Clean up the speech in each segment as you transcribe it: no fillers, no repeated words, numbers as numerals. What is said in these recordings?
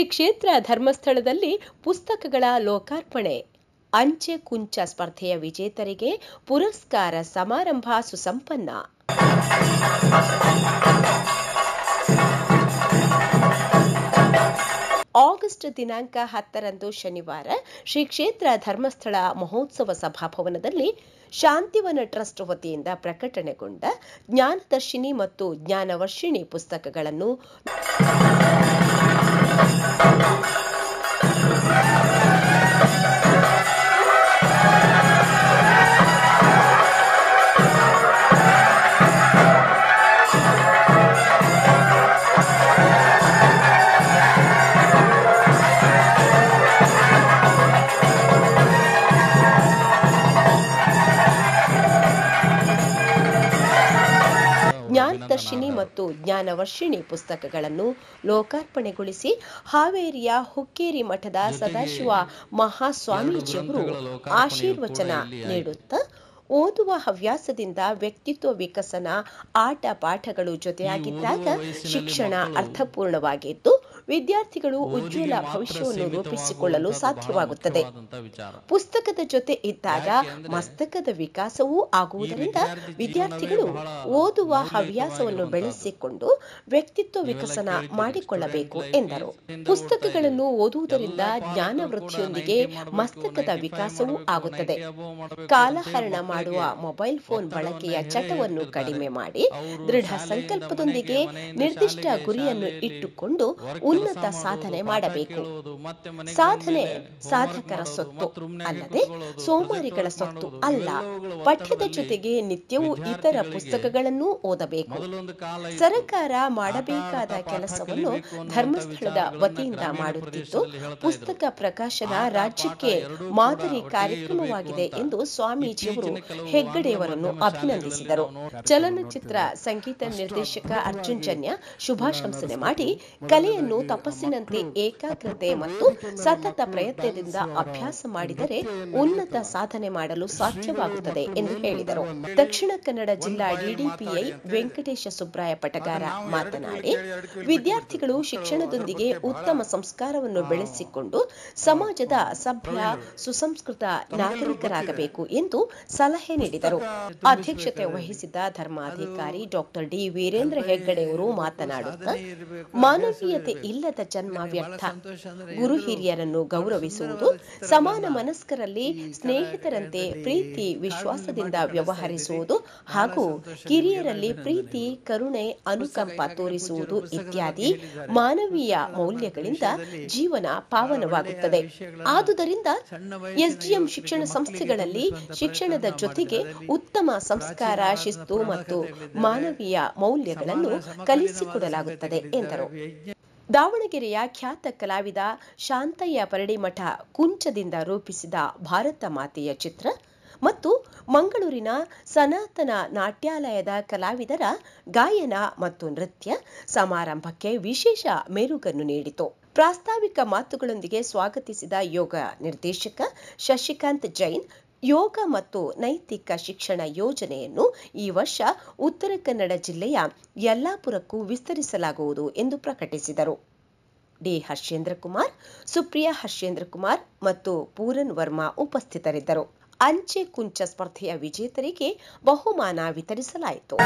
ಶ್ರೀ ಕ್ಷೇತ್ರ ಧರ್ಮಸ್ಥಳದಲ್ಲಿ ಪುಸ್ತಕಗಳ ಲೋಕಾರ್ಪಣೆ. ಅಂಚೆ ಕುಂಚ ಸ್ಪರ್ಧೆಯ ವಿಜೇತರಿಗೆ ಪುರಸ್ಕಾರ ಸಮಾರಂಭ ಸುಸಂಪನ್ನ. ಆಗಸ್ಟ್ ದಿನಾಂಕ 10ರಂದು ಶನಿವಾರ ಶ್ರೀ ಕ್ಷೇತ್ರ ಧರ್ಮಸ್ಥಳ ಮಹೋತ್ಸವ ಸಭಾಭವನದಲ್ಲಿ ಶಾಂತಿವನ ಟ್ರಸ್ಟ್ ವತಿಯಿಂದ ಪ್ರಕಟಣೆಗೊಂಡ ಜ್ಞಾನದರ್ಶಿನಿ ಮತ್ತು ಜ್ಞಾನವರ್ಷಿಣಿ ಪುಸ್ತಕಗಳನ್ನು ಜ್ಞಾನದರ್ಶಿನಿ ಮತ್ತು ಜ್ಞಾನವರ್ಷಿಣಿ ಪುಸ್ತಕಗಳನ್ನು ಲೋಕಾರ್ಪಣೆಗೊಳಿಸಿ ಹಾವೇರಿಯ ಹುಕ್ಕೇರಿ ಮಠದ ಸದಾಶಿವ ಮಹಾಸ್ವಾಮೀಜಿಯವರು ಆಶೀರ್ವಚನ ನೀಡುತ್ತಾ ಓದುವ ಹವ್ಯಾಸದಿಂದ ವ್ಯಕ್ತಿತ್ವ ವಿಕಸನ, ಆಟ ಪಾಠಗಳು ಜೊತೆಯಾಗಿದ್ದಾಗ ಶಿಕ್ಷಣ ಅರ್ಥಪೂರ್ಣವಾಗಿದ್ದು ವಿದ್ಯಾರ್ಥಿಗಳು ಉಜ್ವಲ ಭವಿಷ್ಯವನ್ನು ರೂಪಿಸಿಕೊಳ್ಳಲು ಸಾಧ್ಯವಾಗುತ್ತದೆ. ಪುಸ್ತಕದ ಜೊತೆ ಇದ್ದಾಗ ಮಸ್ತಕದ ವಿಕಾಸವೂ ಆಗುವುದರಿಂದ ವಿದ್ಯಾರ್ಥಿಗಳು ಓದುವ ಹವ್ಯಾಸವನ್ನು ಬೆಳೆಸಿಕೊಂಡು ವ್ಯಕ್ತಿತ್ವ ವಿಕಸನ ಮಾಡಿಕೊಳ್ಳಬೇಕು ಎಂದರು. ಪುಸ್ತಕಗಳನ್ನು ಓದುವುದರಿಂದ ಜ್ಞಾನ ವೃದ್ಧಿಯೊಂದಿಗೆ ಮಸ್ತಕದ ವಿಕಾಸವೂ ಆಗುತ್ತದೆ. ಕಾಲಹರಣ ಮಾಡುವ ಮೊಬೈಲ್ ಫೋನ್ ಬಳಕೆಯ ಚಟವನ್ನು ಕಡಿಮೆ ಮಾಡಿ ದೃಢ ಸಂಕಲ್ಪದೊಂದಿಗೆ ನಿರ್ದಿಷ್ಟ ಗುರಿಯನ್ನು ಇಟ್ಟುಕೊಂಡು ಉನ್ನತ ಸಾಧನೆ ಮಾಡಬೇಕು. ಸಾಧನೆ ಸಾಧಕರ ಸೊತ್ತು ಅಲ್ಲದೆ ಸೋಮಾರಿಗಳ ಸೊತ್ತು ಅಲ್ಲ. ಪಠ್ಯದ ಜೊತೆಗೆ ನಿತ್ಯವೂ ಇತರ ಪುಸ್ತಕಗಳನ್ನೂ ಓದಬೇಕು. ಸರ್ಕಾರ ಮಾಡಬೇಕಾದ ಕೆಲಸವನ್ನು ಧರ್ಮಸ್ಥಳದ ವತಿಯಿಂದ ಮಾಡುತ್ತಿದ್ದು ಪುಸ್ತಕ ಪ್ರಕಾಶನ ರಾಜ್ಯಕ್ಕೆ ಮಾದರಿ ಕಾರ್ಯಕ್ರಮವಾಗಿದೆ ಎಂದು ಸ್ವಾಮೀಜಿಯವರು ಹೆಗ್ಗಡೆಯವರನ್ನು ಅಭಿನಂದಿಸಿದರು. ಚಲನಚಿತ್ರ ಸಂಗೀತ ನಿರ್ದೇಶಕ ಅರ್ಜುನ್ ಜನ್ಯ ಶುಭಾಶಂಸನೆ ಮಾಡಿ ಕಲೆಯನ್ನು ತಪಸ್ಸಿನಂತೆ ಏಕಾಗ್ರತೆ ಮತ್ತು ಸತತ ಪ್ರಯತ್ನದಿಂದ ಅಭ್ಯಾಸ ಮಾಡಿದರೆ ಉನ್ನತ ಸಾಧನೆ ಮಾಡಲು ಸಾಧ್ಯವಾಗುತ್ತದೆ ಎಂದು ಹೇಳಿದರು. ದಕ್ಷಿಣ ಕನ್ನಡ ಜಿಲ್ಲಾ ಡಿಡಿಪಿಐ ವೆಂಕಟೇಶ ಸುಬ್ರಾಯ ಪಟಗಾರ ಮಾತನಾಡಿ, ವಿದ್ಯಾರ್ಥಿಗಳು ಶಿಕ್ಷಣದೊಂದಿಗೆ ಉತ್ತಮ ಸಂಸ್ಕಾರವನ್ನು ಬೆಳೆಸಿಕೊಂಡು ಸಮಾಜದ ಸಭ್ಯ ಸುಸಂಸ್ಕೃತ ನಾಗರಿಕರಾಗಬೇಕು ಎಂದು ಸಲಹೆ ನೀಡಿದರು. ಅಧ್ಯಕ್ಷತೆ ವಹಿಸಿದ್ದ ಧರ್ಮಾಧಿಕಾರಿ ಡಾಕ್ಟರ್ ಡಿ ವೀರೇಂದ್ರ ಹೆಗ್ಗಡೆಯವರು ಮಾತನಾಡುತ್ತಾ, ಮಾನವೀಯತೆ ಇಲ್ಲದ ಜನ್ಮ ವ್ಯರ್ಥ. ಗುರು ಹಿರಿಯರನ್ನು ಗೌರವಿಸುವುದು, ಸಮಾನ ಮನಸ್ಕರಲ್ಲಿ ಸ್ನೇಹಿತರಂತೆ ಪ್ರೀತಿ ವಿಶ್ವಾಸದಿಂದ ವ್ಯವಹರಿಸುವುದು ಹಾಗೂ ಕಿರಿಯರಲ್ಲಿ ಪ್ರೀತಿ ಕರುಣೆ ಅನುಕಂಪ ತೋರಿಸುವುದು ಇತ್ಯಾದಿ ಮಾನವೀಯ ಮೌಲ್ಯಗಳಿಂದ ಜೀವನ ಪಾವನವಾಗುತ್ತದೆ. ಆದುದರಿಂದ ಎಸ್ಡಿಎಂ ಶಿಕ್ಷಣ ಸಂಸ್ಥೆಗಳಲ್ಲಿ ಶಿಕ್ಷಣದ ಜೊತೆಗೆ ಉತ್ತಮ ಸಂಸ್ಕಾರ, ಶಿಸ್ತು ಮತ್ತು ಮಾನವೀಯ ಮೌಲ್ಯಗಳನ್ನು ಕಲಿಸಿಕೊಡಲಾಗುತ್ತದೆ ಎಂದರು. ದಾವಣಗೆರೆಯ ಖ್ಯಾತ ಕಲಾವಿದ ಶಾಂತಯ್ಯ ಪರಡಿಮಠ ಕುಂಚದಿಂದ ರೂಪಿಸಿದ ಭಾರತ ಮಾತೆಯ ಚಿತ್ರ ಮತ್ತು ಮಂಗಳೂರಿನ ಸನಾತನ ನಾಟ್ಯಾಲಯದ ಕಲಾವಿದರ ಗಾಯನ ಮತ್ತು ನೃತ್ಯ ಸಮಾರಂಭಕ್ಕೆ ವಿಶೇಷ ಮೆರುಗನ್ನು ನೀಡಿತು. ಪ್ರಾಸ್ತಾವಿಕ ಮಾತುಗಳೊಂದಿಗೆ ಸ್ವಾಗತಿಸಿದ ಯೋಗ ನಿರ್ದೇಶಕ ಶಶಿಕಾಂತ್ ಜೈನ್, ಯೋಗ ಮತ್ತು ನೈತಿಕ ಶಿಕ್ಷಣ ಯೋಜನೆಯನ್ನು ಈ ವರ್ಷ ಉತ್ತರ ಕನ್ನಡ ಜಿಲ್ಲೆಯ ಯಲ್ಲಾಪುರಕ್ಕೂ ವಿಸ್ತರಿಸಲಾಗುವುದು ಎಂದು ಪ್ರಕಟಿಸಿದರು. ಡಿ ಹರ್ಷೇಂದ್ರ ಕುಮಾರ್, ಸುಪ್ರಿಯಾ ಹರ್ಷೇಂದ್ರ ಕುಮಾರ್ ಮತ್ತು ಪೂರನ್ ವರ್ಮಾ ಉಪಸ್ಥಿತರಿದ್ದರು. ಅಂಚೆ ಕುಂಚ ಸ್ಪರ್ಧೆಯ ವಿಜೇತರಿಗೆ ಬಹುಮಾನ ವಿತರಿಸಲಾಯಿತು.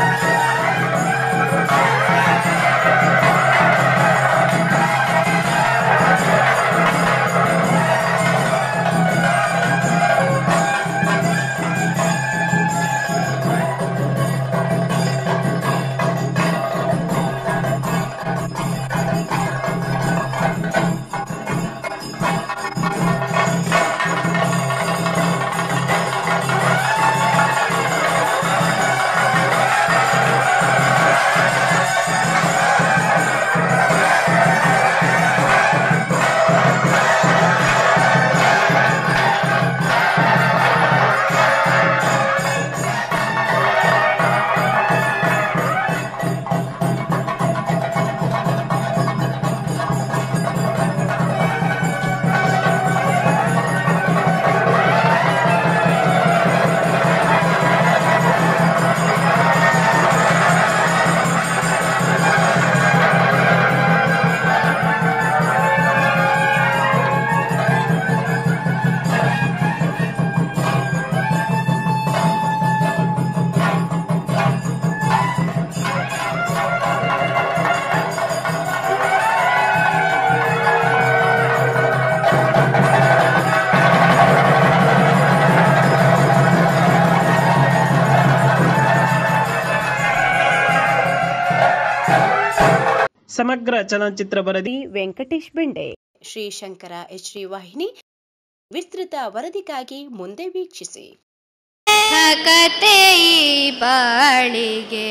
ಸಮಗ್ರ ಚಲನಚಿತ್ರ ವರದಿ ವೆಂಕಟೇಶ್ ಬೆಂಡೆ. ಶ್ರೀಶಂಕರ HD ವಾಹಿನಿ ವಿಸ್ತೃತ ವರದಿಗಾಗಿ ಮುಂದೆ ವೀಕ್ಷಿಸಿ. ಕತೆ ಬಾಳಿಗೆ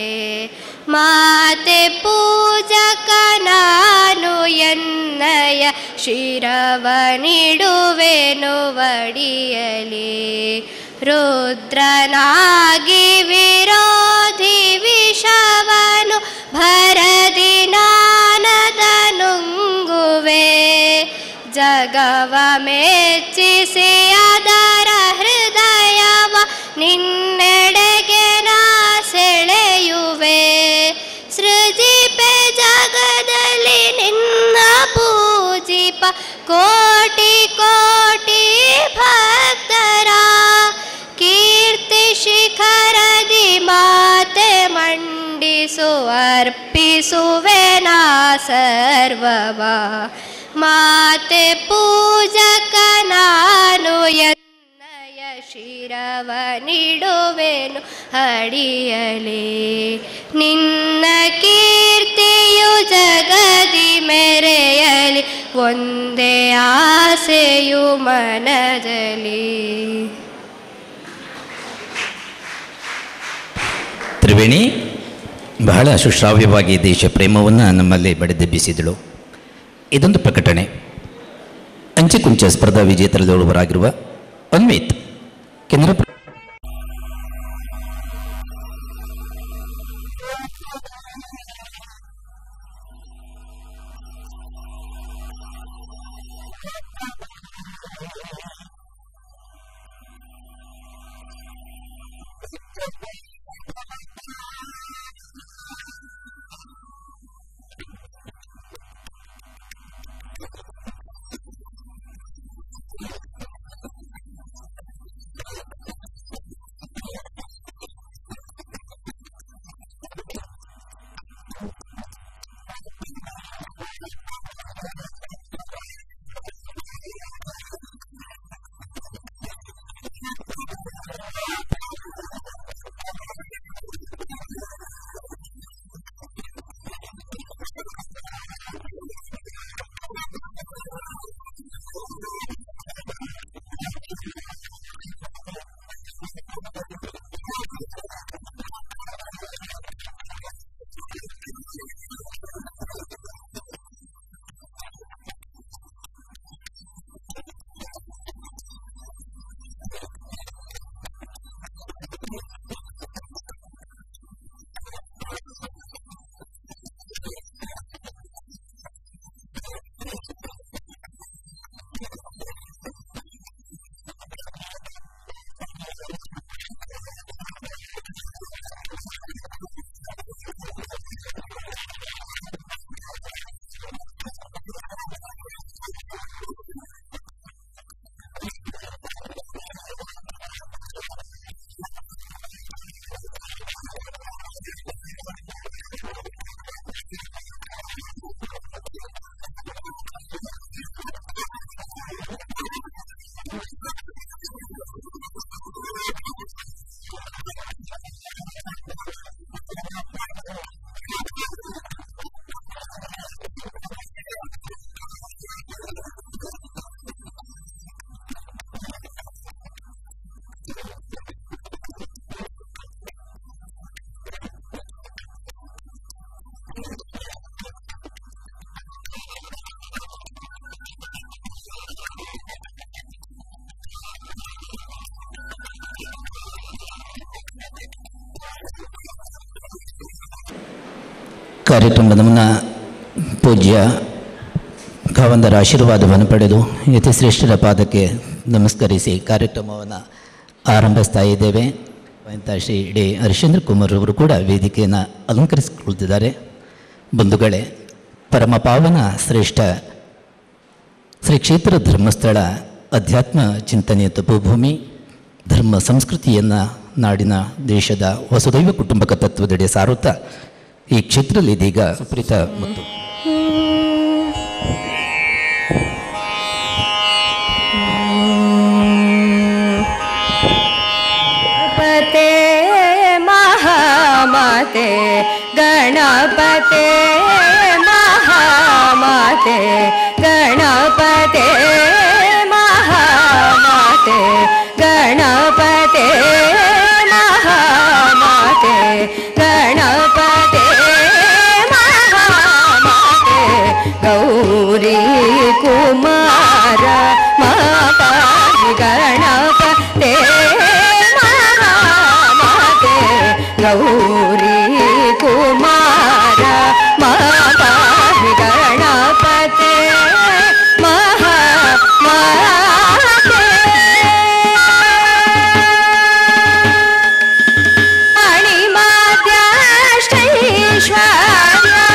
ಮಾತೆ ಪೂಜಕ ನಾನು ಎನ್ನಯ ಶಿರವನಿಡುವೆನು ವಡಿಯಲಿ ರುದ್ರನಾಗಿ ವಿರೋಧಿ ವಿಷವನು ಭರದಿ ನಾನದ ನುಂಗುವೆ ಜಗವ ಮೆಚ್ಚಿಸಿ ಅದರ ಹೃದಯವ ನಿನ್ನೆಡೆಗೆ ನಾ ಸೆಳೆಯುವೆ ಸೃಜಿಪೆ ಜಗದಲ್ಲಿ ನಿನ್ನ ಪೂಜಿಪ ಕೋಟಿ ಕೋಟಿ ಭಕ್ತರ ಕೀರ್ತಿ ಶಿಖರದಿ ಮಾತೆ ಮಂಡಿಸು ಅರ್ಪಿಸುವೆ ನಾ ಸರ್ವವ ಮಾತೆ ಪೂಜಕ ನಾನು ಎನ್ನಯ ಶಿರವನಿಡುವೆನು ಅಡಿಯಲಿ ನಿನ್ನ ಕೀರ್ತಿಯು ಜಗದಿ ಮೆರೆಯಲಿ ಒಂದೇ ಆಸೆಯು ಮನದಲ್ಲಿ. ತ್ರಿವೇಣಿ ಬಹಳ ಸುಶ್ರಾವ್ಯವಾಗಿ ದೇಶ ಪ್ರೇಮವನ್ನು ನಮ್ಮಲ್ಲಿ ಬಡಿದೆಬ್ಬಿಸಿದಳು. ಇದೊಂದು ಪ್ರಕಟಣೆ. ಅಂಚೆಕುಂಚ ಸ್ಪರ್ಧಾ ವಿಜೇತರದೊಳವರಾಗಿರುವ ಅನ್ವಿತ್ ಕೇಂದ್ರ ಕಾರ್ಯಕ್ರಮದ ಮುನ್ನ ಪೂಜ್ಯ ಖಾವಂದರ ಆಶೀರ್ವಾದವನ್ನು ಪಡೆದು ಯತಿಶ್ರೇಷ್ಠರ ಪಾದಕ್ಕೆ ನಮಸ್ಕರಿಸಿ ಕಾರ್ಯಕ್ರಮವನ್ನು ಆರಂಭಿಸ್ತಾ ಇದ್ದೇವೆ. ಶ್ರೀ ಡಿ ಹರಿಶ್ಚಂದ್ರ ಕುಮಾರ್ ಅವರು ಕೂಡ ವೇದಿಕೆಯನ್ನು ಅಲಂಕರಿಸಿಕೊಳ್ತಿದ್ದಾರೆ. ಬಂಧುಗಳೇ, ಪರಮ ಪಾವನ ಶ್ರೇಷ್ಠ ಶ್ರೀ ಕ್ಷೇತ್ರ ಧರ್ಮಸ್ಥಳ ಅಧ್ಯಾತ್ಮ ಚಿಂತನೆಯ ತಪೋಭೂಮಿ, ಧರ್ಮ ಸಂಸ್ಕೃತಿಯನ್ನು ನಾಡಿನ ದೇಶದ ವಸುದೈವ ಕುಟುಂಬಕ ತತ್ವದಡಿ ಸಾರುತ್ತಾ ಈ ಕ್ಷೇತ್ರದಲ್ಲಿ ಇದೀಗ ಸುಪ್ರೀತ ಮತ್ತು ಪತೆ ಮಹಾಮತೆ ಗಣಪತೆ ಮಹಾ महामाते गणपते महामाते गणपते महामाते गणपते महामाते गौरी कुमार माता गणपते महामाते गौरी कुमार माता गणपते महामाते अणिमाद्याष्टैश्वर्या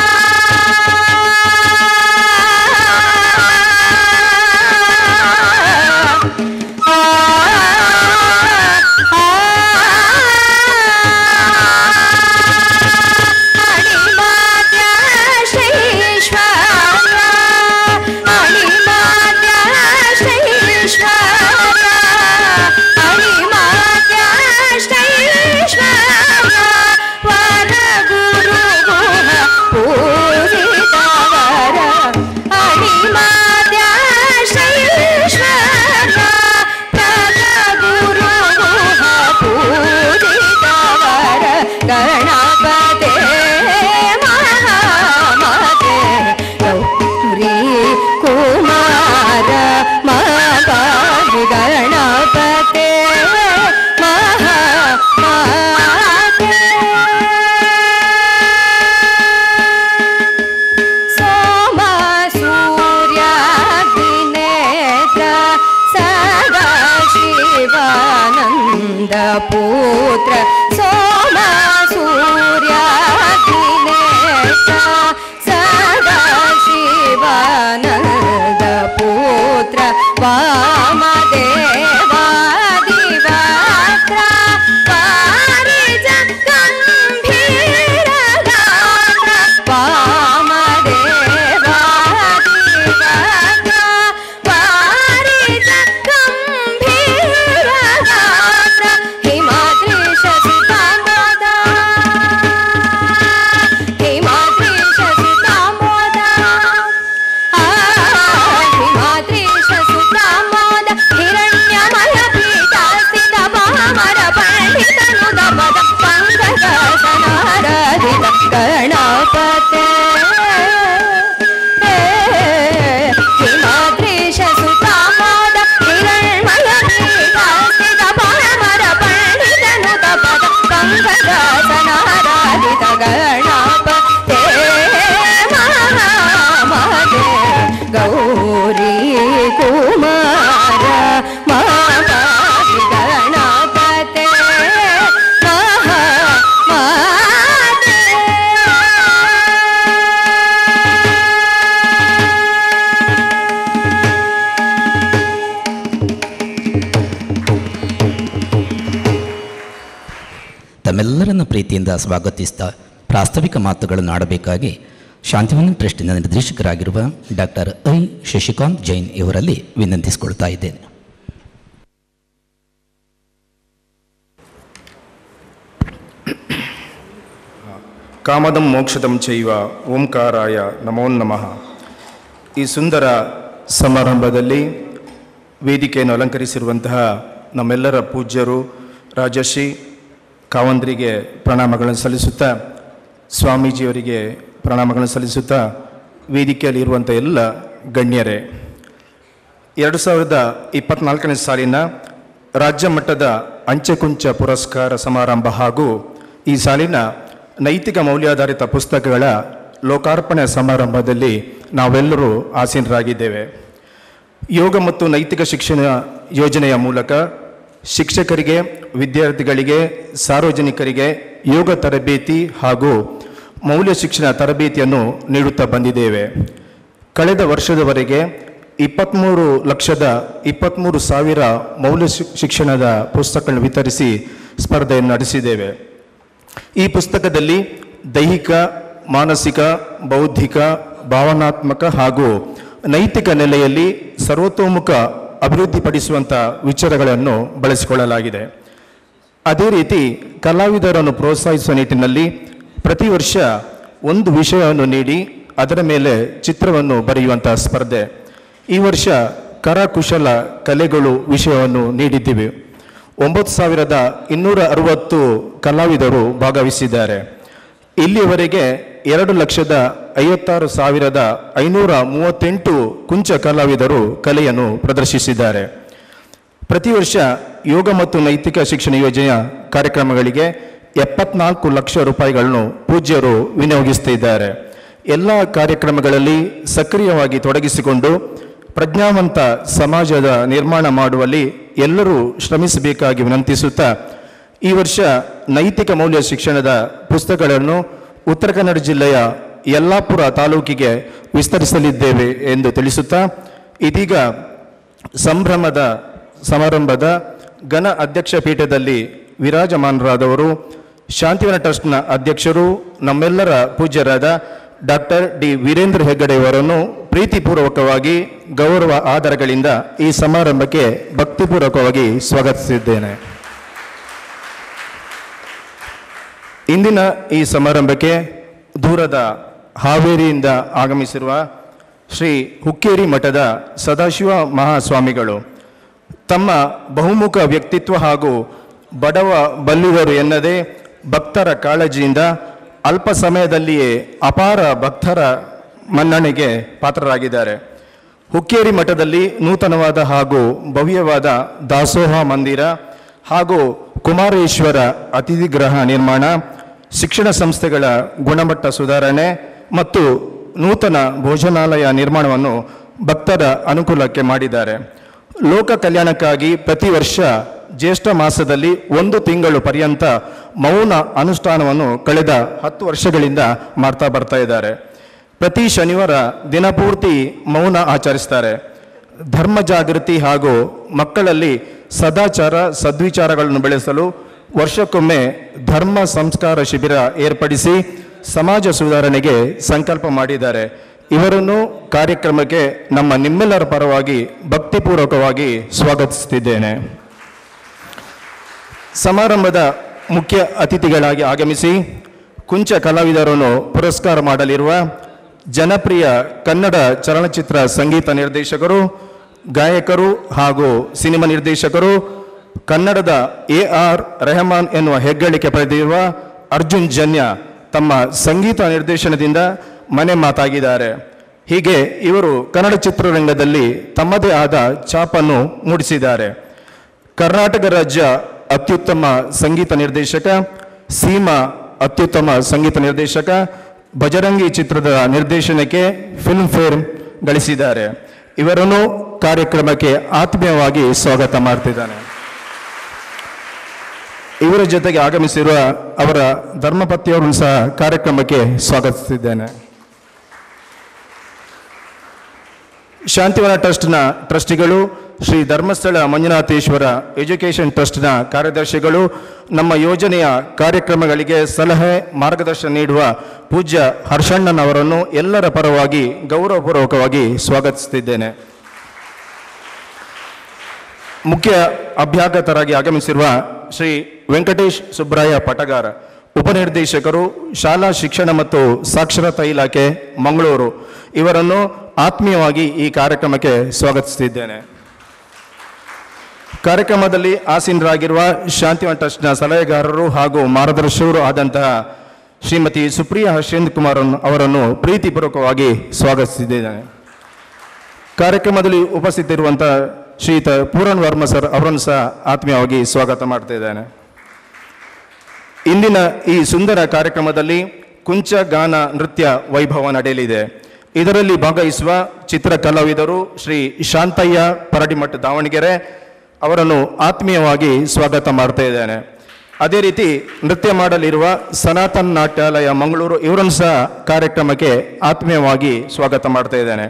गणपते महामाते गौरी कुमार माता गणपते महामाते सोम सूर्याग्निनेत्र सदा शिवानन्द पुत्र सोम सूर्याग्निनेत्र सदा शिवानन्द पुत्र वामदेवादिवक्त्र पारिजात गम्भीरगात्र वामदेवादिवक्त्र पारिजात गम्भीरगात्र हिमाद्रिशसितामोदा हिमाद्रिशसितामोदा हिमाद्रिशसितामोदा हिरण्यमय पीठास्थित वामर पंडितनुद पद पंकजसनाराधित गणपते हिमाद्रिशसितामोदा हिरण्यमय पीठास्थित वामर पंडितनुद पद पंकजसनाराधित गणपते महामाते गौरी कुमार माता गणपते महामाते ತಮ್ಮೆಲ್ಲರನ್ನ ಪ್ರೀತಿಯಿಂದ ಸ್ವಾಗತಿಸ್ತಾ ಪ್ರಾಸ್ತಾವಿಕ ಮಾತುಗಳನ್ನು ಆಡಬೇಕಾಗಿ ಶಾಂತಿವನ ಟ್ರಸ್ಟಿನ ನಿರ್ದೇಶಕರಾಗಿರುವ ಡಾಕ್ಟರ್ ಐ ಶಶಿಕಾಂತ್ ಜೈನ್ ಇವರಲ್ಲಿ ವಿನಂತಿಸಿಕೊಳ್ತಾ ಇದ್ದೇನೆ. ಕಾಮದಂ ಮೋಕ್ಷದಂ ಚೈವ ಓಂಕಾರಾಯ ನಮೋ ನಮಃ. ಈ ಸುಂದರ ಸಮಾರಂಭದಲ್ಲಿ ವೇದಿಕೆಯನ್ನು ಅಲಂಕರಿಸಿರುವಂತಹ ನಮ್ಮೆಲ್ಲರ ಪೂಜ್ಯರು ರಾಜಶ್ರೀ ಕಾವಂದ್ರಿಗೆ ಪ್ರಣಾಮಗಳನ್ನು ಸಲ್ಲಿಸುತ್ತಾ, ಸ್ವಾಮೀಜಿಯವರಿಗೆ ಪ್ರಣಾಮಗಳನ್ನು ಸಲ್ಲಿಸುತ್ತಾ, ವೇದಿಕೆಯಲ್ಲಿ ಇರುವಂಥ ಎಲ್ಲ ಗಣ್ಯರೇ, 2024ನೇ ಸಾಲಿನ ರಾಜ್ಯ ಮಟ್ಟದ ಅಂಚೆಕುಂಚ ಪುರಸ್ಕಾರ ಸಮಾರಂಭ ಹಾಗೂ ಈ ಸಾಲಿನ ನೈತಿಕ ಮೌಲ್ಯಾಧಾರಿತ ಪುಸ್ತಕಗಳ ಲೋಕಾರ್ಪಣೆ ಸಮಾರಂಭದಲ್ಲಿ ನಾವೆಲ್ಲರೂ ಆಸೀನರಾಗಿದ್ದೇವೆ. ಯೋಗ ಮತ್ತು ನೈತಿಕ ಶಿಕ್ಷಣ ಯೋಜನೆಯ ಮೂಲಕ ಶಿಕ್ಷಕರಿಗೆ, ವಿದ್ಯಾರ್ಥಿಗಳಿಗೆ, ಸಾರ್ವಜನಿಕರಿಗೆ ಯೋಗ ತರಬೇತಿ ಹಾಗೂ ಮೌಲ್ಯ ಶಿಕ್ಷಣ ತರಬೇತಿಯನ್ನು ನೀಡುತ್ತಾ ಬಂದಿದ್ದೇವೆ. ಕಳೆದ ವರ್ಷದವರೆಗೆ 23,23,000 ಮೌಲ್ಯ ಶಿಕ್ಷಣದ ಪುಸ್ತಕಗಳನ್ನು ವಿತರಿಸಿ ಸ್ಪರ್ಧೆಯನ್ನು ನಡೆಸಿದ್ದೇವೆ. ಈ ಪುಸ್ತಕದಲ್ಲಿ ದೈಹಿಕ, ಮಾನಸಿಕ, ಬೌದ್ಧಿಕ, ಭಾವನಾತ್ಮಕ ಹಾಗೂ ನೈತಿಕ ನೆಲೆಯಲ್ಲಿ ಸರ್ವತೋಮುಖ ಅಭಿವೃದ್ಧಿಪಡಿಸುವಂಥ ವಿಚಾರಗಳನ್ನು ಬಳಸಿಕೊಳ್ಳಲಾಗಿದೆ. ಅದೇ ರೀತಿ ಕಲಾವಿದರನ್ನು ಪ್ರೋತ್ಸಾಹಿಸುವ ನಿಟ್ಟಿನಲ್ಲಿ ಪ್ರತಿ ವರ್ಷ ಒಂದು ವಿಷಯವನ್ನು ನೀಡಿ ಅದರ ಮೇಲೆ ಚಿತ್ರವನ್ನು ಬರೆಯುವಂಥ ಸ್ಪರ್ಧೆ. ಈ ವರ್ಷ ಕರಕುಶಲ ಕಲೆಗಳು ವಿಷಯವನ್ನು ನೀಡಿದ್ದೀವಿ. 9260 ಕಲಾವಿದರು ಭಾಗವಹಿಸಿದ್ದಾರೆ. ಇಲ್ಲಿಯವರೆಗೆ 2,56,538 ಕುಂಚ ಕಲಾವಿದರು ಕಲೆಯನ್ನು ಪ್ರದರ್ಶಿಸಿದ್ದಾರೆ. ಪ್ರತಿ ವರ್ಷ ಯೋಗ ಮತ್ತು ನೈತಿಕ ಶಿಕ್ಷಣ ಯೋಜನೆಯ ಕಾರ್ಯಕ್ರಮಗಳಿಗೆ 74 ಲಕ್ಷ ರೂಪಾಯಿಗಳನ್ನು ಪೂಜ್ಯರು ವಿನಿಯೋಗಿಸುತ್ತಿದ್ದಾರೆ. ಎಲ್ಲ ಕಾರ್ಯಕ್ರಮಗಳಲ್ಲಿ ಸಕ್ರಿಯವಾಗಿ ತೊಡಗಿಸಿಕೊಂಡು ಪ್ರಜ್ಞಾವಂತ ಸಮಾಜದ ನಿರ್ಮಾಣ ಮಾಡುವಲ್ಲಿ ಎಲ್ಲರೂ ಶ್ರಮಿಸಬೇಕಾಗಿ ವಿನಂತಿಸುತ್ತಾ, ಈ ವರ್ಷ ನೈತಿಕ ಮೌಲ್ಯ ಶಿಕ್ಷಣದ ಪುಸ್ತಕಗಳನ್ನು ಉತ್ತರ ಕನ್ನಡ ಜಿಲ್ಲೆಯ ಯಲ್ಲಾಪುರ ತಾಲೂಕಿಗೆ ವಿಸ್ತರಿಸಲಿದ್ದೇವೆ ಎಂದು ತಿಳಿಸುತ್ತಾ, ಇದೀಗ ಸಂಭ್ರಮದ ಸಮಾರಂಭದ ಘನ ಅಧ್ಯಕ್ಷ ಪೀಠದಲ್ಲಿ ವಿರಾಜಮಾನರಾದವರು ಶಾಂತಿವನ ಟ್ರಸ್ಟ್ನ ಅಧ್ಯಕ್ಷರು ನಮ್ಮೆಲ್ಲರ ಪೂಜ್ಯರಾದ ಡಾಕ್ಟರ್ ಡಿ ವೀರೇಂದ್ರ ಹೆಗ್ಗಡೆಯವರನ್ನು ಪ್ರೀತಿಪೂರ್ವಕವಾಗಿ ಗೌರವ ಆಧಾರಗಳಿಂದ ಈ ಸಮಾರಂಭಕ್ಕೆ ಭಕ್ತಿಪೂರ್ವಕವಾಗಿ ಸ್ವಾಗತಿಸಿದ್ದೇನೆ. ಇಂದಿನ ಈ ಸಮಾರಂಭಕ್ಕೆ ದೂರದ ಹಾವೇರಿಯಿಂದ ಆಗಮಿಸಿರುವ ಶ್ರೀ ಹುಕ್ಕೇರಿ ಮಠದ ಸದಾಶಿವ ಮಹಾಸ್ವಾಮಿಗಳು ತಮ್ಮ ಬಹುಮುಖ ವ್ಯಕ್ತಿತ್ವ ಹಾಗೂ ಬಡವ ಬಲ್ಲಿದರು ಎನ್ನದೇ ಭಕ್ತರ ಕಾಳಜಿಯಿಂದ ಅಲ್ಪ ಸಮಯದಲ್ಲಿಯೇ ಅಪಾರ ಭಕ್ತರ ಮನ್ನಣೆಗೆ ಪಾತ್ರರಾಗಿದ್ದಾರೆ. ಹುಕ್ಕೇರಿ ಮಠದಲ್ಲಿ ನೂತನವಾದ ಹಾಗೂ ಭವ್ಯವಾದ ದಾಸೋಹ ಮಂದಿರ ಹಾಗೂ ಕುಮಾರೇಶ್ವರ ಅತಿಥಿ ಗೃಹ ನಿರ್ಮಾಣ, ಶಿಕ್ಷಣ ಸಂಸ್ಥೆಗಳ ಗುಣಮಟ್ಟ ಸುಧಾರಣೆ ಮತ್ತು ನೂತನ ಭೋಜನಾಲಯ ನಿರ್ಮಾಣವನ್ನು ಭಕ್ತರ ಅನುಕೂಲಕ್ಕೆ ಮಾಡಿದ್ದಾರೆ. ಲೋಕ ಕಲ್ಯಾಣಕ್ಕಾಗಿ ಪ್ರತಿ ವರ್ಷ ಜ್ಯೇಷ್ಠ ಮಾಸದಲ್ಲಿ 1 ತಿಂಗಳು ಪರ್ಯಂತ ಮೌನ ಅನುಷ್ಠಾನವನ್ನು ಕಳೆದ 10 ವರ್ಷಗಳಿಂದ ಮಾಡ್ತಾ ಬರ್ತಾ ಇದ್ದಾರೆ. ಪ್ರತಿ ಶನಿವಾರ ದಿನಪೂರ್ತಿ ಮೌನ ಆಚರಿಸ್ತಾರೆ. ಧರ್ಮ ಜಾಗೃತಿ ಹಾಗೂ ಮಕ್ಕಳಲ್ಲಿ ಸದಾಚಾರ ಸದ್ವಿಚಾರಗಳನ್ನು ಬೆಳೆಸಲು ವರ್ಷಕ್ಕೊಮ್ಮೆ ಧರ್ಮ ಸಂಸ್ಕಾರ ಶಿಬಿರ ಏರ್ಪಡಿಸಿ ಸಮಾಜ ಸುಧಾರಣೆಗೆ ಸಂಕಲ್ಪ ಮಾಡಿದ್ದಾರೆ. ಇವರನ್ನು ಕಾರ್ಯಕ್ರಮಕ್ಕೆ ನಿಮ್ಮೆಲ್ಲರ ಪರವಾಗಿ ಭಕ್ತಿಪೂರ್ವಕವಾಗಿ ಸ್ವಾಗತಿಸುತ್ತಿದ್ದೇನೆ. ಸಮಾರಂಭದ ಮುಖ್ಯ ಅತಿಥಿಗಳಾಗಿ ಆಗಮಿಸಿ ಕುಂಚ ಕಲಾವಿದರನ್ನು ಪುರಸ್ಕಾರ ಮಾಡಲಿರುವ ಜನಪ್ರಿಯ ಕನ್ನಡ ಚಲನಚಿತ್ರ ಸಂಗೀತ ನಿರ್ದೇಶಕರು, ಗಾಯಕರು ಹಾಗೂ ಸಿನಿಮಾ ನಿರ್ದೇಶಕರು, ಕನ್ನಡದ AR ರೆಹಮಾನ್ ಎನ್ನುವ ಹೆಗ್ಗಳಿಕೆ ಪಡೆದಿರುವ ಅರ್ಜುನ್ ಜನ್ಯ ತಮ್ಮ ಸಂಗೀತ ನಿರ್ದೇಶನದಿಂದ ಮನೆ ಮಾತಾಗಿದ್ದಾರೆ. ಹೀಗೆ ಇವರು ಕನ್ನಡ ಚಿತ್ರರಂಗದಲ್ಲಿ ತಮ್ಮದೇ ಆದ ಛಾಪನ್ನು ಮೂಡಿಸಿದ್ದಾರೆ. ಕರ್ನಾಟಕ ರಾಜ್ಯ ಅತ್ಯುತ್ತಮ ಸಂಗೀತ ನಿರ್ದೇಶಕ, ಸೀಮಾ ಅತ್ಯುತ್ತಮ ಸಂಗೀತ ನಿರ್ದೇಶಕ, ಬಜರಂಗಿ ಚಿತ್ರದ ನಿರ್ದೇಶನಕ್ಕೆ ಫಿಲ್ಮ್ ಫೇರ್ ಗಳಿಸಿದ್ದಾರೆ. ಇವರನ್ನು ಕಾರ್ಯಕ್ರಮಕ್ಕೆ ಆತ್ಮೀಯವಾಗಿ ಸ್ವಾಗತ ಮಾಡ್ತಿದ್ದಾನೆ. ಇವರ ಜೊತೆಗೆ ಆಗಮಿಸಿರುವ ಅವರ ಧರ್ಮಪತ್ನಿಯವರನ್ನು ಸಹ ಕಾರ್ಯಕ್ರಮಕ್ಕೆ ಸ್ವಾಗತಿಸುತ್ತಿದ್ದೇನೆ. ಶಾಂತಿವನ ಟ್ರಸ್ಟ್ನ ಟ್ರಸ್ಟಿಗಳು, ಶ್ರೀ ಧರ್ಮಸ್ಥಳ ಮಂಜುನಾಥೇಶ್ವರ ಎಜುಕೇಷನ್ ಟ್ರಸ್ಟ್ನ ಕಾರ್ಯದರ್ಶಿಗಳು, ನಮ್ಮ ಯೋಜನೆಯ ಕಾರ್ಯಕ್ರಮಗಳಿಗೆ ಸಲಹೆ ಮಾರ್ಗದರ್ಶನ ನೀಡುವ ಪೂಜ್ಯ ಹರ್ಷಣ್ಣನವರನ್ನು ಎಲ್ಲರ ಪರವಾಗಿ ಗೌರವಪೂರ್ವಕವಾಗಿ ಸ್ವಾಗತಿಸುತ್ತಿದ್ದೇನೆ. ಮುಖ್ಯ ಅಭ್ಯಾಗತರಾಗಿ ಆಗಮಿಸಿರುವ ಶ್ರೀ ವೆಂಕಟೇಶ್ ಸುಬ್ರಾಯ ಪಟಗಾರ, ಉಪನಿರ್ದೇಶಕರು, ಶಾಲಾ ಶಿಕ್ಷಣ ಮತ್ತು ಸಾಕ್ಷರತಾ ಇಲಾಖೆ, ಮಂಗಳೂರು, ಇವರನ್ನು ಆತ್ಮೀಯವಾಗಿ ಈ ಕಾರ್ಯಕ್ರಮಕ್ಕೆ ಸ್ವಾಗತಿಸುತ್ತಿದ್ದೇನೆ. ಕಾರ್ಯಕ್ರಮದಲ್ಲಿ ಆಸೀನರಾಗಿರುವ ಶಾಂತಿವನ ಟ್ರಸ್ಟ್ನ ಸಲಹೆಗಾರರು ಹಾಗೂ ಮಾರ್ಗದರ್ಶಕರು ಆದಂತಹ ಶ್ರೀಮತಿ ಸುಪ್ರಿಯಾ ಹರ್ಷೇಂದ್ರ ಕುಮಾರ್ ಅವರನ್ನು ಪ್ರೀತಿಪೂರ್ವಕವಾಗಿ ಸ್ವಾಗತಿಸಿದ್ದೇನೆ. ಕಾರ್ಯಕ್ರಮದಲ್ಲಿ ಉಪಸ್ಥಿತರಿರುವಂತಹ ಶ್ರೀಯುತ ಪೂರನ್ ವರ್ಮ ಸರ್ ಅವರನ್ನು ಸಹ ಆತ್ಮೀಯವಾಗಿ ಸ್ವಾಗತ ಮಾಡ್ತಾ ಇದ್ದೇನೆ. ಇಂದಿನ ಈ ಸುಂದರ ಕಾರ್ಯಕ್ರಮದಲ್ಲಿ ಕುಂಚ ಗಾನ ನೃತ್ಯ ವೈಭವ ನಡೆಯಲಿದೆ. ಇದರಲ್ಲಿ ಭಾಗವಹಿಸುವ ಚಿತ್ರ ಕಲಾವಿದರು ಶ್ರೀ ಶಾಂತಯ್ಯ ಪರಡಿಮಠ ದಾವಣಗೆರೆ ಅವರನ್ನು ಆತ್ಮೀಯವಾಗಿ ಸ್ವಾಗತ ಮಾಡ್ತಾ ಇದ್ದೇನೆ. ಅದೇ ರೀತಿ ನೃತ್ಯ ಮಾಡಲಿರುವ ಸನಾತನ್ ನಾಟ್ಯಾಲಯ ಮಂಗಳೂರು, ಇವರನ್ನು ಸಹ ಕಾರ್ಯಕ್ರಮಕ್ಕೆ ಆತ್ಮೀಯವಾಗಿ ಸ್ವಾಗತ ಮಾಡ್ತಾ ಇದ್ದೇನೆ.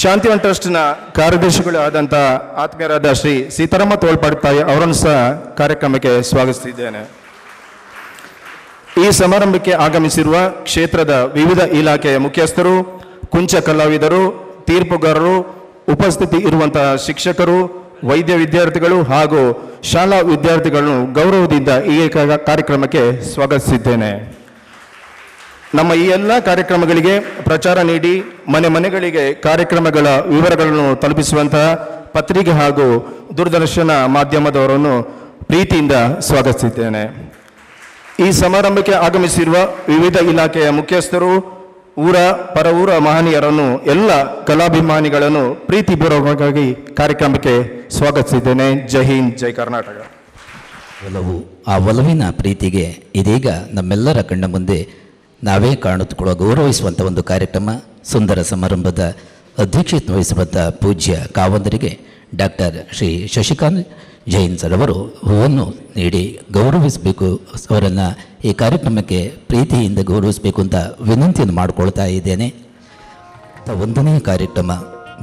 ಶಾಂತಿವನ್ ಟ್ರಸ್ಟ್ನ ಕಾರ್ಯದರ್ಶಿಗಳು ಆದಂಥ ಆತ್ಮೀಯರಾದ ಶ್ರೀ ಸೀತಾರಾಮ ತೋಳ್ಪಡ್ತಾಯಿ ಅವರನ್ನು ಸಹ ಕಾರ್ಯಕ್ರಮಕ್ಕೆ ಸ್ವಾಗತಿಸಿದ್ದೇನೆ. ಈ ಸಮಾರಂಭಕ್ಕೆ ಆಗಮಿಸಿರುವ ಕ್ಷೇತ್ರದ ವಿವಿಧ ಇಲಾಖೆಯ ಮುಖ್ಯಸ್ಥರು, ಕುಂಚ ಕಲಾವಿದರು, ತೀರ್ಪುಗಾರರು, ಉಪಸ್ಥಿತಿ ಇರುವಂತಹ ಶಿಕ್ಷಕರು, ವೈದ್ಯ ವಿದ್ಯಾರ್ಥಿಗಳು ಹಾಗೂ ಶಾಲಾ ವಿದ್ಯಾರ್ಥಿಗಳನ್ನು ಗೌರವದಿಂದ ಈ ಕಾರ್ಯಕ್ರಮಕ್ಕೆ ಸ್ವಾಗತಿಸಿದ್ದೇನೆ. ನಮ್ಮ ಈ ಎಲ್ಲ ಕಾರ್ಯಕ್ರಮಗಳಿಗೆ ಪ್ರಚಾರ ನೀಡಿ ಮನೆ ಮನೆಗಳಿಗೆ ಕಾರ್ಯಕ್ರಮಗಳ ವಿವರಗಳನ್ನು ತಲುಪಿಸುವಂತಹ ಪತ್ರಿಕೆ ಹಾಗೂ ದೂರದರ್ಶನ ಮಾಧ್ಯಮದವರನ್ನು ಪ್ರೀತಿಯಿಂದ ಸ್ವಾಗತಿಸಿದ್ದೇನೆ. ಈ ಸಮಾರಂಭಕ್ಕೆ ಆಗಮಿಸಿರುವ ವಿವಿಧ ಇಲಾಖೆಯ ಮುಖ್ಯಸ್ಥರು, ಊರ ಪರವೂರ ಮಹನೀಯರನ್ನು, ಎಲ್ಲ ಕಲಾಭಿಮಾನಿಗಳನ್ನು ಪ್ರೀತಿಪೂರ್ವಕವಾಗಿ ಕಾರ್ಯಕ್ರಮಕ್ಕೆ ಸ್ವಾಗತಿಸಿದ್ದೇನೆ. ಜೈ ಹಿಂದ್, ಜೈ ಕರ್ನಾಟಕ. ಒಲವು, ಆ ಒಲವಿನ ಪ್ರೀತಿಗೆ ಇದೀಗ ನಮ್ಮೆಲ್ಲರ ಕಣ್ಣ ಮುಂದೆ ನಾವೇ ಕಾಣುತ್ತುಕೊಳ್ಳುವ ಗೌರವಿಸುವಂಥ ಒಂದು ಕಾರ್ಯಕ್ರಮ. ಸುಂದರ ಸಮಾರಂಭದ ಅಧ್ಯಕ್ಷತೆ ವಹಿಸುವಂಥ ಪೂಜ್ಯ ಕಾವಂದರಿಗೆ ಡಾಕ್ಟರ್ ಶ್ರೀ ಶಶಿಕಾಂತ್ ಜೈನ್ ಸರ್ ಅವರು ಹೂವನ್ನು ನೀಡಿ ಗೌರವಿಸಬೇಕು, ಅವರನ್ನು ಈ ಕಾರ್ಯಕ್ರಮಕ್ಕೆ ಪ್ರೀತಿಯಿಂದ ಗೌರವಿಸಬೇಕು ಅಂತ ವಿನಂತಿಯನ್ನು ಮಾಡಿಕೊಳ್ತಾ ಇದ್ದೇನೆ. ಒಂದನೆಯ ಕಾರ್ಯಕ್ರಮ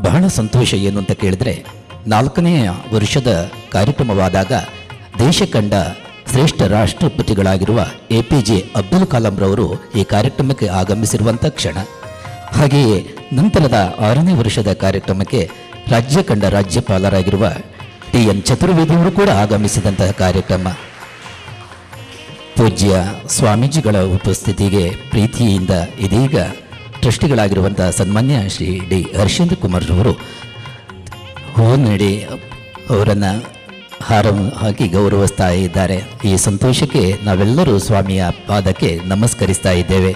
ಬಹಳ ಸಂತೋಷ ಏನು ಅಂತ ಕೇಳಿದ್ರೆ, 4ನೆಯ ವರ್ಷದ ಕಾರ್ಯಕ್ರಮವಾದಾಗ ದೇಶ ಕಂಡ ಶ್ರೇಷ್ಠ ರಾಷ್ಟ್ರಪತಿಗಳಾಗಿರುವ APJ ಅಬ್ದುಲ್ ಕಲಾಂರವರು ಈ ಕಾರ್ಯಕ್ರಮಕ್ಕೆ ಆಗಮಿಸಿರುವಂಥ ಕ್ಷಣ. ಹಾಗೆಯೇ ನಂತರದ 6ನೇ ವರ್ಷದ ಕಾರ್ಯಕ್ರಮಕ್ಕೆ ರಾಜ್ಯ ಕಂಡ ರಾಜ್ಯಪಾಲರಾಗಿರುವ TN ಚತುರ್ವೇದಿಯವರು ಕೂಡ ಆಗಮಿಸಿದಂತಹ ಕಾರ್ಯಕ್ರಮ. ಪೂಜ್ಯ ಸ್ವಾಮೀಜಿಗಳ ಉಪಸ್ಥಿತಿಗೆ ಪ್ರೀತಿಯಿಂದ ಇದೀಗ ಟ್ರಸ್ಟಿಗಳಾಗಿರುವಂಥ ಸನ್ಮಾನ್ಯ ಶ್ರೀ ಡಿ ಹರ್ಷೇಂದ್ರ ಕುಮಾರ್ ಅವರು ಹೂ ನೀಡಿ ಅವರನ್ನು ಹಾರ ಹಾಕಿ ಗೌರವಿಸ್ತಾ ಇದ್ದಾರೆ. ಈ ಸಂತೋಷಕ್ಕೆ ನಾವೆಲ್ಲರೂ ಸ್ವಾಮಿಯ ಪಾದಕ್ಕೆ ನಮಸ್ಕರಿಸ್ತಾ ಇದ್ದೇವೆ.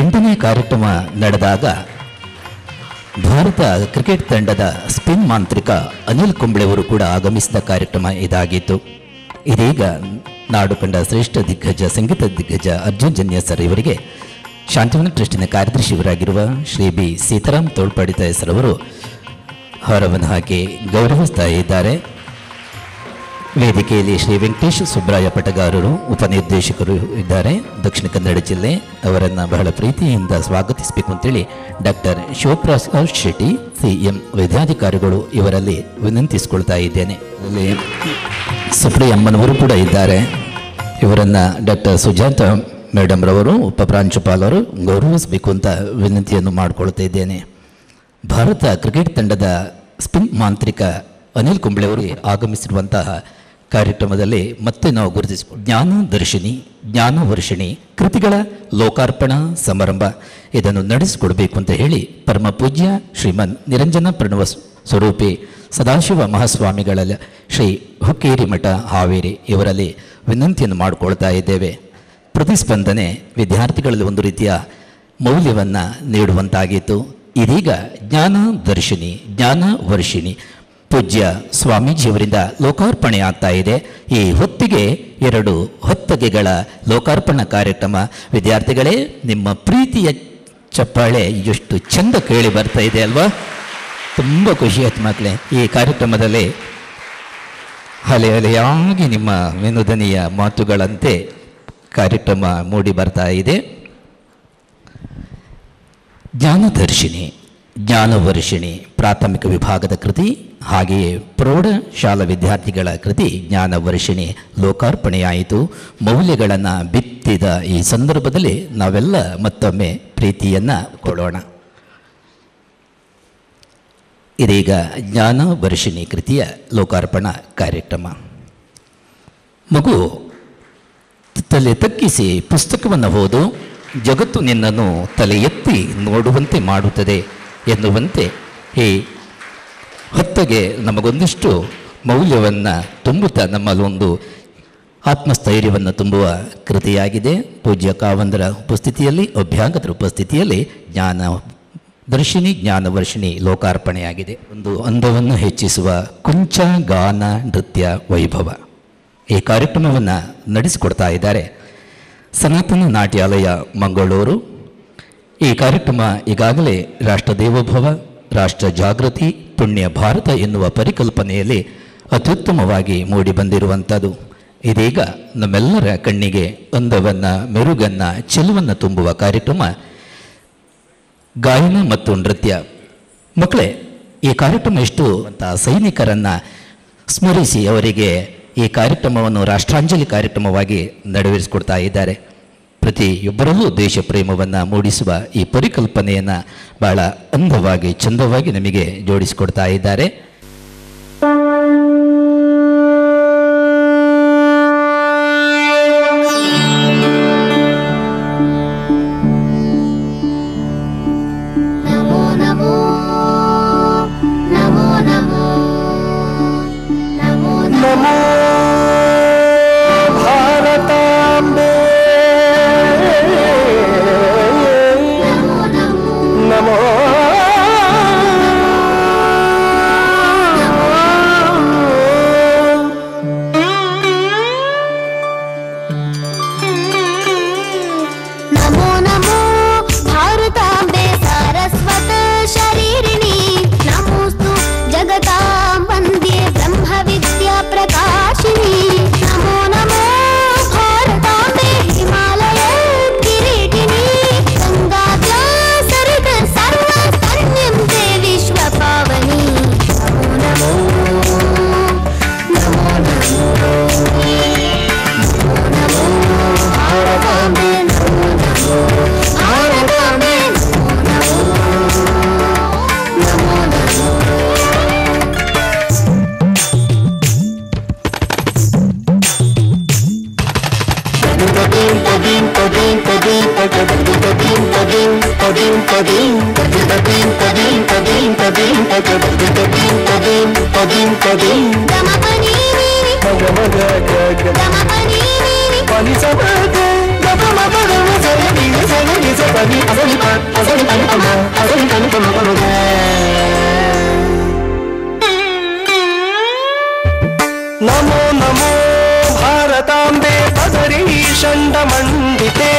8ನೇ ಕಾರ್ಯಕ್ರಮ ನಡೆದಾಗ ಭಾರತ ಕ್ರಿಕೆಟ್ ತಂಡದ ಸ್ಪಿನ್ ಮಾಂತ್ರಿಕ ಅನಿಲ್ ಕುಂಬ್ಳೆ ಅವರು ಕೂಡ ಆಗಮಿಸಿದ ಕಾರ್ಯಕ್ರಮ ಇದಾಗಿತ್ತು. ಇದೀಗ ನಾಡು ಕಂಡ ಶ್ರೇಷ್ಠ ದಿಗ್ಗಜ ಸಂಗೀತ ದಿಗ್ಗಜ ಅರ್ಜುನ್ ಜನ್ಯ ಸರ್ ಇವರಿಗೆ ಶಾಂತಿವನ ಟ್ರಸ್ಟಿನ ಕಾರ್ಯದರ್ಶಿಯವರಾಗಿರುವ ಶ್ರೀ ಬಿ ಸೀತಾರಾಮ್ ತೋಳ್ಪಾಡಿತ ಸರ್ ಅವರು ಹಾರವನ್ನು ಹಾಕಿ ಗೌರವಿಸ್ತಾ ಇದ್ದಾರೆ. ವೇದಿಕೆಯಲ್ಲಿ ಶ್ರೀ ವೆಂಕಟೇಶ್ ಸುಬ್ರಾಯ ಪಟಗಾರರು ಉಪನಿರ್ದೇಶಕರು ಇದ್ದಾರೆ, ದಕ್ಷಿಣ ಕನ್ನಡ ಜಿಲ್ಲೆ. ಅವರನ್ನು ಬಹಳ ಪ್ರೀತಿಯಿಂದ ಸ್ವಾಗತಿಸಬೇಕು ಅಂತೇಳಿ ಡಾಕ್ಟರ್ ಶಿವಪ್ರಸಾದ್ ಶೆಟ್ಟಿ CM ವೈದ್ಯಾಧಿಕಾರಿಗಳು ಇವರಲ್ಲಿ ವಿನಂತಿಸಿಕೊಳ್ತಾ ಇದ್ದೇನೆ. ಅಲ್ಲಿ ಸುಪ್ರಿಯ ಅಮ್ಮನವರು ಕೂಡ ಇದ್ದಾರೆ. ಇವರನ್ನು ಡಾಕ್ಟರ್ ಸುಜಾತ ಮೇಡಮ್ ರವರು ಉಪ ಪ್ರಾಂಶುಪಾಲರು ಗೌರವಿಸಬೇಕು ಅಂತ ವಿನಂತಿಯನ್ನು ಮಾಡಿಕೊಳ್ತಾ ಇದ್ದೇನೆ. ಭಾರತ ಕ್ರಿಕೆಟ್ ತಂಡದ ಸ್ಪಿನ್ ಮಾಂತ್ರಿಕ ಅನಿಲ್ ಕುಂಬ್ಳೆ ಅವರು ಆಗಮಿಸಿರುವಂತಹ ಕಾರ್ಯಕ್ರಮದಲ್ಲಿ ಮತ್ತೆ ನಾವು ಗುರುತಿಸಿಕೊಂಡು ಜ್ಞಾನದರ್ಶಿನಿ ಜ್ಞಾನವರ್ಷಿಣಿ ಕೃತಿಗಳ ಲೋಕಾರ್ಪಣಾ ಸಮಾರಂಭ ಇದನ್ನು ನಡೆಸಿಕೊಡಬೇಕು ಅಂತ ಹೇಳಿ ಪರಮ ಪೂಜ್ಯ ಶ್ರೀಮನ್ ನಿರಂಜನ ಪ್ರಣವ ಸ್ವರೂಪಿ ಸದಾಶಿವ ಮಹಾಸ್ವಾಮಿಗಳ ಶ್ರೀ ಹುಕ್ಕೇರಿ ಮಠ ಹಾವೇರಿ ಇವರಲ್ಲಿ ವಿನಂತಿಯನ್ನು ಮಾಡಿಕೊಳ್ತಾ ಇದ್ದೇವೆ. ಪ್ರತಿಸ್ಪಂದನೆ ವಿದ್ಯಾರ್ಥಿಗಳಲ್ಲಿ ಒಂದು ರೀತಿಯ ಮೌಲ್ಯವನ್ನು ನೀಡುವಂತಾಗಿತ್ತು. ಇದೀಗ ಜ್ಞಾನದರ್ಶಿನಿ ಜ್ಞಾನವರ್ಷಿಣಿ ಪೂಜ್ಯ ಸ್ವಾಮೀಜಿಯವರಿಂದ ಲೋಕಾರ್ಪಣೆ ಆಗ್ತಾ ಇದೆ. ಈ ಹೊತ್ತಿಗೆ 2 ಹೊತ್ತಗೆಗಳ ಲೋಕಾರ್ಪಣಾ ಕಾರ್ಯಕ್ರಮ. ವಿದ್ಯಾರ್ಥಿಗಳೇ, ನಿಮ್ಮ ಪ್ರೀತಿಯ ಚಪ್ಪಾಳೆ ಎಷ್ಟು ಚಂದ ಕೇಳಿ ಬರ್ತಾ ಇದೆ ಅಲ್ವಾ? ತುಂಬ ಖುಷಿ ಆಯ್ತು ಮಕ್ಕಳೇ. ಈ ಕಾರ್ಯಕ್ರಮದಲ್ಲಿ ಅಲೆ ಅಲೆಯಾಗಿ ನಿಮ್ಮ ವಿನೋದನೆಯ ಮಾತುಗಳಂತೆ ಕಾರ್ಯಕ್ರಮ ಮೂಡಿ ಬರ್ತಾ ಇದೆ. ಜ್ಞಾನದರ್ಶಿನಿ ಜ್ಞಾನವರ್ಷಿಣಿ ಪ್ರಾಥಮಿಕ ವಿಭಾಗದ ಕೃತಿ, ಹಾಗೆಯೇ ಪ್ರೌಢಶಾಲಾ ವಿದ್ಯಾರ್ಥಿಗಳ ಕೃತಿ ಜ್ಞಾನವರ್ಷಿಣಿ ಲೋಕಾರ್ಪಣೆಯಾಯಿತು. ಮೌಲ್ಯಗಳನ್ನು ಬಿತ್ತಿದ ಈ ಸಂದರ್ಭದಲ್ಲಿ ನಾವೆಲ್ಲ ಮತ್ತೊಮ್ಮೆ ಪ್ರೀತಿಯನ್ನು ಕೊಡೋಣ. ಇದೀಗ ಜ್ಞಾನವರ್ಷಿಣಿ ಕೃತಿಯ ಲೋಕಾರ್ಪಣಾ ಕಾರ್ಯಕ್ರಮ. ಮಗು ತಲೆ ತಗ್ಗಿಸಿ ಪುಸ್ತಕವನ್ನು ಓದು, ಜಗತ್ತು ನಿನ್ನನ್ನು ತಲೆ ಎತ್ತಿ ನೋಡುವಂತೆ ಮಾಡುತ್ತದೆ ಎನ್ನುವಂತೆ ಈ ಹೊತ್ತಿಗೆ ನಮಗೊಂದಿಷ್ಟು ಮೌಲ್ಯವನ್ನು ತುಂಬುತ್ತಾ ನಮ್ಮಲ್ಲೊಂದು ಆತ್ಮಸ್ಥೈರ್ಯವನ್ನು ತುಂಬುವ ಕೃತಿಯಾಗಿದೆ. ಪೂಜ್ಯ ಕಾವಂದರ ಉಪಸ್ಥಿತಿಯಲ್ಲಿ, ಅಭ್ಯಾಗತರ ಉಪಸ್ಥಿತಿಯಲ್ಲಿ ಜ್ಞಾನದರ್ಶಿನಿ ಜ್ಞಾನವರ್ಷಿಣಿ ಲೋಕಾರ್ಪಣೆಯಾಗಿದೆ. ಒಂದು ಅಂದವನ್ನು ಹೆಚ್ಚಿಸುವ ಕುಂಚ ಗಾನ ನೃತ್ಯ ವೈಭವ ಈ ಕಾರ್ಯಕ್ರಮವನ್ನು ನಡೆಸಿಕೊಡ್ತಾ ಇದ್ದಾರೆ ಸನಾತನ ನಾಟ್ಯಾಲಯ ಮಂಗಳೂರು. ಈ ಕಾರ್ಯಕ್ರಮ ಈಗಾಗಲೇ ರಾಷ್ಟ್ರ ದೇವೋಭವ, ರಾಷ್ಟ್ರ ಜಾಗೃತಿ, ಪುಣ್ಯ ಭಾರತ ಎನ್ನುವ ಪರಿಕಲ್ಪನೆಯಲ್ಲಿ ಅತ್ಯುತ್ತಮವಾಗಿ ಮೂಡಿ ಬಂದಿರುವಂಥದ್ದು. ಇದೀಗ ನಮ್ಮೆಲ್ಲರ ಕಣ್ಣಿಗೆ ಅಂದವನ್ನು, ಮೆರುಗನ್ನು, ಚೆಲುವನ್ನು ತುಂಬುವ ಕಾರ್ಯಕ್ರಮ ಗಾಯನ ಮತ್ತು ನೃತ್ಯ. ಮಕ್ಕಳೇ, ಈ ಕಾರ್ಯಕ್ರಮ ಎಷ್ಟು ಅಂತ ಸೈನಿಕರನ್ನು ಸ್ಮರಿಸಿ ಅವರಿಗೆ ಈ ಕಾರ್ಯಕ್ರಮವನ್ನು ರಾಷ್ಟ್ರಾಂಜಲಿ ಕಾರ್ಯಕ್ರಮವಾಗಿ ನೆರವೇರಿಸಿಕೊಡ್ತಾ ಇದ್ದಾರೆ. ಪ್ರತಿಯೊಬ್ಬರಲ್ಲೂ ದೇಶ ಪ್ರೇಮವನ್ನು ಮೂಡಿಸುವ ಈ ಪರಿಕಲ್ಪನೆಯನ್ನು ಬಹಳ ಅಂದವಾಗಿ, ಚಂದವಾಗಿ ನಮಗೆ ಜೋಡಿಸಿಕೊಡ್ತಾ ಇದ್ದಾರೆ. ನಮೋ ನಮೋ ಭಾರತಾಂಬೆ ಪದರಿ ಷಂಡಮಂಡಿತೆ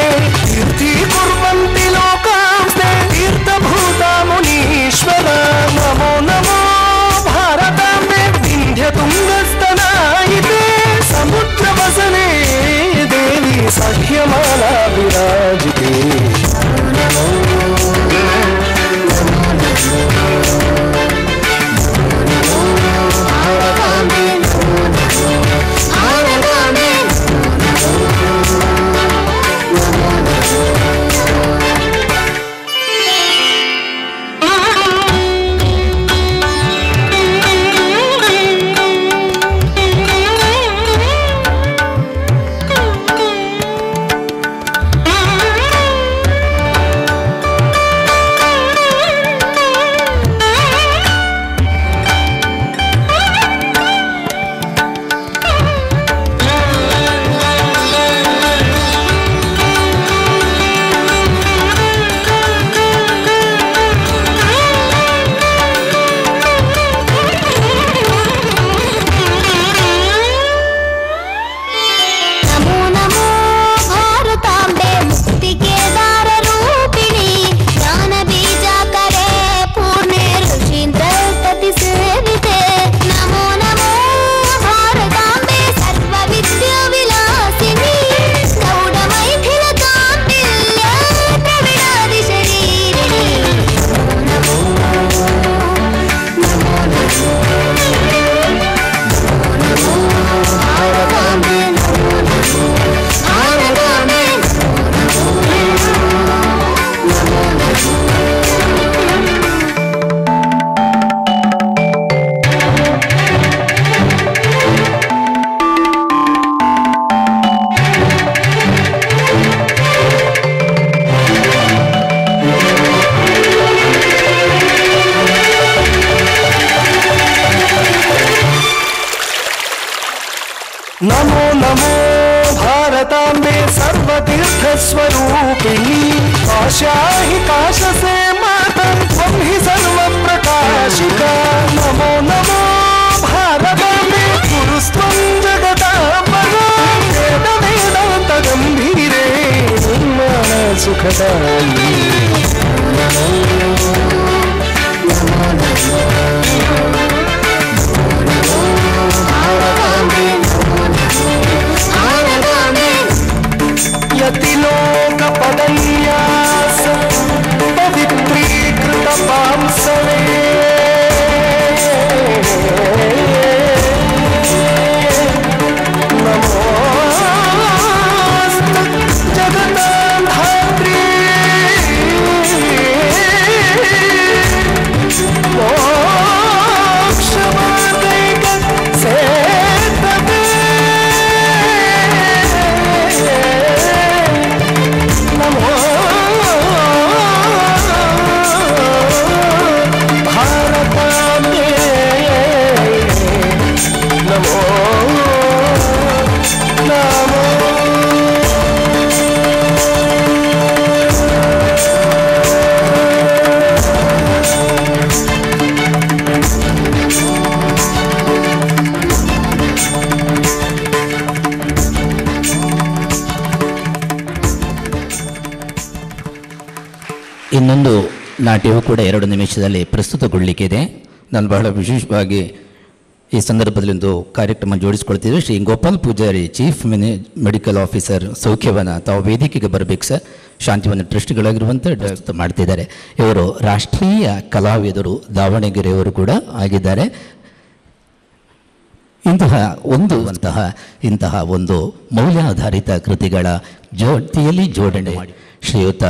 ತೀರ್ಥೀಕುರ್ವಂತಿ ಲೋಕಾಂಸ್ತೆ ತೀರ್ಥಭೂತ ಮುನೀಶ್ವರ ನಮೋ ನಮೋ ಭಾರತಾಂಬೆ ವಿಂಧ್ಯ ತುಂಗಸ್ತನಾಯಿತೆ ಸಮುದ್ರ ವಸನೆ ದೇವಿ ಸಹ್ಯಮಾಲಾ ವಿರಾಜಿತೆ नमो नमो भारतांबे सर्वतीर्थस्वरूपिणी काशा हि काशसे माता त्वं हि सर्वप्रकाशिका नमो नमो भारतांबे गुरुस्त्वं जगदाम्बरा वेद वेदान्त गम्भीरे निर्माण सुखदायिनी यतिलोकपदन्यास पवित्रीकृत पांसवे नमोस्तु जगन्नाधात्री मोक्षमार्गैक सेतते नमो भारतांबे नमो नमो ಇನ್ನೊಂದು ನಾಟ್ಯವೂ ಕೂಡ 2 ನಿಮಿಷದಲ್ಲಿ ಪ್ರಸ್ತುತಗೊಳ್ಳಲಿಕ್ಕಿದೆ. ನಾನು ಬಹಳ ವಿಶೇಷವಾಗಿ ಈ ಸಂದರ್ಭದಲ್ಲಿ ಒಂದು ಕಾರ್ಯಕ್ರಮ ಜೋಡಿಸ್ಕೊಳ್ತಿದ್ದೆ. Shri Gopal Poojari chief medical officer ಸೌಖ್ಯವನ ತಾವು ವೇದಿಕೆಗೆ ಬರಬೇಕು ಸರ್. ಶಾಂತಿವನ ಟ್ರಸ್ಟಿಗಳಾಗಿರುವಂಥ ಪ್ರಸ್ತುತ ಮಾಡ್ತಿದ್ದಾರೆ. ಇವರು ರಾಷ್ಟ್ರೀಯ ಕಲಾವಿದರು, ದಾವಣಗೆರೆಯವರು ಕೂಡ ಆಗಿದ್ದಾರೆ. ಇಂತಹ ಒಂದು ಮೌಲ್ಯಾಧಾರಿತ ಕೃತಿಗಳ ಜೊತೆಯಲ್ಲಿ ಜೋಡಣೆ ಮಾಡಿ ಶ್ರೀಯುತ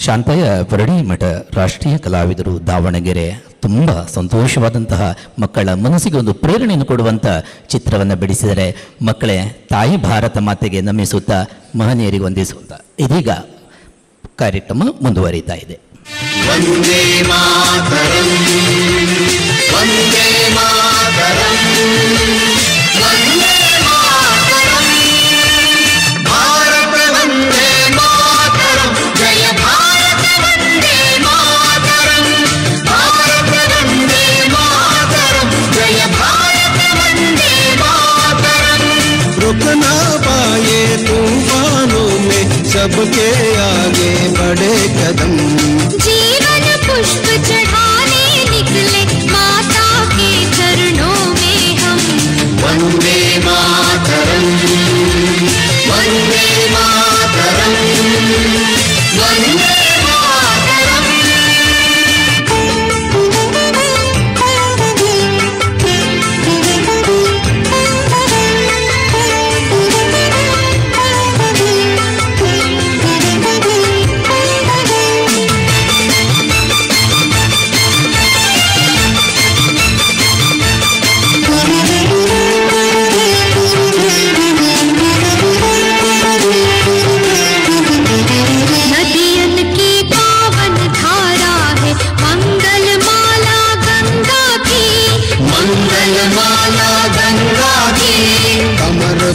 ಶಾಂತಯ್ಯ ಪರಡಿಮಠ ರಾಷ್ಟ್ರೀಯ ಕಲಾವಿದರು ದಾವಣಗೆರೆ ತುಂಬ ಸಂತೋಷವಾದಂತಹ ಮಕ್ಕಳ ಮನಸ್ಸಿಗೆ ಒಂದು ಪ್ರೇರಣೆಯನ್ನು ಕೊಡುವಂಥ ಚಿತ್ರವನ್ನು ಬಿಡಿಸಿದರೆ ಮಕ್ಕಳೇ ತಾಯಿ ಭಾರತ ಮಾತೆಗೆ ನಮಿಸುತ್ತಾ ಮಹನೀಯರಿಗೆ ವಂದಿಸುತ್ತಾ ಇದೀಗ ಕಾರ್ಯಕ್ರಮ ಮುಂದುವರಿತಾ ಇದೆ. वन्दे मातरम् वन्दे मातरम् वन्दे मातरम् भारत वन्दे मातरम् जय भारत वन्दे मातरम् भारत वन्दे मातरम् जय भारत वन्दे मातरम् रुक ना पाए तूफानों में सबके आगे बढ़े कदम जीवन पुष्प चढ़ाने निकले माता के चरणों में हम वन्दे मातरम् वन्दे मातरम् वन्दे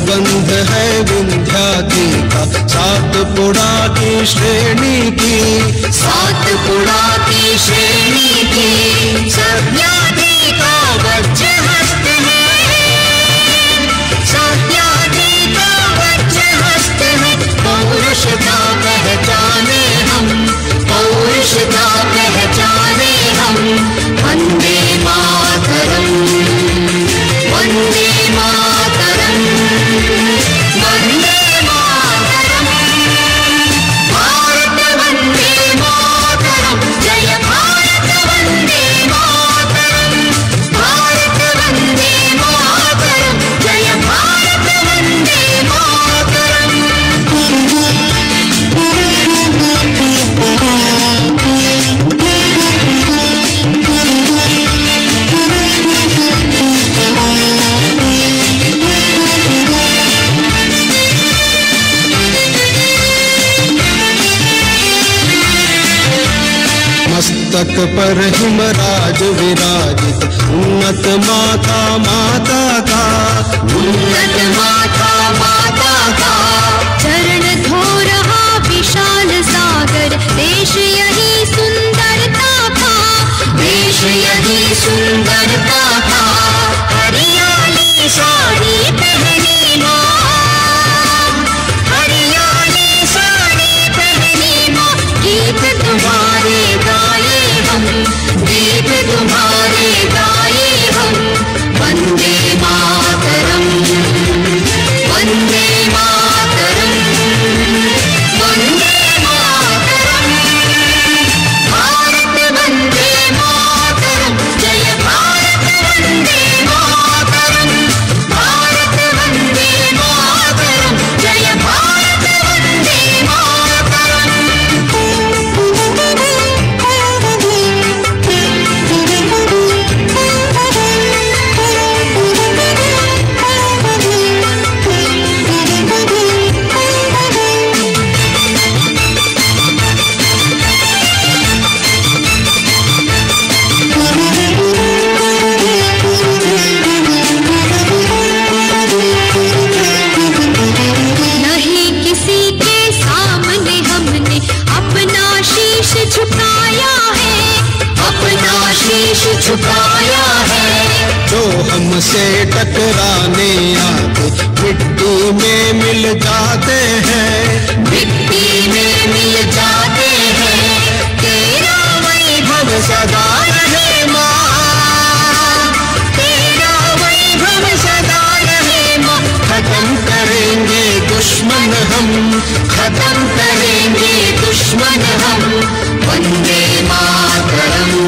बंध है विंध्याचल का सातपुड़ा की श्रेणी की सातपुड़ा की श्रेणी की सत्यादि का वज्र हस्त है सत्यादि का वज्र हस्त है पौरुषता पहचाने हम पौरुषता पहचाने हम वन्दे मातरम् वन्दे मातरम् वन्दे मातरम् भारत वन्दे मातरम् जय भारत वन्दे मातरम् भारत वन्दे मातरम् जय भारत वन्दे मातरम् मस्तक पर हिमराज विराजित उन्नत माता माता का उन्नत माता माता का चरण धो रहा विशाल सागर देश यही सुंदरता का देश यही सुंदरता का हरियाली साड़ी पहनी माँ हरियाली साड़ी पहनी माँ गीत तुम्हारे गाए हम गीत तुम्हारे गाए हम वन्दे मातरम् वन्दे मातरम् वन्दे मातरम् भारत वन्दे मातरम् जय भारत वन्दे मातरम् भारत वन्दे मातरम् जय भारत वन्दे मातरम् नहीं किसी के सामने हमने अपना शीश झुकाया है अपना शीश झुकाया है जो हमसे टकराने आते मिट्टी में मिल जाते हैं मिट्टी में मिल जाते हैं तेरा वैभव सदा रहे माँ तेरा वैभव सदा रहे माँ खत्म करेंगे दुश्मन हम खत्म करेंगे दुश्मन हम वन्दे मातरम्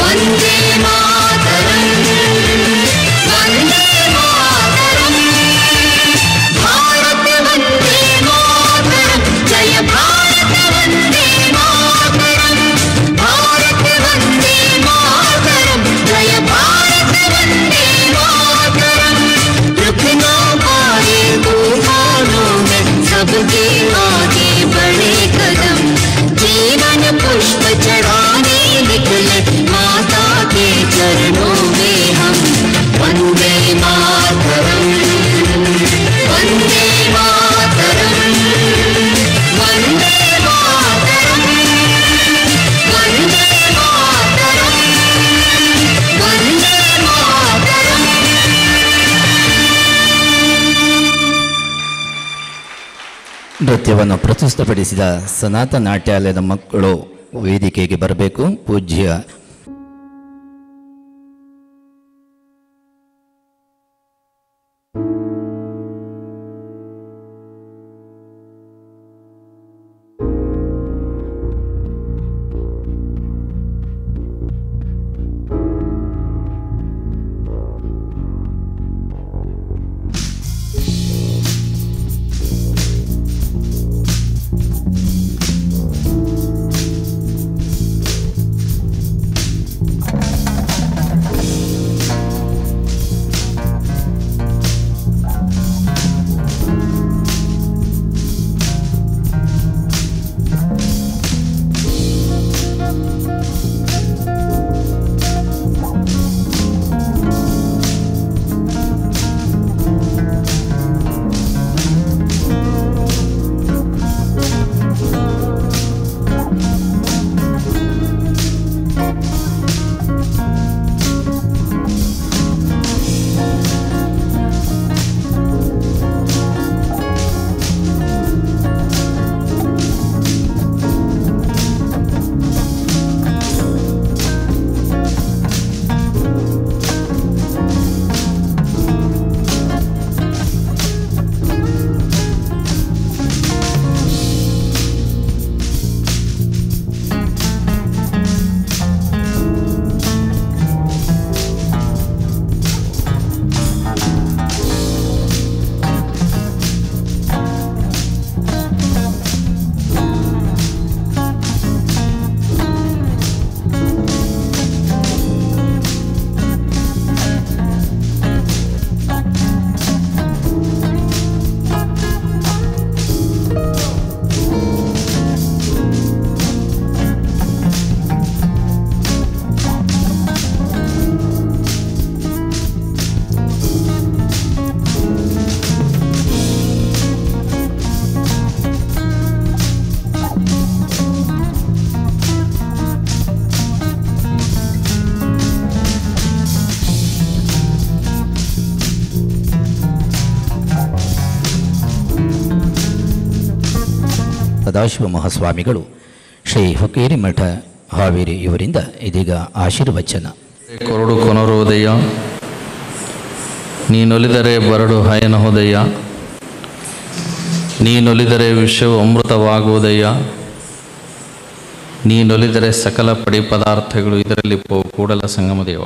वन्दे मातरम् वन्दे मातरम् भारत वन्दे मातरम् चंदन पुष्प चढ़ाने निकले माता के चरणों में हम। वंदे मातरम, वंदे मातरम, वंदे मातरम, वंदे मातरम, वंदे मातरम। ನೃತ್ಯವನ್ನು ಪ್ರಸ್ತುತಪಡಿಸಿದ ಸನಾತನ ನಾಟ್ಯಾಲಯದ ಮಕ್ಕಳು ವೇದಿಕೆಗೆ ಬರಬೇಕು. ಪೂಜ್ಯ ಸದಾಶಿವ ಮಹಾಸ್ವಾಮಿಗಳು ಶ್ರೀ ಹುಕ್ಕೇರಿ ಮಠ ಹಾವೇರಿ ಇವರಿಂದ ಇದೀಗ ಆಶೀರ್ವಚನ. ಕೊರಡು ಕೊನರುವುದಯ್ಯ, ನೀನೊಲಿದರೆ ಬರಡು ಹಯನಹೋದಯ್ಯ, ನೀನೊಲಿದರೆ ವಿಶ್ವವು ಅಮೃತವಾಗುವುದಯ್ಯ, ನೀನೊಲಿದರೆ ಸಕಲ ಪಡಿ ಪದಾರ್ಥಗಳು ಇದರಲ್ಲಿ ಕೂಡಲ ಸಂಗಮದೇವ.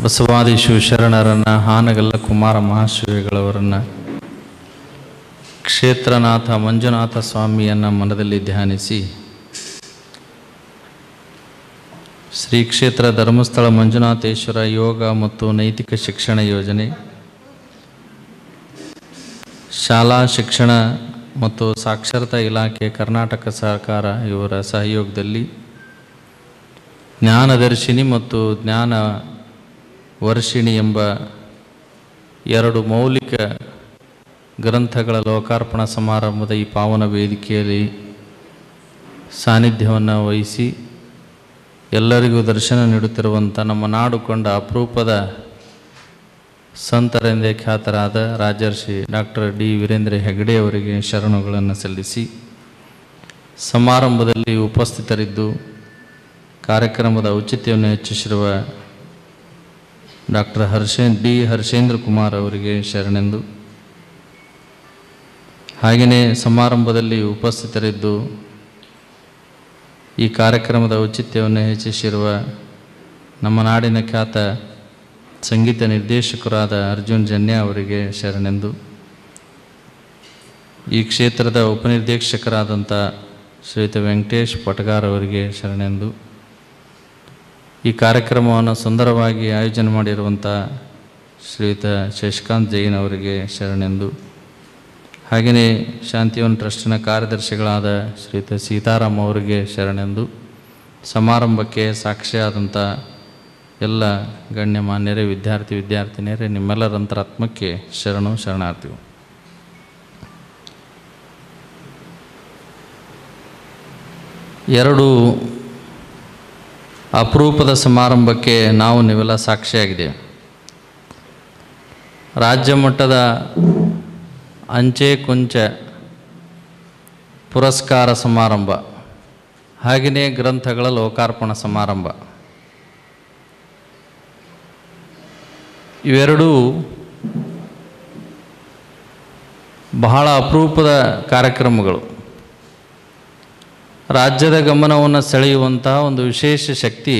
ಬಸವಾದಿ ಶಿವಶರಣರನ್ನು, ಹಾನಗಲ್ಲ ಕುಮಾರ ಮಹಾಶಿವಗಳವರನ್ನು, ಕ್ಷೇತ್ರನಾಥ ಮಂಜುನಾಥ ಸ್ವಾಮಿಯನ್ನು ಮನದಲ್ಲಿ ಧ್ಯಾನಿಸಿ ಶ್ರೀ ಕ್ಷೇತ್ರ ಧರ್ಮಸ್ಥಳ ಮಂಜುನಾಥೇಶ್ವರ ಯೋಗ ಮತ್ತು ನೈತಿಕ ಶಿಕ್ಷಣ ಯೋಜನೆ, ಶಾಲಾ ಶಿಕ್ಷಣ ಮತ್ತು ಸಾಕ್ಷರತಾ ಇಲಾಖೆ ಕರ್ನಾಟಕ ಸರ್ಕಾರ ಇವರ ಸಹಯೋಗದಲ್ಲಿ ಜ್ಞಾನದರ್ಶಿನಿ ಮತ್ತು ಜ್ಞಾನ ವರ್ಷಿಣಿ ಎಂಬ ಎರಡು ಮೌಲಿಕ ಗ್ರಂಥಗಳ ಲೋಕಾರ್ಪಣಾ ಸಮಾರಂಭದ ಈ ಪಾವನ ವೇದಿಕೆಯಲ್ಲಿ ಸಾನ್ನಿಧ್ಯವನ್ನು ವಹಿಸಿ ಎಲ್ಲರಿಗೂ ದರ್ಶನ ನೀಡುತ್ತಿರುವಂಥ ನಮ್ಮ ನಾಡು ಕೊಂಡ ಅಪರೂಪದ ಸಂತರೆಂದೇ ಖ್ಯಾತರಾದ ರಾಜರ್ಷಿ ಡಾಕ್ಟರ್ ಡಿ ವೀರೇಂದ್ರ ಹೆಗಡೆ ಅವರಿಗೆ ಶರಣುಗಳನ್ನು ಸಲ್ಲಿಸಿ ಸಮಾರಂಭದಲ್ಲಿ ಉಪಸ್ಥಿತರಿದ್ದು ಕಾರ್ಯಕ್ರಮದ ಔಚಿತ್ಯವನ್ನು ಹೆಚ್ಚಿಸಿರುವ ಡಾಕ್ಟರ್ ಹರ್ಷೇಂದ್ರ ಕುಮಾರ್ ಅವರಿಗೆ ಶರಣೆಂದು, ಹಾಗೆಯೇ ಸಮಾರಂಭದಲ್ಲಿ ಉಪಸ್ಥಿತರಿದ್ದು ಈ ಕಾರ್ಯಕ್ರಮದ ಔಚಿತ್ಯವನ್ನು ಹೆಚ್ಚಿಸಿರುವ ನಮ್ಮ ನಾಡಿನ ಖ್ಯಾತ ಸಂಗೀತ ನಿರ್ದೇಶಕರಾದ ಅರ್ಜುನ್ ಜನ್ಯ ಅವರಿಗೆ ಶರಣೆಂದು, ಈ ಕ್ಷೇತ್ರದ ಉಪನಿರ್ದೇಶಕರಾದಂಥ ಶ್ರೀಯುತ ವೆಂಕಟೇಶ್ ಪಟಗಾರ್ ಅವರಿಗೆ ಶರಣೆಂದು, ಈ ಕಾರ್ಯಕ್ರಮವನ್ನು ಸುಂದರವಾಗಿ ಆಯೋಜನೆ ಮಾಡಿರುವಂಥ ಶ್ರೀಯುತ ಶಶಿಕಾಂತ್ ಜೈನ್ ಅವರಿಗೆ ಶರಣೆಂದು, ಹಾಗೆಯೇ ಶಾಂತಿವನ್ ಟ್ರಸ್ಟಿನ ಕಾರ್ಯದರ್ಶಿಗಳಾದ ಶ್ರೀಯುತ ಸೀತಾರಾಮ್ ಅವರಿಗೆ ಶರಣೆಂದು, ಸಮಾರಂಭಕ್ಕೆ ಸಾಕ್ಷಿಯಾದಂಥ ಎಲ್ಲ ಗಣ್ಯಮಾನ್ಯರೇ, ವಿದ್ಯಾರ್ಥಿನಿಯರೇ, ನಿಮ್ಮೆಲ್ಲರ ಅಂತರಾತ್ಮಕ್ಕೆ ಶರಣಾರ್ಥಿಗಳು. ಎರಡು ಅಪರೂಪದ ಸಮಾರಂಭಕ್ಕೆ ನಾವು ನೀವೆಲ್ಲ ಸಾಕ್ಷಿಯಾಗಿದ್ದೇವೆ. ರಾಜ್ಯ ಮಟ್ಟದ ಅಂಚೆ ಕುಂಚ ಪುರಸ್ಕಾರ ಸಮಾರಂಭ, ಹಾಗೆಯೇ ಗ್ರಂಥಗಳ ಲೋಕಾರ್ಪಣಾ ಸಮಾರಂಭ. ಇವೆರಡೂ ಬಹಳ ಅಪರೂಪದ ಕಾರ್ಯಕ್ರಮಗಳು. ರಾಜ್ಯದ ಗಮನವನ್ನು ಸೆಳೆಯುವಂತಹ ಒಂದು ವಿಶೇಷ ಶಕ್ತಿ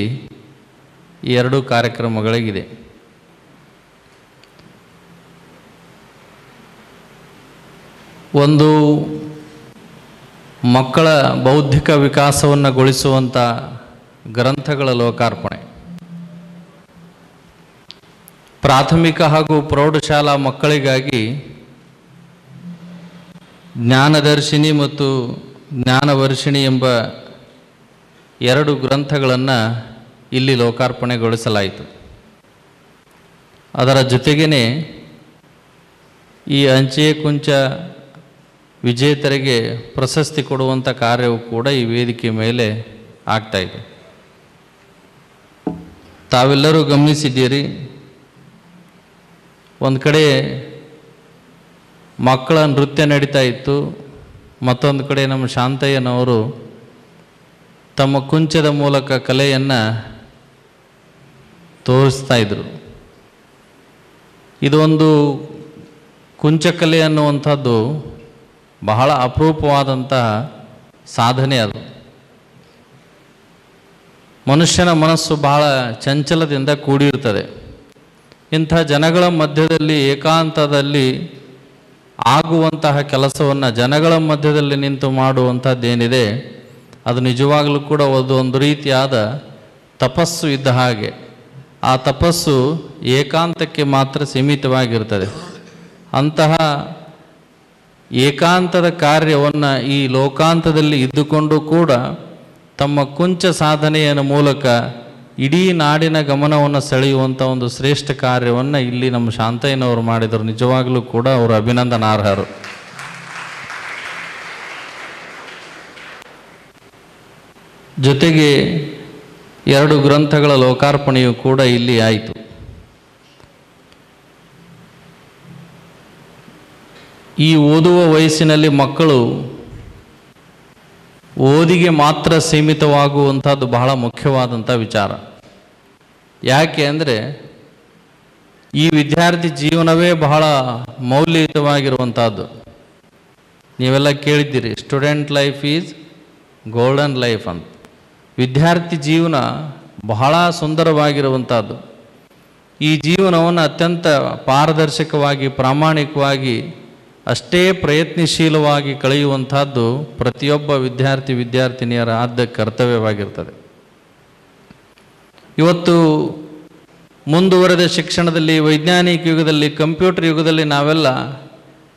ಈ ಎರಡೂ ಕಾರ್ಯಕ್ರಮಗಳಿಗಿದೆ. ಒಂದು ಮಕ್ಕಳ ಬೌದ್ಧಿಕ ವಿಕಾಸವನ್ನು ಗೊಳಿಸುವಂಥ ಗ್ರಂಥಗಳ ಲೋಕಾರ್ಪಣೆ, ಪ್ರಾಥಮಿಕ ಹಾಗೂ ಪ್ರೌಢಶಾಲಾ ಮಕ್ಕಳಿಗಾಗಿ ಜ್ಞಾನದರ್ಶಿನಿ ಮತ್ತು ಜ್ಞಾನವರ್ಷಿಣಿ ಎಂಬ ಎರಡು ಗ್ರಂಥಗಳನ್ನು ಇಲ್ಲಿ ಲೋಕಾರ್ಪಣೆಗೊಳಿಸಲಾಯಿತು. ಅದರ ಜೊತೆಗೇ ಈ ಅಂಚೆ ಕುಂಚ ವಿಜೇತರಿಗೆ ಪ್ರಶಸ್ತಿ ಕೊಡುವಂಥ ಕಾರ್ಯವು ಕೂಡ ಈ ವೇದಿಕೆ ಮೇಲೆ ಆಗ್ತಾಯಿದೆ. ತಾವೆಲ್ಲರೂ ಗಮನಿಸಿದ್ದೀರಿ, ಒಂದು ಕಡೆ ಮಕ್ಕಳ ನೃತ್ಯ ನಡೀತಾ ಇತ್ತು, ಮತ್ತೊಂದು ಕಡೆ ನಮ್ಮ ಶಾಂತಯ್ಯನವರು ತಮ್ಮ ಕುಂಚದ ಮೂಲಕ ಕಲೆಯನ್ನು ತೋರಿಸ್ತಾ ಇದ್ದರು. ಇದೊಂದು ಕುಂಚಕಲೆ ಅನ್ನುವಂಥದ್ದು ಬಹಳ ಅಪರೂಪವಾದಂತಹ ಸಾಧನೆ. ಅದು ಮನುಷ್ಯನ ಮನಸ್ಸು ಬಹಳ ಚಂಚಲದಿಂದ ಕೂಡಿರ್ತದೆ. ಇಂಥ ಜನಗಳ ಮಧ್ಯದಲ್ಲಿ ಏಕಾಂತದಲ್ಲಿ ಆಗುವಂತಹ ಕೆಲಸವನ್ನು ಜನಗಳ ಮಧ್ಯದಲ್ಲಿ ನಿಂತು ಮಾಡುವಂಥದ್ದೇನಿದೆ, ಅದು ನಿಜವಾಗಲೂ ಕೂಡ ಒಂದು ರೀತಿಯಾದ ತಪಸ್ಸು ಇದ್ದ ಹಾಗೆ. ಆ ತಪಸ್ಸು ಏಕಾಂತಕ್ಕೆ ಮಾತ್ರ ಸೀಮಿತವಾಗಿರ್ತದೆ. ಅಂತಹ ಏಕಾಂತದ ಕಾರ್ಯವನ್ನು ಈ ಲೋಕಾಂತದಲ್ಲಿ ಇದ್ದುಕೊಂಡು ಕೂಡ ತಮ್ಮ ಕುಂಚ ಸಾಧನೆಯ ಮೂಲಕ ಇಡೀ ನಾಡಿನ ಗಮನವನ್ನು ಸೆಳೆಯುವಂಥ ಒಂದು ಶ್ರೇಷ್ಠ ಕಾರ್ಯವನ್ನು ಇಲ್ಲಿ ನಮ್ಮ ಶಾಂತಯ್ಯನವರು ಮಾಡಿದರು. ನಿಜವಾಗಲೂ ಕೂಡ ಅವರು ಅಭಿನಂದನಾರ್ಹರು. ಜೊತೆಗೆ ಎರಡು ಗ್ರಂಥಗಳ ಲೋಕಾರ್ಪಣೆಯು ಕೂಡ ಇಲ್ಲಿ ಆಯಿತು. ಈ ಓದುವ ವಯಸ್ಸಿನಲ್ಲಿ ಮಕ್ಕಳು ಓದಿಗೆ ಮಾತ್ರ ಸೀಮಿತವಾಗುವಂಥದ್ದು ಬಹಳ ಮುಖ್ಯವಾದಂಥ ವಿಚಾರ. ಯಾಕೆ ಅಂದರೆ ಈ ವಿದ್ಯಾರ್ಥಿ ಜೀವನವೇ ಬಹಳ ಮೌಲ್ಯಯುತವಾಗಿರುವಂಥದ್ದು. ನೀವೆಲ್ಲ ಕೇಳಿದ್ದೀರಿ, student life is golden life ಅಂತ. ವಿದ್ಯಾರ್ಥಿ ಜೀವನ ಬಹಳ ಸುಂದರವಾಗಿರುವಂಥದ್ದು. ಈ ಜೀವನವನ್ನು ಅತ್ಯಂತ ಪಾರದರ್ಶಕವಾಗಿ, ಪ್ರಾಮಾಣಿಕವಾಗಿ, ಅಷ್ಟೇ ಪ್ರಯತ್ನಶೀಲವಾಗಿ ಕಳೆಯುವಂಥದ್ದು ಪ್ರತಿಯೊಬ್ಬ ವಿದ್ಯಾರ್ಥಿನಿಯರ ಆದ್ಯ ಕರ್ತವ್ಯವಾಗಿರ್ತದೆ. ಇವತ್ತು ಮುಂದುವರೆದ ಶಿಕ್ಷಣದಲ್ಲಿ, ವೈಜ್ಞಾನಿಕ ಯುಗದಲ್ಲಿ, ಕಂಪ್ಯೂಟರ್ ಯುಗದಲ್ಲಿ ನಾವೆಲ್ಲ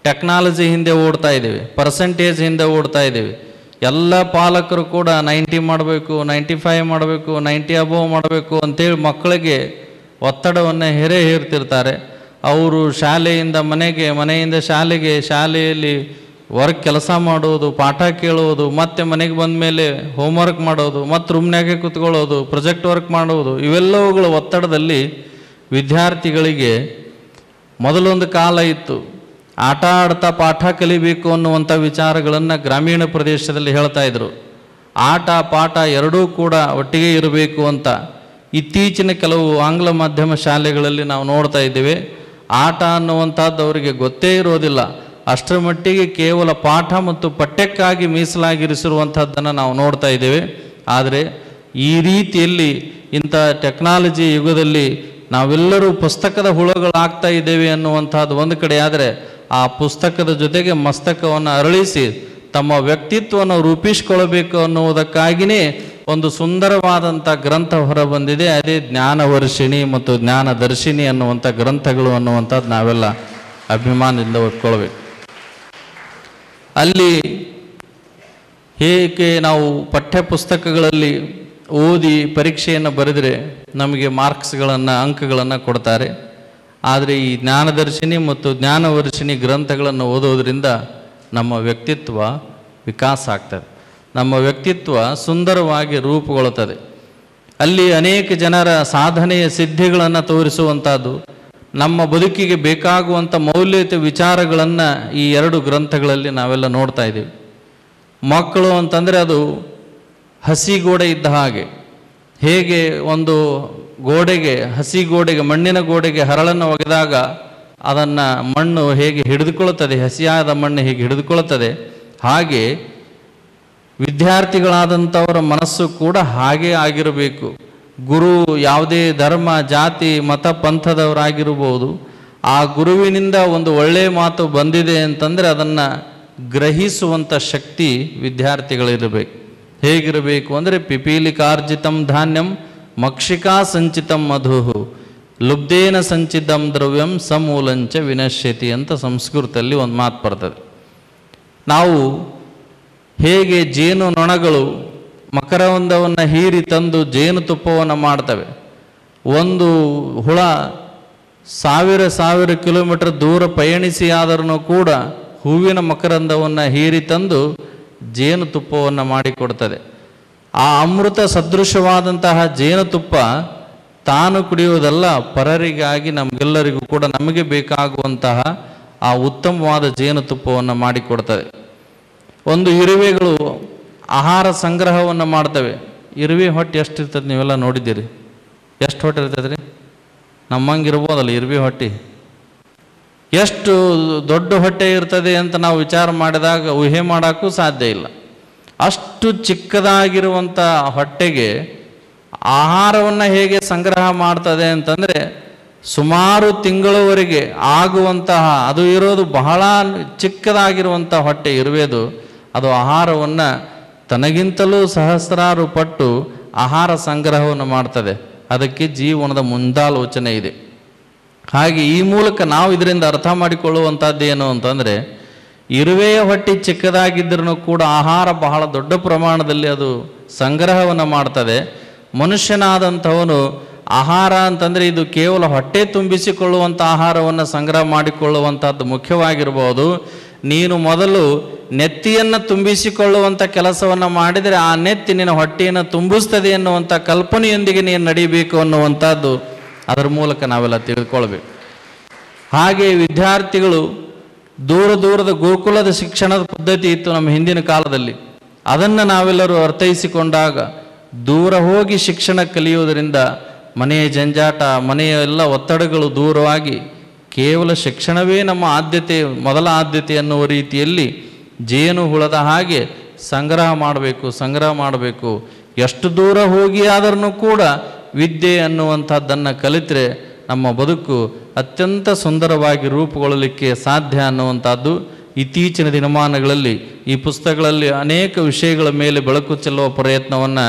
ಟೆಕ್ನಾಲಜಿ ಹಿಂದೆ ಓಡ್ತಾ ಇದ್ದೇವೆ, ಪರ್ಸೆಂಟೇಜ್ ಹಿಂದೆ ಓಡ್ತಾ ಇದ್ದೇವೆ. ಎಲ್ಲ ಪಾಲಕರು ಕೂಡ 90 ಮಾಡಬೇಕು, 95 ಮಾಡಬೇಕು, 90 ಅಬೋವ್ ಮಾಡಬೇಕು ಅಂತೇಳಿ ಮಕ್ಕಳಿಗೆ ಒತ್ತಡವನ್ನು ಹೇರ್ತಿರ್ತಾರೆ. ಅವರು ಶಾಲೆಯಿಂದ ಮನೆಗೆ, ಮನೆಯಿಂದ ಶಾಲೆಗೆ, ಶಾಲೆಯಲ್ಲಿ ವರ್ಕ್ ಕೆಲಸ ಮಾಡೋದು, ಪಾಠ ಕೇಳೋದು, ಮತ್ತೆ ಮನೆಗೆ ಬಂದ ಮೇಲೆ ಹೋಮ್ವರ್ಕ್ ಮಾಡೋದು, ಮತ್ತು ರೂಮ್ನಾಗೆ ಕೂತ್ಕೊಳ್ಳೋದು, ಪ್ರೊಜೆಕ್ಟ್ ವರ್ಕ್ ಮಾಡೋದು, ಇವೆಲ್ಲವುಗಳ ಒತ್ತಡದಲ್ಲಿ ವಿದ್ಯಾರ್ಥಿಗಳಿಗೆ ಮೊದಲೊಂದು ಕಾಲ ಇತ್ತು, ಆಟ ಆಡ್ತಾ ಪಾಠ ಕಲಿಬೇಕು ಅನ್ನುವಂಥ ವಿಚಾರಗಳನ್ನು ಗ್ರಾಮೀಣ ಪ್ರದೇಶದಲ್ಲಿ ಹೇಳ್ತಾ ಇದ್ರು. ಆಟ ಪಾಠ ಎರಡೂ ಕೂಡ ಒಟ್ಟಿಗೆ ಇರಬೇಕು ಅಂತ. ಇತ್ತೀಚಿನ ಕೆಲವು ಆಂಗ್ಲ ಮಾಧ್ಯಮ ಶಾಲೆಗಳಲ್ಲಿ ನಾವು ನೋಡ್ತಾ ಇದ್ದೇವೆ, ಆಟ ಅನ್ನುವಂಥದ್ದು ಅವರಿಗೆ ಗೊತ್ತೇ ಇರೋದಿಲ್ಲ. ಅಷ್ಟರ ಮಟ್ಟಿಗೆ ಕೇವಲ ಪಾಠ ಮತ್ತು ಪಠ್ಯಕ್ಕಾಗಿ ಮೀಸಲಾಗಿರಿಸಿರುವಂಥದ್ದನ್ನು ನಾವು ನೋಡ್ತಾ ಇದ್ದೇವೆ. ಆದರೆ ಈ ರೀತಿಯಲ್ಲಿ ಇಂಥ ಟೆಕ್ನಾಲಜಿ ಯುಗದಲ್ಲಿ ನಾವೆಲ್ಲರೂ ಪುಸ್ತಕದ ಹುಳುಗಳಾಗ್ತಾ ಇದ್ದೇವೆ ಅನ್ನುವಂಥದ್ದು ಒಂದು ಕಡೆ. ಆದರೆ ಆ ಪುಸ್ತಕದ ಜೊತೆಗೆ ಮಸ್ತಕವನ್ನು ಅರಳಿಸಿ ತಮ್ಮ ವ್ಯಕ್ತಿತ್ವವನ್ನು ರೂಪಿಸಿಕೊಳ್ಳಬೇಕು ಅನ್ನುವುದಕ್ಕಾಗಿಯೇ ಒಂದು ಸುಂದರವಾದಂಥ ಗ್ರಂಥ ಹೊರಬಂದಿದೆ. ಅದೇ ಜ್ಞಾನವರ್ಷಿಣಿ ಮತ್ತು ಜ್ಞಾನದರ್ಶಿನಿ ಅನ್ನುವಂಥ ಗ್ರಂಥಗಳು ಅನ್ನುವಂಥದ್ದು ನಾವೆಲ್ಲ ಅಭಿಮಾನದಿಂದ ಒಪ್ಕೊಳ್ಬೇಕು. ಅಲ್ಲಿ ಹೇಗೆ ನಾವು ಪಠ್ಯಪುಸ್ತಕಗಳಲ್ಲಿ ಓದಿ ಪರೀಕ್ಷೆಯನ್ನು ಬರೆದರೆ ನಮಗೆ ಮಾರ್ಕ್ಸ್ಗಳನ್ನು ಅಂಕಗಳನ್ನು ಕೊಡ್ತಾರೆ. ಆದರೆ ಈ ಜ್ಞಾನದರ್ಶಿನಿ ಮತ್ತು ಜ್ಞಾನವರ್ಷಿಣಿ ಗ್ರಂಥಗಳನ್ನು ಓದೋದ್ರಿಂದ ನಮ್ಮ ವ್ಯಕ್ತಿತ್ವ ವಿಕಾಸ ಆಗ್ತದೆ, ನಮ್ಮ ವ್ಯಕ್ತಿತ್ವ ಸುಂದರವಾಗಿ ರೂಪುಗೊಳ್ಳುತ್ತದೆ. ಅಲ್ಲಿ ಅನೇಕ ಜನರ ಸಾಧನೆಯ ಸಿದ್ಧಿಗಳನ್ನು ತೋರಿಸುವಂಥದ್ದು, ನಮ್ಮ ಬದುಕಿಗೆ ಬೇಕಾಗುವಂಥ ಮೌಲ್ಯಯುತ ವಿಚಾರಗಳನ್ನು ಈ ಎರಡು ಗ್ರಂಥಗಳಲ್ಲಿ ನಾವೆಲ್ಲ ನೋಡ್ತಾ ಇದ್ದೀವಿ. ಮಕ್ಕಳು ಅಂತಂದರೆ ಅದು ಹಸಿ ಗೋಡೆ ಇದ್ದ ಹಾಗೆ. ಹೇಗೆ ಒಂದು ಗೋಡೆಗೆ, ಹಸಿ ಗೋಡೆಗೆ, ಮಣ್ಣಿನ ಗೋಡೆಗೆ ಹರಳನ್ನು ಒಗೆದಾಗ ಅದನ್ನು ಮಣ್ಣು ಹೇಗೆ ಹಿಡಿದುಕೊಳ್ಳುತ್ತದೆ, ಹಸಿಯಾದ ಮಣ್ಣು ಹೇಗೆ ಹಿಡಿದುಕೊಳ್ಳುತ್ತದೆ, ಹಾಗೆ ವಿದ್ಯಾರ್ಥಿಗಳಾದಂಥವರ ಮನಸ್ಸು ಕೂಡ ಹಾಗೇ ಆಗಿರಬೇಕು. ಗುರು ಯಾವುದೇ ಧರ್ಮ, ಜಾತಿ, ಮತ, ಪಂಥದವರಾಗಿರ್ಬೋದು, ಆ ಗುರುವಿನಿಂದ ಒಂದು ಒಳ್ಳೆಯ ಮಾತು ಬಂದಿದೆ ಅಂತಂದರೆ ಅದನ್ನು ಗ್ರಹಿಸುವಂಥ ಶಕ್ತಿ ವಿದ್ಯಾರ್ಥಿಗಳಿರಬೇಕು. ಹೇಗಿರಬೇಕು ಅಂದರೆ ಪಿಪೀಲಿಕಾರ್ಜಿತಂ ಧಾನ್ಯಂ ಮಕ್ಷಿಕಾ ಸಂಚಿತಂ ಮಧುಹು ಲುಬ್ಧೇನ ಸಂಚಿತಂ ದ್ರವ್ಯಂ ಸಮೂಲಂಚ ವಿನಶ್ಯತಿ ಅಂತ ಸಂಸ್ಕೃತದಲ್ಲಿ ಒಂದು ಮಾತು ಬರ್ತದೆ. ನಾವು ಹೇಗೆ ಜೇನು ನೊಣಗಳು ಮಕರಂದವನ್ನು ಹೀರಿ ತಂದು ಜೇನುತುಪ್ಪವನ್ನು ಮಾಡ್ತವೆ, ಒಂದು ಹುಳ ಸಾವಿರ ಕಿಲೋಮೀಟರ್ ದೂರ ಪಯಣಿಸಿ ಆದರೂ ಕೂಡ ಹೂವಿನ ಮಕರಂದವನ್ನು ಹೀರಿ ತಂದು ಜೇನುತುಪ್ಪವನ್ನು ಮಾಡಿಕೊಡ್ತದೆ. ಆ ಅಮೃತ ಸದೃಶವಾದಂತಹ ಜೇನುತುಪ್ಪ ತಾನು ಕುಡಿಯುವುದಲ್ಲ, ಪರರಿಗಾಗಿ ನಮಗೆಲ್ಲರಿಗೂ ಕೂಡ ನಮಗೆ ಬೇಕಾಗುವಂತಹ ಆ ಉತ್ತಮವಾದ ಜೇನುತುಪ್ಪವನ್ನು ಮಾಡಿಕೊಡ್ತದೆ. ಒಂದು ಇರುವೆಗಳು ಆಹಾರ ಸಂಗ್ರಹವನ್ನು ಮಾಡ್ತವೆ. ಇರುವೆ ಹೊಟ್ಟೆ ಎಷ್ಟಿರ್ತದೆ ನೀವೆಲ್ಲ ನೋಡಿದ್ದೀರಿ? ಎಷ್ಟು ಹೊಟ್ಟೆ ಇರ್ತದೆ ರೀ? ನಮ್ಮಂಗಿರ್ಬೋದಲ್ಲ ಇರುವೆ ಹೊಟ್ಟೆ. ಎಷ್ಟು ದೊಡ್ಡ ಹೊಟ್ಟೆ ಇರ್ತದೆ ಅಂತ ನಾವು ವಿಚಾರ ಮಾಡಿದಾಗ ಊಹೆ ಮಾಡೋಕ್ಕೂ ಸಾಧ್ಯ ಇಲ್ಲ. ಅಷ್ಟು ಚಿಕ್ಕದಾಗಿರುವಂಥ ಹೊಟ್ಟೆಗೆ ಆಹಾರವನ್ನು ಹೇಗೆ ಸಂಗ್ರಹ ಮಾಡ್ತದೆ ಅಂತಂದರೆ ಸುಮಾರು ತಿಂಗಳವರೆಗೆ ಆಗುವಂತಹ, ಅದು ಇರೋದು ಬಹಳ ಚಿಕ್ಕದಾಗಿರುವಂಥ ಹೊಟ್ಟೆ ಇರುವೆದು, ಅದು ಆಹಾರವನ್ನು ತನಗಿಂತಲೂ ಸಹಸ್ರಾರು ಪಟ್ಟು ಆಹಾರ ಸಂಗ್ರಹವನ್ನು ಮಾಡ್ತದೆ. ಅದಕ್ಕೆ ಜೀವನದ ಮುಂದಾಲೋಚನೆ ಇದೆ. ಹಾಗೆ ಈ ಮೂಲಕ ನಾವು ಇದರಿಂದ ಅರ್ಥ ಮಾಡಿಕೊಳ್ಳುವಂಥದ್ದು ಏನು ಅಂತಂದರೆ, ಇರುವೆಯ ಹೊಟ್ಟೆ ಚಿಕ್ಕದಾಗಿದ್ದರೂ ಕೂಡ ಆಹಾರ ಬಹಳ ದೊಡ್ಡ ಪ್ರಮಾಣದಲ್ಲಿ ಅದು ಸಂಗ್ರಹವನ್ನು ಮಾಡ್ತದೆ. ಮನುಷ್ಯನಾದಂಥವನು ಆಹಾರ ಅಂತಂದರೆ ಇದು ಕೇವಲ ಹೊಟ್ಟೆ ತುಂಬಿಸಿಕೊಳ್ಳುವಂಥ ಆಹಾರವನ್ನು ಸಂಗ್ರಹ ಮಾಡಿಕೊಳ್ಳುವಂಥದ್ದು ಮುಖ್ಯವಾಗಿರ್ಬೋದು. ನೀನು ಮೊದಲು ನೆತ್ತಿಯನ್ನು ತುಂಬಿಸಿಕೊಳ್ಳುವಂಥ ಕೆಲಸವನ್ನು ಮಾಡಿದರೆ ಆ ನೆತ್ತಿ ನಿನ್ನ ಹೊಟ್ಟೆಯನ್ನು ತುಂಬಿಸ್ತದೆ ಎನ್ನುವಂಥ ಕಲ್ಪನೆಯೊಂದಿಗೆ ನೀನು ನಡೀಬೇಕು ಅನ್ನುವಂಥದ್ದು ಅದರ ಮೂಲಕ ನಾವೆಲ್ಲ ತಿಳಿದುಕೊಳ್ಬೇಕು. ಹಾಗೆ ವಿದ್ಯಾರ್ಥಿಗಳು ದೂರದ ಗುರುಕುಲದ ಶಿಕ್ಷಣದ ಪದ್ಧತಿ ಇತ್ತು ನಮ್ಮ ಹಿಂದಿನ ಕಾಲದಲ್ಲಿ. ಅದನ್ನು ನಾವೆಲ್ಲರೂ ಅರ್ಥೈಸಿಕೊಂಡಾಗ ದೂರ ಹೋಗಿ ಶಿಕ್ಷಣ ಕಲಿಯುವುದರಿಂದ ಮನೆಯ ಜಂಜಾಟ, ಮನೆಯ ಎಲ್ಲ ಒತ್ತಡಗಳು ದೂರವಾಗಿ ಕೇವಲ ಶಿಕ್ಷಣವೇ ನಮ್ಮ ಆದ್ಯತೆ, ಮೊದಲ ಆದ್ಯತೆ ಅನ್ನುವ ರೀತಿಯಲ್ಲಿ ಜೇನು ಹುಳದ ಹಾಗೆ ಸಂಗ್ರಹ ಮಾಡಬೇಕು. ಎಷ್ಟು ದೂರ ಹೋಗಿ ಆದರೂ ಕೂಡ ವಿದ್ಯೆ ಅನ್ನುವಂಥದ್ದನ್ನು ಕಲಿತರೆ ನಮ್ಮ ಬದುಕು ಅತ್ಯಂತ ಸುಂದರವಾಗಿ ರೂಪುಗೊಳ್ಳಲಿಕ್ಕೆ ಸಾಧ್ಯ ಅನ್ನುವಂಥದ್ದು ಇತ್ತೀಚಿನ ದಿನಮಾನಗಳಲ್ಲಿ ಈ ಪುಸ್ತಕಗಳಲ್ಲಿ ಅನೇಕ ವಿಷಯಗಳ ಮೇಲೆ ಬೆಳಕು ಚೆಲ್ಲುವ ಪ್ರಯತ್ನವನ್ನು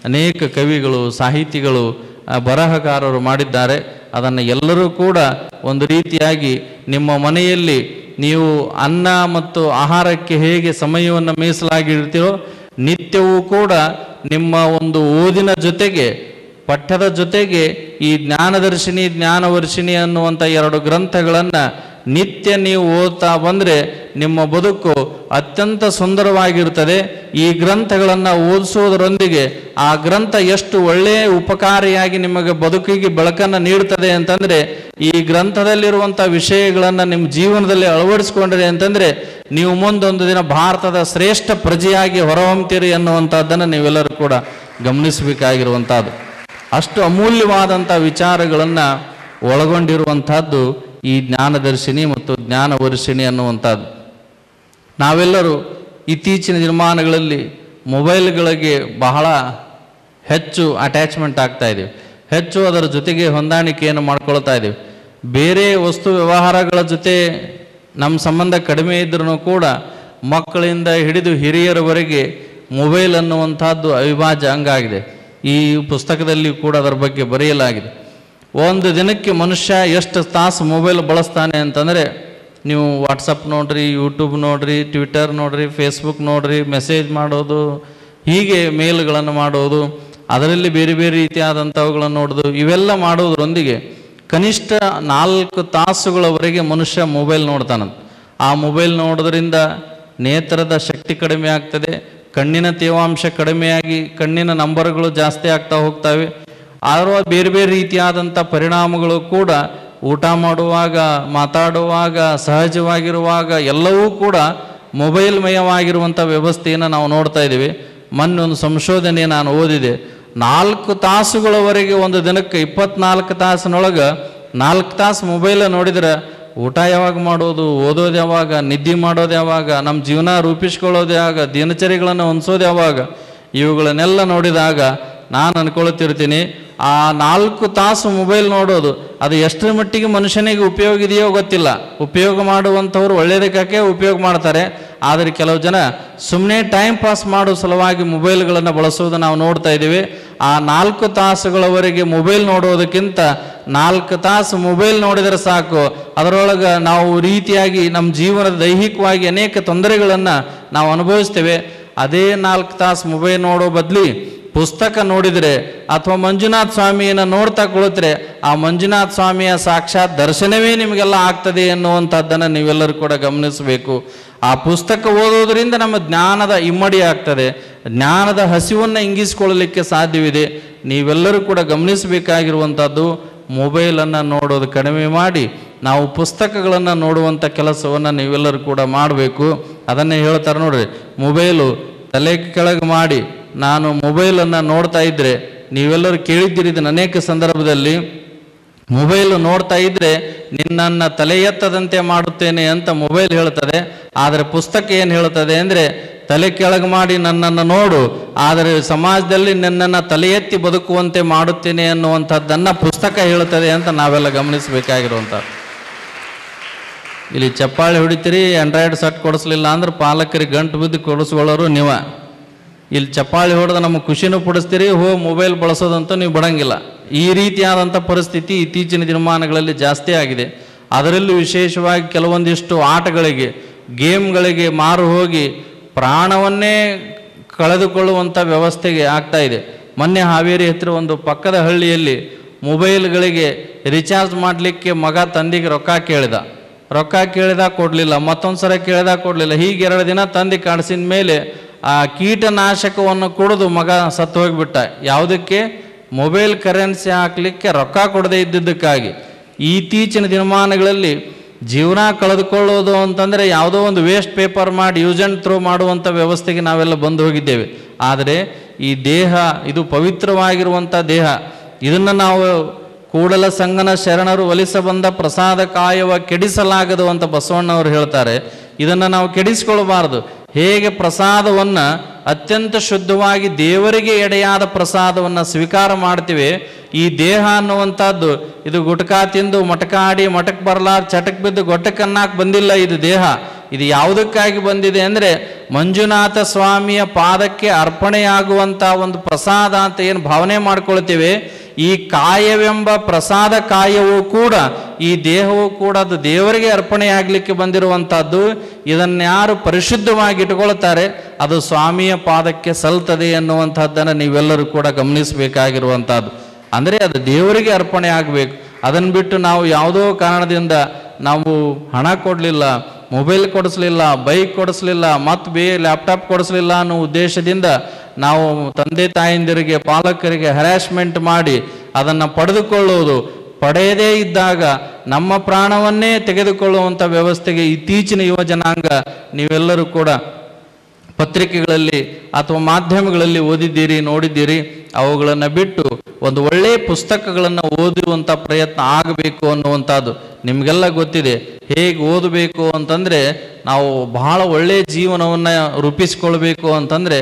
ಅನೇಕ ಕವಿಗಳು, ಸಾಹಿತಿಗಳು, ಬರಹಗಾರರು ಮಾಡಿದ್ದಾರೆ. ಅದನ್ನು ಎಲ್ಲರೂ ಕೂಡ ಒಂದು ರೀತಿಯಾಗಿ ನಿಮ್ಮ ಮನೆಯಲ್ಲಿ ನೀವು ಅನ್ನ ಮತ್ತು ಆಹಾರಕ್ಕೆ ಹೇಗೆ ಸಮಯವನ್ನು ಮೀಸಲಾಗಿರ್ತೀರೋ, ನಿತ್ಯವೂ ಕೂಡ ನಿಮ್ಮ ಒಂದು ಓದಿನ ಜೊತೆಗೆ, ಪಠ್ಯದ ಜೊತೆಗೆ ಈ ಜ್ಞಾನದರ್ಶಿನಿ, ಜ್ಞಾನವರ್ಷಿಣಿ ಅನ್ನುವಂಥ ಎರಡು ಗ್ರಂಥಗಳನ್ನು ನಿತ್ಯ ನೀವು ಓದ್ತಾ ಬಂದರೆ ನಿಮ್ಮ ಬದುಕು ಅತ್ಯಂತ ಸುಂದರವಾಗಿರ್ತದೆ. ಈ ಗ್ರಂಥಗಳನ್ನು ಓದಿಸೋದರೊಂದಿಗೆ ಆ ಗ್ರಂಥ ಎಷ್ಟು ಒಳ್ಳೆಯ ಉಪಕಾರಿಯಾಗಿ ನಿಮಗೆ ಬದುಕಿಗೆ ಬೆಳಕನ್ನು ನೀಡ್ತದೆ ಅಂತಂದರೆ, ಈ ಗ್ರಂಥದಲ್ಲಿರುವಂಥ ವಿಷಯಗಳನ್ನು ನಿಮ್ಮ ಜೀವನದಲ್ಲಿ ಅಳವಡಿಸ್ಕೊಂಡ್ರಿ ಅಂತಂದರೆ ನೀವು ಮುಂದೊಂದು ದಿನ ಭಾರತದ ಶ್ರೇಷ್ಠ ಪ್ರಜೆಯಾಗಿ ಹೊರಹೊಮ್ತೀರಿ ಅನ್ನುವಂಥದ್ದನ್ನು ನೀವೆಲ್ಲರೂ ಕೂಡ ಗಮನಿಸಬೇಕಾಗಿರುವಂಥದ್ದು. ಅಷ್ಟು ಅಮೂಲ್ಯವಾದಂಥ ವಿಚಾರಗಳನ್ನು ಒಳಗೊಂಡಿರುವಂಥದ್ದು ಈ ಜ್ಞಾನದರ್ಶಿನಿ ಮತ್ತು ಜ್ಞಾನವರ್ಷಿಣಿ ಅನ್ನುವಂಥದ್ದು. ನಾವೆಲ್ಲರೂ ಇತ್ತೀಚಿನ ದಿನಮಾನಗಳಲ್ಲಿ ಮೊಬೈಲ್ಗಳಿಗೆ ಬಹಳ ಹೆಚ್ಚು ಅಟ್ಯಾಚ್ಮೆಂಟ್ ಆಗ್ತಾ ಇದ್ದೀವಿ, ಹೆಚ್ಚು ಅದರ ಜೊತೆಗೆ ಹೊಂದಾಣಿಕೆಯನ್ನು ಮಾಡ್ಕೊಳ್ತಾ ಇದ್ದೀವಿ. ಬೇರೆ ವಸ್ತು ವ್ಯವಹಾರಗಳ ಜೊತೆ ನಮ್ಮ ಸಂಬಂಧ ಕಡಿಮೆ ಇದ್ರೂ ಕೂಡ ಮಕ್ಕಳಿಂದ ಹಿಡಿದು ಹಿರಿಯರವರೆಗೆ ಮೊಬೈಲ್ ಅನ್ನುವಂಥದ್ದು ಅವಿಭಾಜ್ಯ ಅಂಗಾಗಿದೆ. ಈ ಪುಸ್ತಕದಲ್ಲಿ ಕೂಡ ಅದರ ಬಗ್ಗೆ ಬರೆಯಲಾಗಿದೆ. ಒಂದು ದಿನಕ್ಕೆ ಮನುಷ್ಯ ಎಷ್ಟು ತಾಸು ಮೊಬೈಲ್ ಬಳಸ್ತಾನೆ ಅಂತಂದರೆ ನೀವು ವಾಟ್ಸಪ್ ನೋಡ್ರಿ, ಯೂಟ್ಯೂಬ್ ನೋಡ್ರಿ, ಟ್ವಿಟರ್ ನೋಡ್ರಿ, ಫೇಸ್ಬುಕ್ ನೋಡ್ರಿ, ಮೆಸೇಜ್ ಮಾಡೋದು, ಹೀಗೆ ಮೇಲ್ಗಳನ್ನು ಮಾಡೋದು, ಅದರಲ್ಲಿ ಬೇರೆ ಬೇರೆ ರೀತಿಯಾದಂಥವುಗಳನ್ನು ನೋಡೋದು, ಇವೆಲ್ಲ ಮಾಡೋದ್ರೊಂದಿಗೆ ಕನಿಷ್ಠ 4 ತಾಸುಗಳವರೆಗೆ ಮನುಷ್ಯ ಮೊಬೈಲ್ ನೋಡ್ತಾನಂತ. ಆ ಮೊಬೈಲ್ ನೋಡೋದ್ರಿಂದ ನೇತ್ರದ ಶಕ್ತಿ ಕಡಿಮೆ ಆಗ್ತದೆ, ಕಣ್ಣಿನ ತೇವಾಂಶ ಕಡಿಮೆಯಾಗಿ ಕಣ್ಣಿನ ನಂಬರ್ಗಳು ಜಾಸ್ತಿ ಆಗ್ತಾ ಹೋಗ್ತವೆ. ಆದರೂ ಬೇರೆ ಬೇರೆ ರೀತಿಯಾದಂಥ ಪರಿಣಾಮಗಳು ಕೂಡ ಊಟ ಮಾಡುವಾಗ, ಮಾತಾಡುವಾಗ, ಸಹಜವಾಗಿರುವಾಗ ಎಲ್ಲವೂ ಕೂಡ ಮೊಬೈಲ್ ಮಯವಾಗಿರುವಂಥ ವ್ಯವಸ್ಥೆಯನ್ನು ನಾವು ನೋಡ್ತಾ ಇದ್ದೀವಿ. ಮೊನ್ನೆ ಒಂದು ಸಂಶೋಧನೆ ನಾನು ಓದಿದೆ, 4 ತಾಸುಗಳವರೆಗೆ ಒಂದು ದಿನಕ್ಕೆ 24 ತಾಸಿನೊಳಗೆ 4 ತಾಸು ಮೊಬೈಲ ನೋಡಿದ್ರೆ ಊಟ ಯಾವಾಗ ಮಾಡೋದು, ಓದೋದು ಯಾವಾಗ, ನಿದ್ದೆ ಮಾಡೋದು ಯಾವಾಗ, ನಮ್ಮ ಜೀವನ ರೂಪಿಸ್ಕೊಳ್ಳೋದು ಯಾವಾಗ, ದಿನಚರಿಗಳನ್ನು ಹೊಂದಿಸೋದು ಯಾವಾಗ, ಇವುಗಳನ್ನೆಲ್ಲ ನೋಡಿದಾಗ ನಾನು ಅನ್ಕೊಳ್ತಿರ್ತೀನಿ, ಆ 4 ತಾಸು ಮೊಬೈಲ್ ನೋಡೋದು ಅದು ಎಷ್ಟರ ಮಟ್ಟಿಗೆ ಮನುಷ್ಯನಿಗೆ ಉಪಯೋಗ ಇದೆಯೋ ಗೊತ್ತಿಲ್ಲ. ಉಪಯೋಗ ಮಾಡುವಂಥವ್ರು ಒಳ್ಳೆಯದಕ್ಕೆ ಉಪಯೋಗ ಮಾಡ್ತಾರೆ, ಆದರೆ ಕೆಲವು ಜನ ಸುಮ್ಮನೆ ಟೈಮ್ ಪಾಸ್ ಮಾಡೋ ಸಲುವಾಗಿ ಮೊಬೈಲ್ಗಳನ್ನು ಬಳಸೋದು ನಾವು ನೋಡ್ತಾ ಇದ್ದೀವಿ. ಆ 4 ತಾಸುಗಳವರೆಗೆ ಮೊಬೈಲ್ ನೋಡೋದಕ್ಕಿಂತ 4 ತಾಸು ಮೊಬೈಲ್ ನೋಡಿದರೆ ಸಾಕು, ಅದರೊಳಗೆ ನಾವು ರೀತಿಯಾಗಿ ನಮ್ಮ ಜೀವನದ ದೈಹಿಕವಾಗಿ ಅನೇಕ ತೊಂದರೆಗಳನ್ನು ನಾವು ಅನುಭವಿಸ್ತೇವೆ. ಅದೇ 4 ತಾಸು ಮೊಬೈಲ್ ನೋಡೋ ಬದಲಿ ಪುಸ್ತಕ ನೋಡಿದರೆ ಅಥವಾ ಮಂಜುನಾಥ ಸ್ವಾಮಿಯನ್ನು ನೋಡ್ತಾ ಕುಳಿತರೆ ಆ ಮಂಜುನಾಥ ಸ್ವಾಮಿಯ ಸಾಕ್ಷಾತ್ ದರ್ಶನವೇ ನಿಮಗೆಲ್ಲ ಆಗ್ತದೆ ಎನ್ನುವಂಥದ್ದನ್ನು ನೀವೆಲ್ಲರೂ ಕೂಡ ಗಮನಿಸಬೇಕು. ಆ ಪುಸ್ತಕ ಓದೋದ್ರಿಂದ ನಮ್ಮ ಜ್ಞಾನದ ಇಮ್ಮಡಿ ಆಗ್ತದೆ, ಜ್ಞಾನದ ಹಸಿವನ್ನು ಇಂಗಿಸಿಕೊಳ್ಳಲಿಕ್ಕೆ ಸಾಧ್ಯವಿದೆ. ನೀವೆಲ್ಲರೂ ಕೂಡ ಗಮನಿಸಬೇಕಾಗಿರುವಂಥದ್ದು, ಮೊಬೈಲನ್ನು ನೋಡೋದು ಕಡಿಮೆ ಮಾಡಿ ನಾವು ಪುಸ್ತಕಗಳನ್ನು ನೋಡುವಂಥ ಕೆಲಸವನ್ನು ನೀವೆಲ್ಲರೂ ಕೂಡ ಮಾಡಬೇಕು. ಅದನ್ನೇ ಹೇಳ್ತಾರೆ ನೋಡ್ರಿ, ಮೊಬೈಲು ತಲೆ ಕೆಳಗೆ ಮಾಡಿ ನಾನು ಮೊಬೈಲನ್ನು ನೋಡ್ತಾ ಇದ್ದರೆ, ನೀವೆಲ್ಲರೂ ಕೇಳಿದ್ದೀರಿ ಇದನ್ನು ಅನೇಕ ಸಂದರ್ಭದಲ್ಲಿ, ಮೊಬೈಲು ನೋಡ್ತಾ ಇದ್ದರೆ ನಿನ್ನನ್ನು ತಲೆ ಎತ್ತದಂತೆ ಮಾಡುತ್ತೇನೆ ಅಂತ ಮೊಬೈಲ್ ಹೇಳ್ತದೆ. ಆದರೆ ಪುಸ್ತಕ ಏನು ಹೇಳ್ತದೆ ಅಂದರೆ, ತಲೆ ಕೆಳಗೆ ಮಾಡಿ ನನ್ನನ್ನು ನೋಡು, ಆದರೆ ಸಮಾಜದಲ್ಲಿ ನನ್ನನ್ನು ತಲೆ ಎತ್ತಿ ಬದುಕುವಂತೆ ಮಾಡುತ್ತೇನೆ ಅನ್ನುವಂಥದ್ದನ್ನು ಪುಸ್ತಕ ಹೇಳ್ತದೆ ಅಂತ ನಾವೆಲ್ಲ ಗಮನಿಸಬೇಕಾಗಿರುವಂಥದ್ದು. ಇಲ್ಲಿ ಚಪ್ಪಾಳೆ ಹೊಡಿತೀರಿ, ಆಂಡ್ರಾಯ್ಡ್ ಸೆಟ್ ಕೊಡಿಸ್ಲಿಲ್ಲ ಅಂದ್ರೆ ಪಾಲಕರಿಗೆ ಗಂಟು ಬಿದ್ದು ಕೊಡಿಸ್ಕೊಳ್ಳೋರು ನೀವು. ಇಲ್ಲಿ ಚಪ್ಪಾಳಿ ಹೊಡೆದು ನಮಗೆ ಖುಷಿನೂ ಪಡಿಸ್ತೀರಿ, ಮೊಬೈಲ್ ಬಳಸೋದಂತೂ ನೀವು ಬಿಡಂಗಿಲ್ಲ. ಈ ರೀತಿಯಾದಂಥ ಪರಿಸ್ಥಿತಿ ಇತ್ತೀಚಿನ ದಿನಮಾನಗಳಲ್ಲಿ ಜಾಸ್ತಿ ಆಗಿದೆ. ಅದರಲ್ಲೂ ವಿಶೇಷವಾಗಿ ಕೆಲವೊಂದಿಷ್ಟು ಆಟಗಳಿಗೆ, ಗೇಮ್ಗಳಿಗೆ ಮಾರು ಹೋಗಿ ಪ್ರಾಣವನ್ನೇ ಕಳೆದುಕೊಳ್ಳುವಂಥ ವ್ಯವಸ್ಥೆಗೆ ಆಗ್ತಾ ಇದೆ. ಮೊನ್ನೆ ಹಾವೇರಿ ಹತ್ತಿರ ಒಂದು ಪಕ್ಕದ ಹಳ್ಳಿಯಲ್ಲಿ ಮೊಬೈಲ್ಗಳಿಗೆ ರಿಚಾರ್ಜ್ ಮಾಡಲಿಕ್ಕೆ ಮಗ ತಂದೆಗೆ ರೊಕ್ಕ ಕೇಳಿದ ಕೊಡಲಿಲ್ಲ, ಮತ್ತೊಂದು ಸಲ ಕೇಳಿದ ಕೊಡಲಿಲ್ಲ. ಹೀಗೆ 2 ದಿನ ತಂದೆ ಕಾಡಿಸಿದ ಮೇಲೆ ಆ ಕೀಟನಾಶಕವನ್ನು ಕುಡಿದು ಮಗ ಸತ್ತು ಹೋಗಿಬಿಟ್ಟ. ಯಾವುದಕ್ಕೆ? ಮೊಬೈಲ್ ಕರೆನ್ಸಿ ಹಾಕಲಿಕ್ಕೆ ರೊಕ್ಕ ಕೊಡದೇ ಇದ್ದಿದ್ದಕ್ಕಾಗಿ. ಇತ್ತೀಚಿನ ದಿನಮಾನಗಳಲ್ಲಿ ಜೀವನ ಕಳೆದುಕೊಳ್ಳೋದು ಅಂತಂದರೆ ಯಾವುದೋ ಒಂದು ವೇಸ್ಟ್ ಪೇಪರ್ ಮಾಡಿ ಯೂಸ್ ಆ್ಯಂಡ್ ಥ್ರೋ ಮಾಡುವಂಥ ವ್ಯವಸ್ಥೆಗೆ ನಾವೆಲ್ಲ ಬಂದು ಹೋಗಿದ್ದೇವೆ. ಆದರೆ ಈ ದೇಹ ಇದು ಪವಿತ್ರವಾಗಿರುವಂಥ ದೇಹ, ಇದನ್ನು ನಾವು ಕೂಡಲ ಸಂಗನ ಶರಣರು ಒಲಿಸ ಬಂದ ಪ್ರಸಾದ ಕಾಯವ ಕೆಡಿಸಲಾಗದು ಅಂತ ಬಸವಣ್ಣವರು ಹೇಳ್ತಾರೆ. ಇದನ್ನು ನಾವು ಕೆಡಿಸ್ಕೊಳ್ಬಾರ್ದು. ಹೇಗೆ ಪ್ರಸಾದವನ್ನು ಅತ್ಯಂತ ಶುದ್ಧವಾಗಿ ದೇವರಿಗೆ ಎಡೆಯಾದ ಪ್ರಸಾದವನ್ನು ಸ್ವೀಕಾರ ಮಾಡ್ತೀವಿ, ಈ ದೇಹ ಅನ್ನುವಂಥದ್ದು ಇದು ಗುಟ್ಕಾ ತಿಂದು ಮಟಕಾಡಿ ಮಟಕ್ ಬರಲಾರ ಚಟಕ್ ಬಿದ್ದು ಗೊಟ್ಟಕ್ಕನ್ನಾಕ್ ಬಂದಿಲ್ಲ. ಇದು ದೇಹ ಇದು ಯಾವುದಕ್ಕಾಗಿ ಬಂದಿದೆ ಅಂದರೆ ಮಂಜುನಾಥ ಸ್ವಾಮಿಯ ಪಾದಕ್ಕೆ ಅರ್ಪಣೆಯಾಗುವಂಥ ಒಂದು ಪ್ರಸಾದ ಅಂತ ಏನು ಭಾವನೆ ಮಾಡ್ಕೊಳ್ತೀವಿ. ಈ ಕಾಯವೆಂಬ ಪ್ರಸಾದ ಕಾಯವೂ ಕೂಡ, ಈ ದೇಹವೂ ಕೂಡ ಅದು ದೇವರಿಗೆ ಅರ್ಪಣೆಯಾಗಲಿಕ್ಕೆ ಬಂದಿರುವಂಥದ್ದು. ಇದನ್ಯಾರು ಪರಿಶುದ್ಧವಾಗಿ ಇಟ್ಕೊಳ್ತಾರೆ ಅದು ಸ್ವಾಮಿಯ ಪಾದಕ್ಕೆ ಸಲ್ತದೆ ಎನ್ನುವಂಥದ್ದನ್ನು ನೀವೆಲ್ಲರೂ ಕೂಡ ಗಮನಿಸಬೇಕಾಗಿರುವಂಥದ್ದು. ಅಂದರೆ ಅದು ದೇವರಿಗೆ ಅರ್ಪಣೆ ಆಗಬೇಕು. ಅದನ್ನು ಬಿಟ್ಟು ನಾವು ಯಾವುದೋ ಕಾರಣದಿಂದ ನಾವು ಹಣ ಕೊಡಲಿಲ್ಲ, ಮೊಬೈಲ್ ಕೊಡಿಸ್ಲಿಲ್ಲ, ಬೈಕ್ ಕೊಡಿಸ್ಲಿಲ್ಲ, ಮತ್ತು ಲ್ಯಾಪ್ಟಾಪ್ ಕೊಡಿಸ್ಲಿಲ್ಲ ಅನ್ನೋ ಉದ್ದೇಶದಿಂದ ನಾವು ತಂದೆ ತಾಯಂದಿರಿಗೆ ಪಾಲಕರಿಗೆ ಹ್ಯಾರಾಸ್ಮೆಂಟ್ ಮಾಡಿ ಅದನ್ನು ಪಡೆದುಕೊಳ್ಳುವುದು, ಪಡೆಯದೇ ಇದ್ದಾಗ ನಮ್ಮ ಪ್ರಾಣವನ್ನೇ ತೆಗೆದುಕೊಳ್ಳುವಂಥ ವ್ಯವಸ್ಥೆಗೆ ಇತ್ತೀಚಿನ ಯುವ ಜನಾಂಗ ನೀವೆಲ್ಲರೂ ಕೂಡ ಪತ್ರಿಕೆಗಳಲ್ಲಿ ಅಥವಾ ಮಾಧ್ಯಮಗಳಲ್ಲಿ ಓದಿದ್ದೀರಿ, ನೋಡಿದ್ದೀರಿ. ಅವುಗಳನ್ನು ಬಿಟ್ಟು ಒಂದು ಒಳ್ಳೆಯ ಪುಸ್ತಕಗಳನ್ನು ಓದುವಂಥ ಪ್ರಯತ್ನ ಆಗಬೇಕು ಅನ್ನುವಂಥದ್ದು ನಿಮಗೆಲ್ಲ ಗೊತ್ತಿದೆ. ಹೇಗೆ ಓದಬೇಕು ಅಂತಂದರೆ, ನಾವು ಬಹಳ ಒಳ್ಳೆಯ ಜೀವನವನ್ನು ರೂಪಿಸಿಕೊಳ್ಬೇಕು ಅಂತಂದರೆ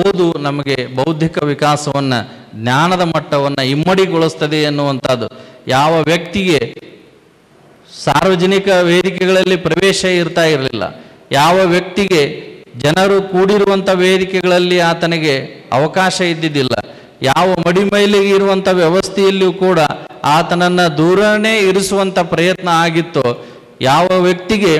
ಓದು ನಮಗೆ ಬೌದ್ಧಿಕ ವಿಕಾಸವನ್ನು, ಜ್ಞಾನದ ಮಟ್ಟವನ್ನು ಇಮ್ಮಡಿಗೊಳಿಸ್ತದೆ ಎನ್ನುವಂಥದ್ದು. ಯಾವ ವ್ಯಕ್ತಿಗೆ ಸಾರ್ವಜನಿಕ ವೇದಿಕೆಗಳಲ್ಲಿ ಪ್ರವೇಶ ಇರ್ತಾ ಇರಲಿಲ್ಲ, ಯಾವ ವ್ಯಕ್ತಿಗೆ ಜನರು ಕೂಡಿರುವಂಥ ವೇದಿಕೆಗಳಲ್ಲಿ ಆತನಿಗೆ ಅವಕಾಶ ಇದ್ದಿದ್ದಿಲ್ಲ, ಯಾವ ಮಡಿಮೈಲಿಗೆ ಇರುವಂಥ ವ್ಯವಸ್ಥೆಯಲ್ಲಿಯೂ ಕೂಡ ಆತನನ್ನು ದೂರನೇ ಇರಿಸುವಂಥ ಪ್ರಯತ್ನ ಆಗಿತ್ತು, ಯಾವ ವ್ಯಕ್ತಿಗೆ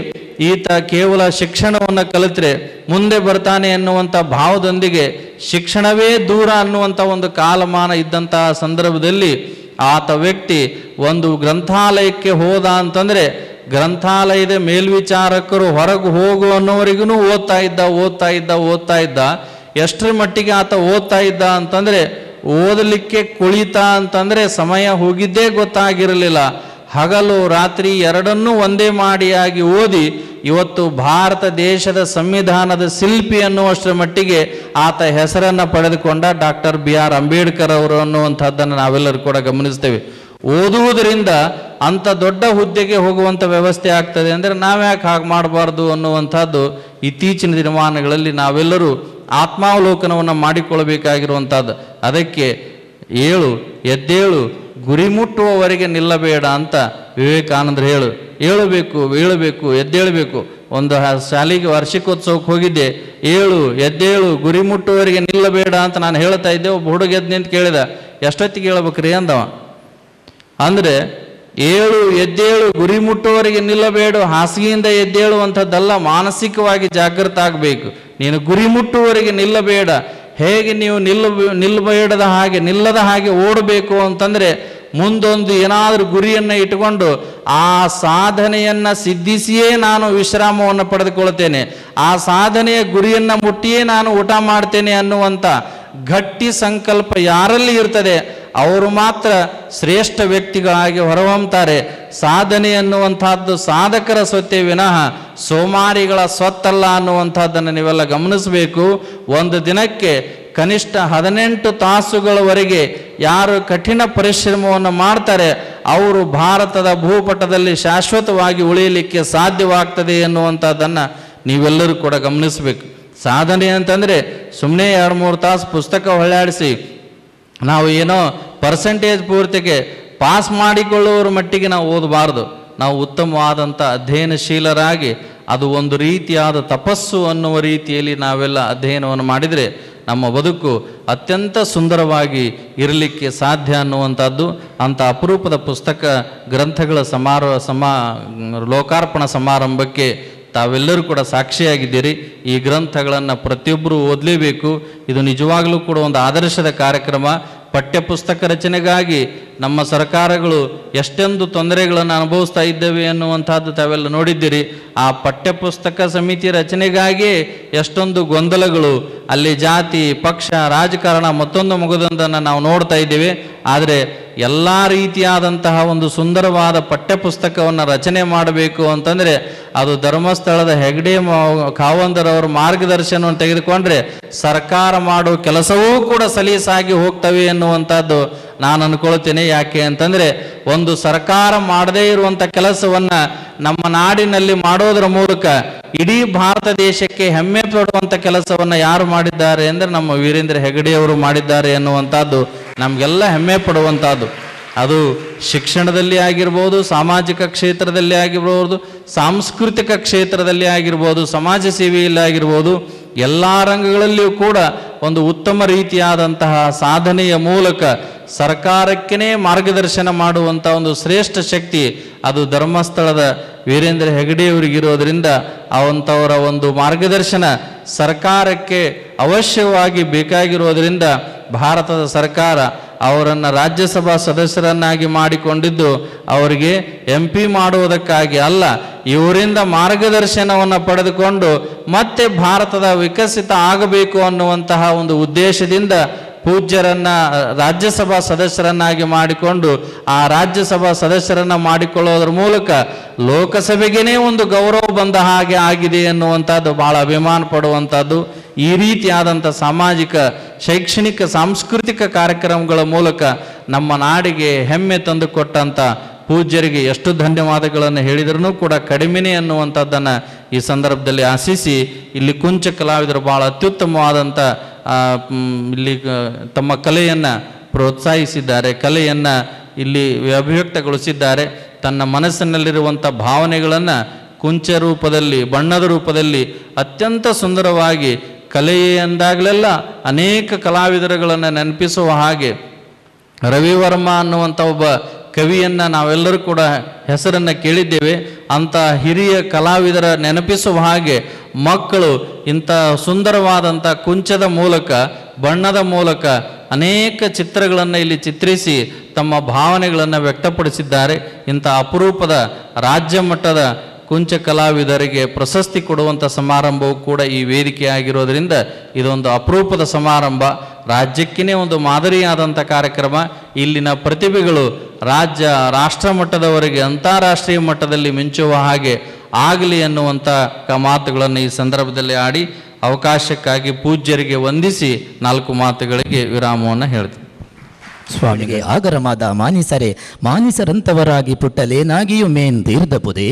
ಈತ ಕೇವಲ ಶಿಕ್ಷಣವನ್ನು ಕಲಿತರೆ ಮುಂದೆ ಬರ್ತಾನೆ ಎನ್ನುವಂಥ ಭಾವದೊಂದಿಗೆ ಶಿಕ್ಷಣವೇ ದೂರ ಅನ್ನುವಂಥ ಒಂದು ಕಾಲಮಾನ ಇದ್ದಂತಹ ಸಂದರ್ಭದಲ್ಲಿ ಆತ ವ್ಯಕ್ತಿ ಒಂದು ಗ್ರಂಥಾಲಯಕ್ಕೆ ಹೋದ ಅಂತಂದರೆ ಗ್ರಂಥಾಲಯದ ಮೇಲ್ವಿಚಾರಕರು ಹೊರಗೆ ಹೋಗು ಅನ್ನೋವರೆಗೂ ಓದ್ತಾ ಇದ್ದ ಎಷ್ಟರ ಮಟ್ಟಿಗೆ ಆತ ಓದ್ತಾ ಇದ್ದ ಅಂತಂದರೆ ಓದಲಿಕ್ಕೆ ಕುಳಿತ ಅಂತಂದರೆ ಸಮಯ ಹೋಗಿದ್ದೇ ಗೊತ್ತಾಗಿರಲಿಲ್ಲ. ಹಗಲು ರಾತ್ರಿ ಎರಡನ್ನೂ ಒಂದೇ ಮಾಡಿಯಾಗಿ ಓದಿ ಇವತ್ತು ಭಾರತ ದೇಶದ ಸಂವಿಧಾನದ ಶಿಲ್ಪಿ ಅನ್ನುವಷ್ಟರ ಮಟ್ಟಿಗೆ ಆತ ಹೆಸರನ್ನು ಪಡೆದುಕೊಂಡ ಡಾಕ್ಟರ್ BR ಅಂಬೇಡ್ಕರ್ ಅವರು ಅನ್ನುವಂಥದ್ದನ್ನು ನಾವೆಲ್ಲರೂ ಕೂಡ ಗಮನಿಸ್ತೇವೆ. ಓದುವುದರಿಂದ ಅಂಥ ದೊಡ್ಡ ಹುದ್ದೆಗೆ ಹೋಗುವಂಥ ವ್ಯವಸ್ಥೆ ಆಗ್ತದೆ ಅಂದರೆ ನಾವ್ಯಾಕೆ ಹಾಗೆ ಮಾಡಬಾರ್ದು ಅನ್ನುವಂಥದ್ದು ಇತ್ತೀಚಿನ ದಿನಮಾನಗಳಲ್ಲಿ ನಾವೆಲ್ಲರೂ ಆತ್ಮಾವಲೋಕನವನ್ನು ಮಾಡಿಕೊಳ್ಳಬೇಕಾಗಿರುವಂಥದ್ದು. ಅದಕ್ಕೆ ಎದ್ದೇಳು ಗುರಿ ಮುಟ್ಟುವವರೆಗೆ ನಿಲ್ಲಬೇಡ ಅಂತ ವಿವೇಕಾನಂದರು ಏಳಬೇಕು ಎದ್ದೇಳಬೇಕು. ಒಂದು ಶಾಲೆಗೆ ವಾರ್ಷಿಕೋತ್ಸವಕ್ಕೆ ಹೋಗಿದ್ದೆ, ಎದ್ದೇಳು ಗುರಿ ಮುಟ್ಟುವವರೆಗೆ ನಿಲ್ಲಬೇಡ ಅಂತ ನಾನು ಹೇಳ್ತಾ ಇದ್ದೆ. ಒಬ್ಬ ಹುಡುಗ ಎದ್ದು ನಿಂತು ಕೇಳಿದ, ಎಷ್ಟೊತ್ತಿಗೆ ಹೇಳ್ಬೇಕ್ರಿ ಅಂದವ. ಅಂದರೆ ಎದ್ದೇಳು ಗುರಿ ಮುಟ್ಟುವವರೆಗೆ ನಿಲ್ಲಬೇಡ, ಹಾಸಿಗೆಯಿಂದ ಎದ್ದೇಳುವಂಥದ್ದಲ್ಲ, ಮಾನಸಿಕವಾಗಿ ಜಾಗೃತ ಆಗಬೇಕು. ನೀನು ಗುರಿ ಮುಟ್ಟುವವರೆಗೆ ನಿಲ್ಲಬೇಡ. ಹೇಗೆ ನೀವು ನಿಲ್ಲದ ಹಾಗೆ ಓಡಬೇಕು ಅಂತಂದರೆ ಮುಂದೊಂದು ಏನಾದರೂ ಗುರಿಯನ್ನು ಇಟ್ಟುಕೊಂಡು ಆ ಸಾಧನೆಯನ್ನು ಸಿದ್ಧಿಸಿಯೇ ನಾನು ವಿಶ್ರಾಮವನ್ನು ಪಡೆದುಕೊಳ್ತೇನೆ, ಆ ಸಾಧನೆಯ ಗುರಿಯನ್ನು ಮುಟ್ಟಿಯೇ ನಾನು ಊಟ ಮಾಡ್ತೇನೆ ಅನ್ನುವಂಥ ಗಟ್ಟಿ ಸಂಕಲ್ಪ ಯಾರಲ್ಲಿ ಇರ್ತದೆ ಅವರು ಮಾತ್ರ ಶ್ರೇಷ್ಠ ವ್ಯಕ್ತಿಗಳಾಗಿ ಹೊರಹೊಮ್ಮುತ್ತಾರೆ. ಸಾಧನೆ ಅನ್ನುವಂಥದ್ದು ಸಾಧಕರ ಸ್ವತ್ತೇ ವಿನಃ ಸೋಮಾರಿಗಳ ಸ್ವತ್ತಲ್ಲ ಅನ್ನುವಂಥದ್ದನ್ನು ನೀವೆಲ್ಲ ಗಮನಿಸಬೇಕು. ಒಂದು ದಿನಕ್ಕೆ ಕನಿಷ್ಠ 18 ತಾಸುಗಳವರೆಗೆ ಯಾರು ಕಠಿಣ ಪರಿಶ್ರಮವನ್ನು ಮಾಡ್ತಾರೆ ಅವರು ಭಾರತದ ಭೂಪಟದಲ್ಲಿ ಶಾಶ್ವತವಾಗಿ ಉಳಿಯಲಿಕ್ಕೆ ಸಾಧ್ಯವಾಗ್ತದೆ ಎನ್ನುವಂಥದ್ದನ್ನು ನೀವೆಲ್ಲರೂ ಕೂಡ ಗಮನಿಸಬೇಕು. ಸಾಧನೆ ಅಂತಂದರೆ ಸುಮ್ಮನೆ 2-3 ತಾಸು ಪುಸ್ತಕ ಹೊಳ್ಳಾಡಿಸಿ ನಾವು ಏನೋ ಪರ್ಸೆಂಟೇಜ್ ಪೂರ್ತಿಗೆ ಪಾಸ್ ಮಾಡಿಕೊಳ್ಳುವರ ಮಟ್ಟಿಗೆ ನಾವು ಓದಬಾರ್ದು. ನಾವು ಉತ್ತಮವಾದಂಥ ಅಧ್ಯಯನಶೀಲರಾಗಿ ಅದು ಒಂದು ರೀತಿಯಾದ ತಪಸ್ಸು ಅನ್ನುವ ರೀತಿಯಲ್ಲಿ ನಾವೆಲ್ಲ ಅಧ್ಯಯನವನ್ನು ಮಾಡಿದರೆ ನಮ್ಮ ಬದುಕು ಅತ್ಯಂತ ಸುಂದರವಾಗಿ ಇರಲಿಕ್ಕೆ ಸಾಧ್ಯ ಅನ್ನುವಂಥದ್ದು. ಅಂಥ ಅಪರೂಪದ ಪುಸ್ತಕ ಗ್ರಂಥಗಳ ಲೋಕಾರ್ಪಣಾ ಸಮಾರಂಭಕ್ಕೆ ತಾವೆಲ್ಲರೂ ಕೂಡ ಸಾಕ್ಷಿಯಾಗಿದ್ದೀರಿ. ಈ ಗ್ರಂಥಗಳನ್ನು ಪ್ರತಿಯೊಬ್ಬರೂ ಓದಲೇಬೇಕು. ಇದು ನಿಜವಾಗಲೂ ಕೂಡ ಒಂದು ಆದರ್ಶದ ಕಾರ್ಯಕ್ರಮ. ಪಠ್ಯಪುಸ್ತಕ ರಚನೆಗಾಗಿ ನಮ್ಮ ಸರ್ಕಾರಗಳು ಎಷ್ಟೊಂದು ತೊಂದರೆಗಳನ್ನು ಅನುಭವಿಸ್ತಾ ಇದ್ದೇವೆ ಅನ್ನುವಂಥದ್ದು ತಾವೆಲ್ಲ ನೋಡಿದ್ದೀರಿ. ಆ ಪಠ್ಯಪುಸ್ತಕ ಸಮಿತಿ ರಚನೆಗಾಗಿ ಎಷ್ಟೊಂದು ಗೊಂದಲಗಳು, ಅಲ್ಲಿ ಜಾತಿ ಪಕ್ಷ ರಾಜಕಾರಣ ಮತ್ತೊಂದು ಮಗದೊಂದನ್ನು ನಾವು ನೋಡ್ತಾ ಇದ್ದೇವೆ. ಆದರೆ ಎಲ್ಲ ರೀತಿಯಾದಂತಹ ಒಂದು ಸುಂದರವಾದ ಪಠ್ಯಪುಸ್ತಕವನ್ನು ರಚನೆ ಮಾಡಬೇಕು ಅಂತಂದರೆ ಅದು ಧರ್ಮಸ್ಥಳದ ಹೆಗ್ಡೆ ಖಾವಂದರವರ ಮಾರ್ಗದರ್ಶನವನ್ನು ತೆಗೆದುಕೊಂಡ್ರೆ ಸರ್ಕಾರ ಮಾಡೋ ಕೆಲಸವೂ ಕೂಡ ಸಲೀಸಾಗಿ ಹೋಗ್ತವೆ ಎನ್ನುವಂಥದ್ದು ನಾನು ಅನ್ಕೊಳ್ತೇನೆ. ಯಾಕೆ ಅಂತಂದರೆ ಒಂದು ಸರ್ಕಾರ ಮಾಡದೇ ಇರುವಂಥ ಕೆಲಸವನ್ನು ನಮ್ಮ ನಾಡಿನಲ್ಲಿ ಮಾಡೋದರ ಮೂಲಕ ಇಡೀ ಭಾರತ ದೇಶಕ್ಕೆ ಹೆಮ್ಮೆ ಪಡುವಂಥ ಕೆಲಸವನ್ನು ಯಾರು ಮಾಡಿದ್ದಾರೆ ಅಂದರೆ ನಮ್ಮ ವೀರೇಂದ್ರ ಹೆಗಡೆಯವರು ಮಾಡಿದ್ದಾರೆ ಎನ್ನುವಂಥದ್ದು ನಮಗೆಲ್ಲ ಹೆಮ್ಮೆ ಪಡುವಂಥದ್ದು. ಅದು ಶಿಕ್ಷಣದಲ್ಲಿ ಆಗಿರ್ಬೋದು, ಸಾಮಾಜಿಕ ಕ್ಷೇತ್ರದಲ್ಲಿ ಆಗಿರ್ಬೋದು, ಸಾಂಸ್ಕೃತಿಕ ಕ್ಷೇತ್ರದಲ್ಲಿ ಆಗಿರ್ಬೋದು, ಸಮಾಜ ಸೇವೆಯಲ್ಲಿ ಆಗಿರ್ಬೋದು, ಎಲ್ಲ ರಂಗಗಳಲ್ಲಿಯೂ ಕೂಡ ಒಂದು ಉತ್ತಮ ರೀತಿಯಾದಂತಹ ಸಾಧನೆಯ ಮೂಲಕ ಸರ್ಕಾರಕ್ಕೇ ಮಾರ್ಗದರ್ಶನ ಮಾಡುವಂಥ ಒಂದು ಶ್ರೇಷ್ಠ ಶಕ್ತಿ ಅದು ಧರ್ಮಸ್ಥಳದ ವೀರೇಂದ್ರ ಹೆಗಡೆಯವರಿಗಿರೋದ್ರಿಂದ ಅವಂಥವರ ಒಂದು ಮಾರ್ಗದರ್ಶನ ಸರ್ಕಾರಕ್ಕೆ ಅವಶ್ಯವಾಗಿ ಬೇಕಾಗಿರೋದ್ರಿಂದ ಭಾರತದ ಸರ್ಕಾರ ಅವರನ್ನು ರಾಜ್ಯಸಭಾ ಸದಸ್ಯರನ್ನಾಗಿ ಮಾಡಿಕೊಂಡಿದ್ದು ಅವರಿಗೆ MP ಮಾಡುವುದಕ್ಕಾಗಿ ಅಲ್ಲ, ಇವರಿಂದ ಮಾರ್ಗದರ್ಶನವನ್ನು ಪಡೆದುಕೊಂಡು ಮತ್ತೆ ಭಾರತದ ವಿಕಸಿತ ಆಗಬೇಕು ಅನ್ನುವಂತಹ ಒಂದು ಉದ್ದೇಶದಿಂದ ಪೂಜ್ಯರನ್ನ ರಾಜ್ಯಸಭಾ ಸದಸ್ಯರನ್ನಾಗಿ ಮಾಡಿಕೊಂಡು ಆ ರಾಜ್ಯಸಭಾ ಸದಸ್ಯರನ್ನ ಮಾಡಿಕೊಳ್ಳೋದ್ರ ಮೂಲಕ ಲೋಕಸಭೆಗೇನೆ ಒಂದು ಗೌರವ ಬಂದ ಹಾಗೆ ಆಗಿದೆ ಎನ್ನುವಂಥದ್ದು ಬಹಳ ಅಭಿಮಾನ ಪಡುವಂಥದ್ದು. ಈ ರೀತಿಯಾದಂಥ ಸಾಮಾಜಿಕ ಶೈಕ್ಷಣಿಕ ಸಾಂಸ್ಕೃತಿಕ ಕಾರ್ಯಕ್ರಮಗಳ ಮೂಲಕ ನಮ್ಮ ನಾಡಿಗೆ ಹೆಮ್ಮೆ ತಂದು ಕೊಟ್ಟಂಥ ಪೂಜ್ಯರಿಗೆ ಎಷ್ಟು ಧನ್ಯವಾದಗಳನ್ನು ಹೇಳಿದ್ರೂ ಕೂಡ ಕಡಿಮೆನೇ ಅನ್ನುವಂಥದ್ದನ್ನು ಈ ಸಂದರ್ಭದಲ್ಲಿ ಆಶಿಸಿ ಇಲ್ಲಿ ಕುಂಚ ಕಲಾವಿದರು ಭಾಳ ಅತ್ಯುತ್ತಮವಾದಂಥ ಇಲ್ಲಿ ತಮ್ಮ ಕಲೆಯನ್ನು ಪ್ರೋತ್ಸಾಹಿಸಿದ್ದಾರೆ, ಕಲೆಯನ್ನು ಇಲ್ಲಿ ಅಭಿವ್ಯಕ್ತಗೊಳಿಸಿದ್ದಾರೆ. ತನ್ನ ಮನಸ್ಸಿನಲ್ಲಿರುವಂಥ ಭಾವನೆಗಳನ್ನು ಕುಂಚ ರೂಪದಲ್ಲಿ, ಬಣ್ಣದ ರೂಪದಲ್ಲಿ ಅತ್ಯಂತ ಸುಂದರವಾಗಿ ಕಲೆ ಎಂದಾಗಲೆಲ್ಲ ಅನೇಕ ಕಲಾವಿದರುಗಳನ್ನು ನೆನಪಿಸುವ ಹಾಗೆ ರವಿವರ್ಮ ಅನ್ನುವಂಥ ಒಬ್ಬ ಕವಿಯನ್ನು ನಾವೆಲ್ಲರೂ ಕೂಡ ಹೆಸರನ್ನು ಕೇಳಿದ್ದೇವೆ. ಅಂಥ ಹಿರಿಯ ಕಲಾವಿದರ ನೆನಪಿಸುವ ಹಾಗೆ ಮಕ್ಕಳು ಇಂಥ ಸುಂದರವಾದಂಥ ಕುಂಚದ ಮೂಲಕ, ಬಣ್ಣದ ಮೂಲಕ ಅನೇಕ ಚಿತ್ರಗಳನ್ನು ಇಲ್ಲಿ ಚಿತ್ರಿಸಿ ತಮ್ಮ ಭಾವನೆಗಳನ್ನು ವ್ಯಕ್ತಪಡಿಸಿದ್ದಾರೆ. ಇಂಥ ಅಪರೂಪದ ರಾಜ್ಯ ಮಟ್ಟದ ಕುಂಚ ಕಲಾವಿದರಿಗೆ ಪ್ರಶಸ್ತಿ ಕೊಡುವಂಥ ಸಮಾರಂಭವು ಕೂಡ ಈ ವೇದಿಕೆ ಆಗಿರೋದ್ರಿಂದ ಇದೊಂದು ಅಪರೂಪದ ಸಮಾರಂಭ, ರಾಜ್ಯಕ್ಕಿನೇ ಒಂದು ಮಾದರಿಯಾದಂಥ ಕಾರ್ಯಕ್ರಮ. ಇಲ್ಲಿನ ಪ್ರತಿಭೆಗಳು ರಾಷ್ಟ್ರ ಮಟ್ಟದವರೆಗೆ ಅಂತಾರಾಷ್ಟ್ರೀಯ ಮಟ್ಟದಲ್ಲಿ ಮಿಂಚುವ ಹಾಗೆ ಆಗಲಿ ಅನ್ನುವಂಥ ಮಾತುಗಳನ್ನು ಈ ಸಂದರ್ಭದಲ್ಲಿ ಆಡಿ ಅವಕಾಶಕ್ಕಾಗಿ ಪೂಜ್ಯರಿಗೆ ವಂದಿಸಿ 4 ಮಾತುಗಳಿಗೆ ವಿರಾಮವನ್ನು ಹೇಳ್ತೀನಿ. ಸ್ವಾಮಿಗೆ ಆಗರಮಾದ ಮಾನಿಸರೆ ಮಾನಿಸರಂತವರಾಗಿ ಪುಟ್ಟಲೇನಾಗಿಯೂ ಮೇನ್ ತೀರ್ಧಪುದೆ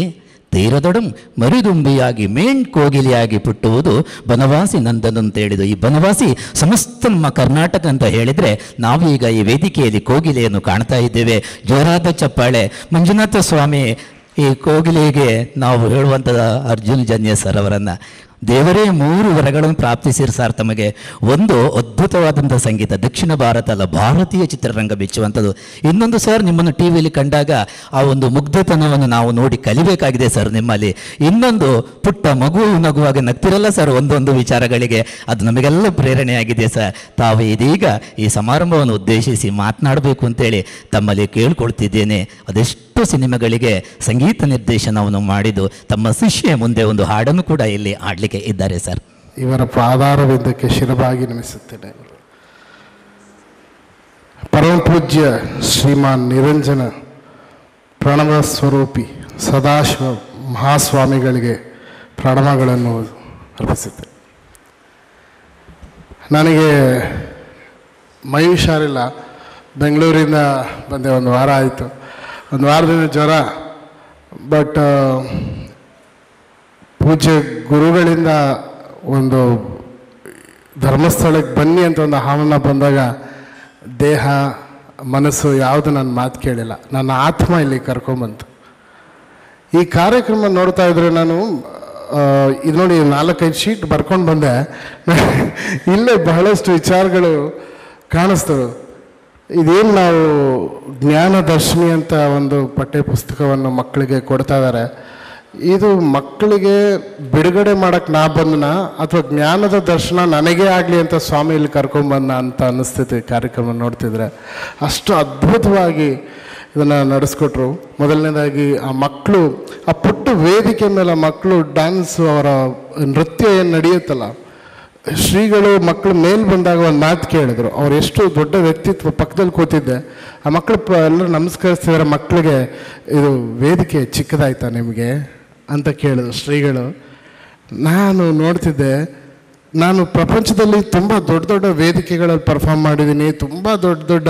ತೀರದೊಡಂ ಮರಿದುಂಬಿಯಾಗಿ ಮೇಣ್ ಕೋಗಿಲಿಯಾಗಿ ಪುಟ್ಟುವುದು ಬನವಾಸಿ ನಂದನಂತೇಳಿದು. ಈ ಬನವಾಸಿ ಸಮಸ್ತ ನಮ್ಮ ಕರ್ನಾಟಕ ಅಂತ ಹೇಳಿದರೆ ನಾವೀಗ ಈ ವೇದಿಕೆಯಲ್ಲಿ ಕೋಗಿಲೆಯನ್ನು ಕಾಣ್ತಾ ಇದ್ದೇವೆ. ಜೋರಾದ ಚಪ್ಪಾಳೆ. ಮಂಜುನಾಥ ಸ್ವಾಮಿ ಈ ಕೋಗಿಲೆಗೆ ನಾವು ಹೇಳುವಂಥದ್ದು ಅರ್ಜುನ್ ಜನ್ಯ ಸರ್ ಅವರನ್ನು ದೇವರೇ 3 ವರಗಳನ್ನು ಪ್ರಾಪ್ತಿಸಿರು ಸರ್ ತಮಗೆ. ಒಂದು ಅದ್ಭುತವಾದಂಥ ಸಂಗೀತ, ದಕ್ಷಿಣ ಭಾರತ ಅಲ್ಲ ಭಾರತೀಯ ಚಿತ್ರರಂಗ ಮೆಚ್ಚುವಂಥದ್ದು. ಇನ್ನೊಂದು ಸರ್, ನಿಮ್ಮನ್ನು ಟಿ ವಿಯಲ್ಲಿ ಕಂಡಾಗ ಆ ಒಂದು ಮುಗ್ಧತನವನ್ನು ನಾವು ನೋಡಿ ಕಲಿಬೇಕಾಗಿದೆ ಸರ್ ನಿಮ್ಮಲ್ಲಿ. ಇನ್ನೊಂದು ಪುಟ್ಟ ಮಗು ನಗುವಾಗ ನಗ್ತಿರಲ್ಲ ಸರ್ ಒಂದೊಂದು ವಿಚಾರಗಳಿಗೆ, ಅದು ನಮಗೆಲ್ಲ ಪ್ರೇರಣೆಯಾಗಿದೆ ಸರ್. ತಾವು ಇದೀಗ ಈ ಸಮಾರಂಭವನ್ನು ಉದ್ದೇಶಿಸಿ ಮಾತನಾಡಬೇಕು ಅಂತೇಳಿ ತಮ್ಮಲ್ಲಿ ಕೇಳ್ಕೊಳ್ತಿದ್ದೇನೆ. ಅದೆಷ್ಟು ಸಿನಿಮಾಗಳಿಗೆ ಸಂಗೀತ ನಿರ್ದೇಶನವನ್ನು ಮಾಡಿದ್ದು ತಮ್ಮ ಶಿಷ್ಯ ಮುಂದೆ ಒಂದು ಹಾಡನ್ನು ಕೂಡ ಇಲ್ಲಿ ಆಡಲಿಕ್ಕೆ ಇದ್ದಾರೆ ಸರ್. ಇವರ ಪಾದಾರವಿಂದಕ್ಕೆ ಶಿರವಾಗಿ ನಮಿಸುತ್ತೇನೆ. ಪರಮ ಪೂಜ್ಯ ಶ್ರೀಮಾನ್ ನಿರಂಜನ ಪ್ರಣವ ಸ್ವರೂಪಿ ಸದಾಶಿವ ಮಹಾಸ್ವಾಮಿಗಳಿಗೆ ಪ್ರಣವಗಳನ್ನು ಅರ್ಪಿಸುತ್ತೇನೆ. ನನಗೆ ಮೈ ಹುಷಾರಿಲ್ಲ, ಬೆಂಗಳೂರಿಂದ ಬಂದೆ, 1 ವಾರ ಆಯಿತು. 1 ವಾರದಿಂದ ಜ್ವರ. ಬಟ್ ಪೂಜ್ಯ ಗುರುಗಳಿಂದ ಒಂದು ಧರ್ಮಸ್ಥಳಕ್ಕೆ ಬನ್ನಿ ಅಂತ ಒಂದು ಆಹ್ವಾನ ಬಂದಾಗ ದೇಹ ಮನಸ್ಸು ಯಾವುದು ನನ್ನ ಮಾತು ಕೇಳಿಲ್ಲ, ನನ್ನ ಆತ್ಮ ಇಲ್ಲಿ ಕರ್ಕೊಂಬಂತು. ಈ ಕಾರ್ಯಕ್ರಮ ನೋಡ್ತಾ ಇದ್ರೆ ನಾನು ಇದು ನೋಡಿ 4-5 ಶೀಟ್ ಬರ್ಕೊಂಡು ಬಂದೆ. ಇಲ್ಲೇ ಬಹಳಷ್ಟು ವಿಚಾರಗಳು ಕಾಣಿಸ್ತವೆ. ಇದೇನು ನಾವು ಜ್ಞಾನದರ್ಶಿನಿ ಅಂತ ಒಂದು ಪಠ್ಯ ಪುಸ್ತಕವನ್ನು ಮಕ್ಕಳಿಗೆ ಕೊಡ್ತಾ ಇದ್ದಾರೆ. ಇದು ಮಕ್ಕಳಿಗೆ ಬಿಡುಗಡೆ ಮಾಡೋಕ್ಕೆ ನಾ ಬಂದನ ಅಥವಾ ಜ್ಞಾನದ ದರ್ಶನ ನನಗೇ ಆಗಲಿ ಅಂತ ಸ್ವಾಮಿ ಇಲ್ಲಿ ಕರ್ಕೊಂಬಂದ ಅಂತ ಅನ್ನಿಸ್ತೈತೆ. ಕಾರ್ಯಕ್ರಮ ನೋಡ್ತಿದ್ರೆ ಅಷ್ಟು ಅದ್ಭುತವಾಗಿ ಇದನ್ನು ನಡೆಸ್ಕೊಟ್ರು. ಮೊದಲನೇದಾಗಿ ಆ ಮಕ್ಕಳು ಆ ಪುಟ್ಟ ವೇದಿಕೆ ಮೇಲೆ ಮಕ್ಕಳು ಡ್ಯಾನ್ಸು, ಅವರ ನೃತ್ಯ ಏನು ನಡೆಯುತ್ತಲ್ಲ, ಶ್ರೀಗಳು ಮಕ್ಕಳು ಮೇಲೆ ಬಂದಾಗ ಒಂದು ಮಾತು ಕೇಳಿದ್ರು. ಅವ್ರು ಎಷ್ಟು ದೊಡ್ಡ ವ್ಯಕ್ತಿತ್ವ, ಪಕ್ಕದಲ್ಲಿ ಕೂತಿದ್ದೆ. ಆ ಮಕ್ಕಳು ಎಲ್ಲರೂ ನಮಸ್ಕರಿಸ್ತಿದ್ದಾರೆ ಮಕ್ಕಳಿಗೆ, ಇದು ವೇದಿಕೆ ಚಿಕ್ಕದಾಯ್ತಾ ನಿಮಗೆ ಅಂತ ಕೇಳಿದ್ರು ಶ್ರೀಗಳು. ನಾನು ನೋಡ್ತಿದ್ದೆ, ನಾನು ಪ್ರಪಂಚದಲ್ಲಿ ತುಂಬ ದೊಡ್ಡ ದೊಡ್ಡ ವೇದಿಕೆಗಳಲ್ಲಿ ಪರ್ಫಾರ್ಮ್ ಮಾಡಿದ್ದೀನಿ, ತುಂಬ ದೊಡ್ಡ ದೊಡ್ಡ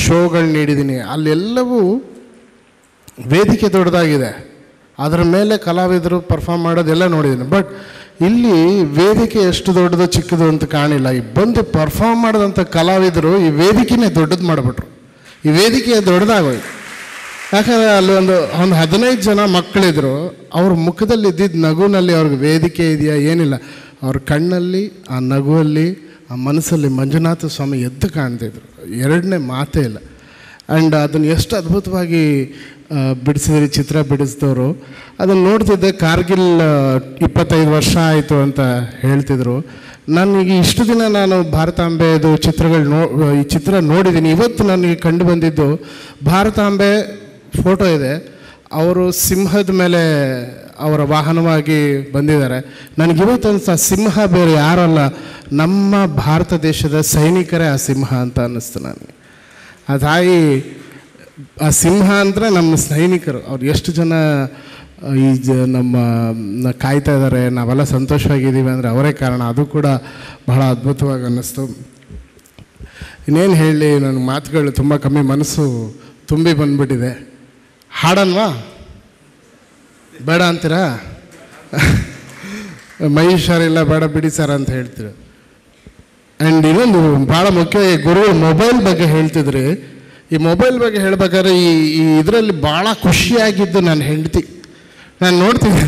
ಶೋಗಳು ನೀಡಿದ್ದೀನಿ. ಅಲ್ಲೆಲ್ಲವೂ ವೇದಿಕೆ ದೊಡ್ಡದಾಗಿದೆ, ಅದರ ಮೇಲೆ ಕಲಾವಿದರು ಪರ್ಫಾರ್ಮ್ ಮಾಡೋದೆಲ್ಲ ನೋಡಿದ್ದೀನಿ. ಬಟ್ ಇಲ್ಲಿ ವೇದಿಕೆ ಎಷ್ಟು ದೊಡ್ಡದು ಚಿಕ್ಕದು ಅಂತ ಕಾಣಿಲ್ಲ. ಈ ಬಂದು ಪರ್ಫಾರ್ಮ್ ಮಾಡಿದಂಥ ಕಲಾವಿದರು ಈ ವೇದಿಕೆನೇ ದೊಡ್ಡದು ಮಾಡಿಬಿಟ್ರು. ಈ ವೇದಿಕೆ ದೊಡ್ಡದಾಗೋಯ್ತು. ಯಾಕಂದರೆ ಅಲ್ಲಿ ಒಂದು 15 ಜನ ಮಕ್ಕಳಿದ್ರು. ಅವ್ರ ಮುಖದಲ್ಲಿ ಇದ್ದಿದ್ದ ನಗುನಲ್ಲಿ ಅವ್ರಿಗೆ ವೇದಿಕೆ ಇದೆಯಾ ಏನಿಲ್ಲ, ಅವ್ರ ಕಣ್ಣಲ್ಲಿ ಆ ನಗುವಲ್ಲಿ ಆ ಮನಸ್ಸಲ್ಲಿ ಮಂಜುನಾಥ ಸ್ವಾಮಿ ಎದ್ದು ಕಾಣ್ತಿದ್ರು, ಎರಡನೇ ಮಾತೇ ಇಲ್ಲ. ಆ್ಯಂಡ್ ಅದನ್ನು ಎಷ್ಟು ಅದ್ಭುತವಾಗಿ ಬಿಡಿಸಿದ್ರಿ, ಚಿತ್ರ ಬಿಡಿಸಿದವರು. ಅದನ್ನು ನೋಡ್ತಿದ್ದೆ. ಕಾರ್ಗಿಲ್ 25 ವರ್ಷ ಆಯಿತು ಅಂತ ಹೇಳ್ತಿದ್ರು. ನನಗೆ ಇಷ್ಟು ದಿನ ನಾನು ಭಾರತಾಂಬೆದು ಚಿತ್ರಗಳು ಈ ಚಿತ್ರ ನೋಡಿದ್ದೀನಿ. ಇವತ್ತು ನನಗೆ ಕಂಡು ಬಂದಿದ್ದು ಭಾರತಾಂಬೆ ಫೋಟೋ ಇದೆ. ಅವರು ಸಿಂಹದ ಮೇಲೆ ಅವರ ವಾಹನವಾಗಿ ಬಂದಿದ್ದಾರೆ. ನನಗಿವತ್ತು ಅನಿಸ್ತು, ಆ ಸಿಂಹ ಬೇರೆ ಯಾರಲ್ಲ, ನಮ್ಮ ಭಾರತ ದೇಶದ ಸೈನಿಕರೇ ಆ ಸಿಂಹ ಅಂತ ಅನ್ನಿಸ್ತು ನನಗೆ. ಆ ತಾಯಿ, ಆ ಸಿಂಹ ಅಂದರೆ ನಮ್ಮ ಸೈನಿಕರು. ಅವ್ರು ಎಷ್ಟು ಜನ ನಮ್ಮ ಕಾಯ್ತಾ ಇದ್ದಾರೆ, ನಾವೆಲ್ಲ ಸಂತೋಷವಾಗಿದ್ದೀವಿ ಅಂದರೆ ಅವರೇ ಕಾರಣ. ಅದು ಕೂಡ ಬಹಳ ಅದ್ಭುತವಾಗಿ ಅನ್ನಿಸ್ತು. ಇನ್ನೇನು ಹೇಳಿ, ನನ್ನ ಮಾತುಗಳು ತುಂಬ ಕಮ್ಮಿ, ಮನಸ್ಸು ತುಂಬಿ ಬಂದ್ಬಿಟ್ಟಿದೆ. ಹಾಡಲ್ವಾ? ಬೇಡ ಅಂತೀರಾ? ಮೈ ಹುಷಾರಿಲ್ಲ, ಬೇಡ ಬಿಡಿ ಸರ್ ಅಂತ ಹೇಳ್ತೀರ. ಆ್ಯಂಡ್ ಇನ್ನೊಂದು ಭಾಳ ಮುಖ್ಯ, ಗುರುಗಳು ಮೊಬೈಲ್ ಬಗ್ಗೆ ಹೇಳ್ತಿದ್ರಿ. ಈ ಮೊಬೈಲ್ ಬಗ್ಗೆ ಹೇಳ್ಬೇಕಾದ್ರೆ ಈ ಇದರಲ್ಲಿ ಭಾಳ ಖುಷಿಯಾಗಿದ್ದು ನನ್ನ ಹೆಂಡತಿ. ನಾನು ನೋಡ್ತಿದ್ದೆ,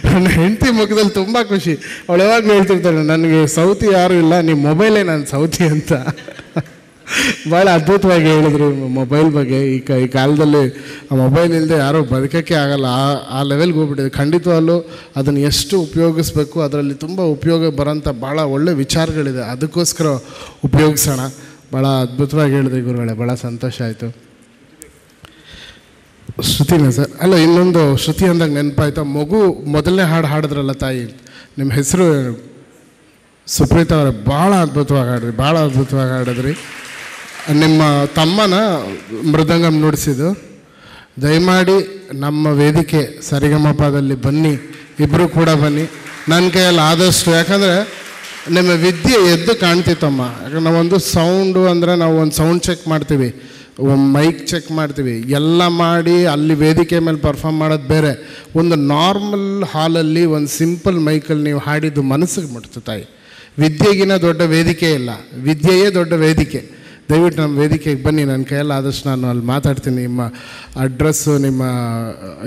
ನನ್ನ ಹೆಂಡತಿ ಮುಖದಲ್ಲಿ ತುಂಬ ಖುಷಿ. ಅವಳು ಯಾವಾಗಲೂ ಹೇಳ್ತಿರ್ತಾಳೆ, ನನಗೆ ಸೌತಿ ಯಾರೂ ಇಲ್ಲ, ನಿಮ್ಮ ಮೊಬೈಲೇ ನನ್ನ ಸೌತಿ ಅಂತ. ಭಾಳ ಅದ್ಭುತವಾಗಿ ಹೇಳಿದ್ರು ಮೊಬೈಲ್ ಬಗ್ಗೆ. ಈ ಕಾಲದಲ್ಲಿ ಆ ಮೊಬೈಲ್ ಇಲ್ಲದೆ ಯಾರೂ ಬದುಕೋಕ್ಕೆ ಆಗಲ್ಲ, ಆ ಲೆವೆಲ್ಗೆ ಹೋಗ್ಬಿಟ್ಟಿದೆ. ಖಂಡಿತವಾಗ್ಲೂ ಅದನ್ನು ಎಷ್ಟು ಉಪಯೋಗಿಸ್ಬೇಕು, ಅದರಲ್ಲಿ ತುಂಬ ಉಪಯೋಗ ಬರೋಂಥ ಭಾಳ ಒಳ್ಳೆ ವಿಚಾರಗಳಿದೆ, ಅದಕ್ಕೋಸ್ಕರ ಉಪಯೋಗಿಸೋಣ. ಭಾಳ ಅದ್ಭುತವಾಗಿ ಹೇಳಿದ್ರಿ ಗುರುಗಳೇ, ಭಾಳ ಸಂತೋಷ ಆಯಿತು. ಶ್ರುತಿನ ಸರ್? ಅಲ್ಲ, ಇನ್ನೊಂದು ಶ್ರುತಿ ಅಂದಾಗ ನೆನಪಾಯ್ತು, ಮಗು ಮೊದಲನೇ ಹಾಡು ಹಾಡಿದ್ರಲ್ಲ ತಾಯಿ, ನಿಮ್ಮ ಹೆಸರು ಸುಪ್ರೀತಾ ಅವರೇ, ಭಾಳ ಅದ್ಭುತವಾಗಿ ಹಾಡಿದ್ರಿ, ಭಾಳ ಅದ್ಭುತವಾಗಿ ಹಾಡಿದ್ರಿ. ನಿಮ್ಮ ತಮ್ಮನ ಮೃದಂಗಂ ನುಡಿಸಿದ್ದು, ದಯಮಾಡಿ ನಮ್ಮ ವೇದಿಕೆ ಸರಿಗಮಪದಲ್ಲಿ ಬನ್ನಿ, ಇಬ್ಬರು ಕೂಡ ಬನ್ನಿ ನನ್ನ ಕೈಯಲ್ಲಿ ಆದಷ್ಟು. ಯಾಕಂದರೆ ನಿಮ್ಮ ವಿದ್ಯೆ ಎದ್ದು ಕಾಣ್ತಿತ್ತಮ್ಮ. ಯಾಕಂದ್ರೆ ನಾವೊಂದು ಸೌಂಡು ಅಂದರೆ ನಾವು ಒಂದು ಸೌಂಡ್ ಚೆಕ್ ಮಾಡ್ತೀವಿ, ಒಂದು ಮೈಕ್ ಚೆಕ್ ಮಾಡ್ತೀವಿ, ಎಲ್ಲ ಮಾಡಿ ಅಲ್ಲಿ ವೇದಿಕೆ ಮೇಲೆ ಪರ್ಫಾರ್ಮ್ ಮಾಡೋದು ಬೇರೆ. ಒಂದು ನಾರ್ಮಲ್ ಹಾಲಲ್ಲಿ ಒಂದು ಸಿಂಪಲ್ ಮೈಕಲ್ಲಿ ನೀವು ಹಾಡಿದ್ದು ಮನಸ್ಸಿಗೆ ಮುಟ್ತು ತಾಯಿ. ವಿದ್ಯೆಗಿನ ದೊಡ್ಡ ವೇದಿಕೆ ಇಲ್ಲ, ವಿದ್ಯೆಯೇ ದೊಡ್ಡ ವೇದಿಕೆ. ದಯವಿಟ್ಟು ನಮ್ಮ ವೇದಿಕೆಗೆ ಬನ್ನಿ, ನನ್ನ ಕೈಯಲ್ಲಿ ಆದಷ್ಟು ನಾನು ಅಲ್ಲಿ ಮಾತಾಡ್ತೀನಿ. ನಿಮ್ಮ ಅಡ್ರೆಸ್ಸು, ನಿಮ್ಮ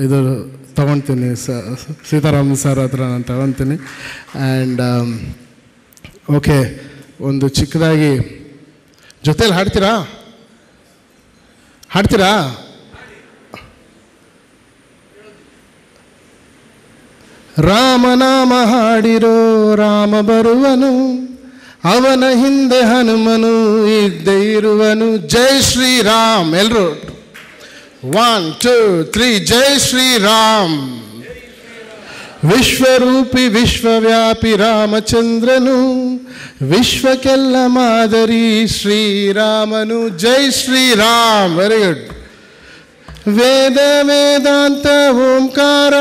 ಇದು ತೊಗೊಳ್ತೀನಿ, ಸೀತಾರಾಮನ್ ಸರ್ ಹತ್ರ ನಾನು ತೊಗೊಳ್ತೀನಿ. ಆ್ಯಂಡ್ ಓಕೆ, ಒಂದು ಚಿಕ್ಕದಾಗಿ ಜೊತೇಲಿ ಹಾಡ್ತೀರಾ? ರಾಮನಾಮ ಹಾಡಿರೋ ರಾಮ ಬರುವನು, ಅವನ ಹಿಂದೆ ಹನುಮನು ಇದ್ದೇ ಇರುವನು. ಜೈ ಶ್ರೀರಾಮ್. ಎಲ್ಲರೂ 1 2 3 ಜೈ ಶ್ರೀರಾಮ್. ವಿಶ್ವರೂಪಿ ವಿಶ್ವವ್ಯಾಪಿ ರಾಮಚಂದ್ರನು, ವಿಶ್ವಕ್ಕೆಲ್ಲ ಮಾದರಿ ಶ್ರೀರಾಮನು. ಜೈ ಶ್ರೀರಾಮ್. Very good. ವೇದ ವೇದಾಂತ ಓಂಕಾರ,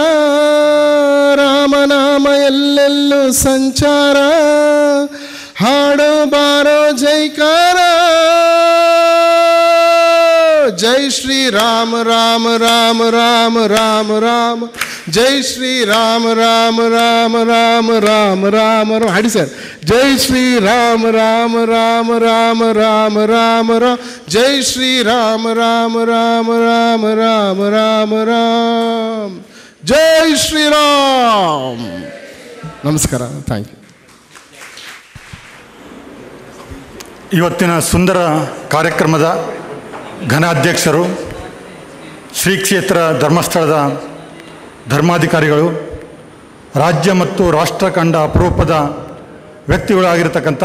ರಾಮನಾಮ ಎಲ್ಲೆಲ್ಲೂ ಸಂಚಾರ, ಹಾಡೋ ಬಾರೋ ಜೈಕಾರ. ಜೈ ಶ್ರೀರಾಮ ರಾಮ ರಾಮ ರಾಮ ರಾಮ ರಾಮ, ಜೈ ಶ್ರೀರಾಮ ರಾಮ ರಾಮ ರಾಮ ರಾಮ ರಾಮ ರಾಮ. ಹಾಡಿ ಸರ್. ಜೈ ಶ್ರೀರಾಮ ರಾಮ ರಾಮ ರಾಮ ರಾಮ ರಾಮ ರಾಮ, ಜೈ ಶ್ರೀರಾಮ ರಾಮ ರಾಮ ರಾಮ ರಾಮ ರಾಮ ರಾಮ, ಜೈ ಶ್ರೀರಾಮ್. ನಮಸ್ಕಾರ. Thank you. ಇವತ್ತಿನ ಸುಂದರ ಕಾರ್ಯಕ್ರಮದ ಘನಾಧ್ಯಕ್ಷರು, ಶ್ರೀ ಕ್ಷೇತ್ರ ಧರ್ಮಸ್ಥಳದ ಧರ್ಮಾಧಿಕಾರಿಗಳು, ರಾಜ್ಯ ಮತ್ತು ರಾಷ್ಟ್ರ ಕಂಡ ಅಪರೂಪದ ವ್ಯಕ್ತಿಗಳಾಗಿರ್ತಕ್ಕಂಥ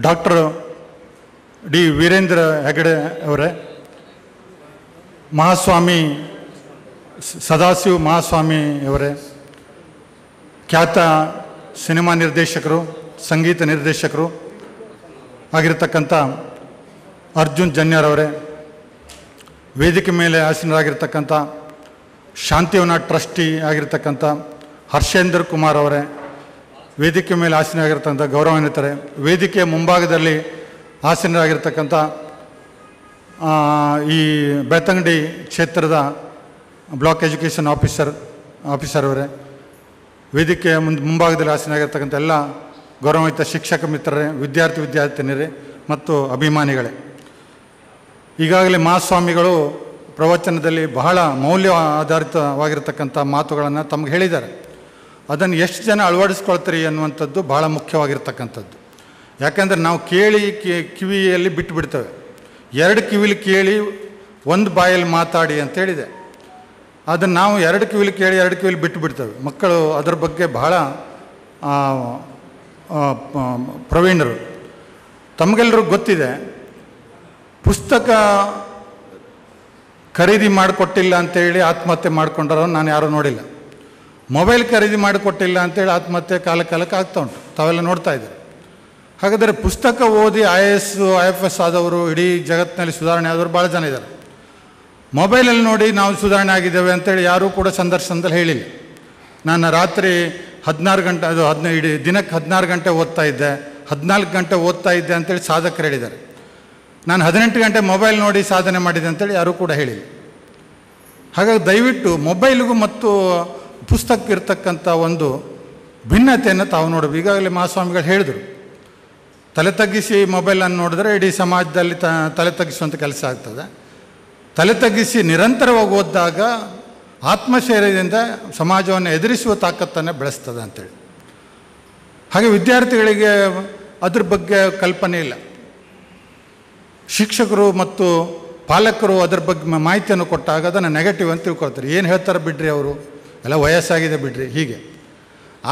ಡಾಕ್ಟರ್ ಡಿ ವೀರೇಂದ್ರ ಹೆಗಡೆ ಅವರೇ, ಮಹಾಸ್ವಾಮಿ ಸದಾಶಿವ ಮಹಾಸ್ವಾಮಿ ಅವರೇ, ಖ್ಯಾತ ಸಿನಿಮಾ ನಿರ್ದೇಶಕರು, ಸಂಗೀತ ನಿರ್ದೇಶಕರು ಆಗಿರತಕ್ಕಂಥ ಅರ್ಜುನ್ ಜನ್ಯರವರೇ, ವೇದಿಕೆ ಮೇಲೆ ಆಸೀನರಾಗಿರ್ತಕ್ಕಂಥ ಶಾಂತಿವನ ಟ್ರಸ್ಟಿ ಆಗಿರ್ತಕ್ಕಂಥ ಹರ್ಷೇಂದ್ರ ಕುಮಾರ್ ಅವರೇ, ವೇದಿಕೆ ಮೇಲೆ ಆಸೀನರಾಗಿರ್ತಕ್ಕಂಥ ಗೌರವಾನ್ವಿತರೇ, ವೇದಿಕೆಯ ಮುಂಭಾಗದಲ್ಲಿ ಆಸೀನರಾಗಿರ್ತಕ್ಕಂಥ ಈ ಬೆಳ್ತಂಗಡಿ ಕ್ಷೇತ್ರದ ಬ್ಲಾಕ್ ಎಜುಕೇಷನ್ ಆಫೀಸರ್ ಅವರೇ, ವೇದಿಕೆಯ ಮುಂಭಾಗದಲ್ಲಿ ಆಸೀನರಾಗಿರ್ತಕ್ಕಂಥ ಎಲ್ಲ ಗೌರವಾನ್ವಿತ ಶಿಕ್ಷಕ ಮಿತ್ರರೇ, ವಿದ್ಯಾರ್ಥಿನಿಯರೇ ಮತ್ತು ಅಭಿಮಾನಿಗಳೇ, ಈಗಾಗಲೇ ಮಹಾಸ್ವಾಮಿಗಳು ಪ್ರವಚನದಲ್ಲಿ ಬಹಳ ಮೌಲ್ಯ ಆಧಾರಿತವಾಗಿರ್ತಕ್ಕಂಥ ಮಾತುಗಳನ್ನು ತಮಗೆ ಹೇಳಿದ್ದಾರೆ. ಅದನ್ನು ಎಷ್ಟು ಜನ ಅಳವಡಿಸ್ಕೊಳ್ತೀರಿ ಅನ್ನುವಂಥದ್ದು ಭಾಳ ಮುಖ್ಯವಾಗಿರ್ತಕ್ಕಂಥದ್ದು. ಯಾಕೆಂದರೆ ನಾವು ಕೇಳಿ ಕಿವಿಯಲ್ಲಿ ಬಿಟ್ಟುಬಿಡ್ತೇವೆ. 2 ಕಿವಿಲಿ ಕೇಳಿ 1 ಬಾಯಲ್ಲಿ ಮಾತಾಡಿ ಅಂತೇಳಿದೆ. ಅದನ್ನು ನಾವು 2 ಕಿವಿಲಿ ಕೇಳಿ 2 ಕಿವಿಲಿ ಬಿಟ್ಟುಬಿಡ್ತೇವೆ. ಮಕ್ಕಳು ಅದರ ಬಗ್ಗೆ ಬಹಳ ಪ್ರವೀಣರು. ತಮಗೆಲ್ಲರಿಗೂ ಗೊತ್ತಿದೆ, ಪುಸ್ತಕ ಖರೀದಿ ಮಾಡಿಕೊಟ್ಟಿಲ್ಲ ಅಂತೇಳಿ ಆತ್ಮಹತ್ಯೆ ಮಾಡಿಕೊಂಡ್ರು ನಾನು ಯಾರೂ ನೋಡಿಲ್ಲ. ಮೊಬೈಲ್ ಖರೀದಿ ಮಾಡಿಕೊಟ್ಟಿಲ್ಲ ಅಂತೇಳಿ ಆತ್ಮಹತ್ಯೆ ಕಾಲಕ್ಕೆ ಆಗ್ತಾ ಉಂಟು, ತಾವೆಲ್ಲ ನೋಡ್ತಾ ಇದ್ದೀರಿ. ಹಾಗಾದರೆ ಪುಸ್ತಕ ಓದಿ IAS IFS ಆದವರು, ಇಡೀ ಜಗತ್ತಿನಲ್ಲಿ ಸುಧಾರಣೆ ಆದವರು ಭಾಳ ಜನ ಇದ್ದಾರೆ. ಮೊಬೈಲಲ್ಲಿ ನೋಡಿ ನಾವು ಸುಧಾರಣೆ ಆಗಿದ್ದೇವೆ ಅಂತೇಳಿ ಯಾರೂ ಕೂಡ ಸಂದರ್ಶನದಲ್ಲಿ ಹೇಳಿಲ್ಲ. ನಾನು ರಾತ್ರಿ 16 ಗಂಟೆ, ಅದು ಇಡೀ ದಿನಕ್ಕೆ 16 ಗಂಟೆ ಓದ್ತಾ ಇದ್ದೆ, 14 ಗಂಟೆ ಓದ್ತಾ ಇದ್ದೆ ಅಂತೇಳಿ ಸಾಧಕರು ಹೇಳಿದ್ದಾರೆ. ನಾನು 18 ಗಂಟೆ ಮೊಬೈಲ್ ನೋಡಿ ಸಾಧನೆ ಮಾಡಿದೆ ಅಂತೇಳಿ ಯಾರೂ ಕೂಡ ಹೇಳಿಲ್ಲ. ಹಾಗಾಗಿ ದಯವಿಟ್ಟು ಮೊಬೈಲ್ಗೂ ಮತ್ತು ಪುಸ್ತಕಕ್ಕೆ ಇರ್ತಕ್ಕಂಥ ಒಂದು ಭಿನ್ನತೆಯನ್ನು ತಾವು ನೋಡಬೇಕು. ಈಗಾಗಲೇ ಮಹಾಸ್ವಾಮಿಗಳು ಹೇಳಿದರು, ತಲೆ ತಗ್ಗಿಸಿ ಮೊಬೈಲನ್ನು ನೋಡಿದ್ರೆ ಇಡೀ ಸಮಾಜದಲ್ಲಿ ತಲೆ ತಗ್ಗಿಸುವಂಥ ಕೆಲಸ ಆಗ್ತದೆ. ತಲೆ ತಗ್ಗಿಸಿ ನಿರಂತರವಾಗಿ ಓದಿದಾಗ ಆತ್ಮಶೈರ್ಯದಿಂದ ಸಮಾಜವನ್ನು ಎದುರಿಸುವ ತಾಕತ್ತನ್ನು ಬೆಳೆಸ್ತದೆ ಅಂತೇಳಿ. ಹಾಗೆ ವಿದ್ಯಾರ್ಥಿಗಳಿಗೆ ಅದ್ರ ಬಗ್ಗೆ ಕಲ್ಪನೆ ಇಲ್ಲ. ಶಿಕ್ಷಕರು ಮತ್ತು ಪಾಲಕರು ಅದರ ಬಗ್ಗೆ ಮಾಹಿತಿಯನ್ನು ಕೊಟ್ಟಾಗ ಅದನ್ನು ನೆಗೆಟಿವ್ ಅಂತ ತಿಳ್ಕೊಳ್ತಾರೆ. ಏನು ಹೇಳ್ತಾರೆ ಬಿಡ್ರಿ, ಅವರು ಎಲ್ಲ ವಯಸ್ಸಾಗಿದೆ ಬಿಡ್ರಿ ಹೀಗೆ.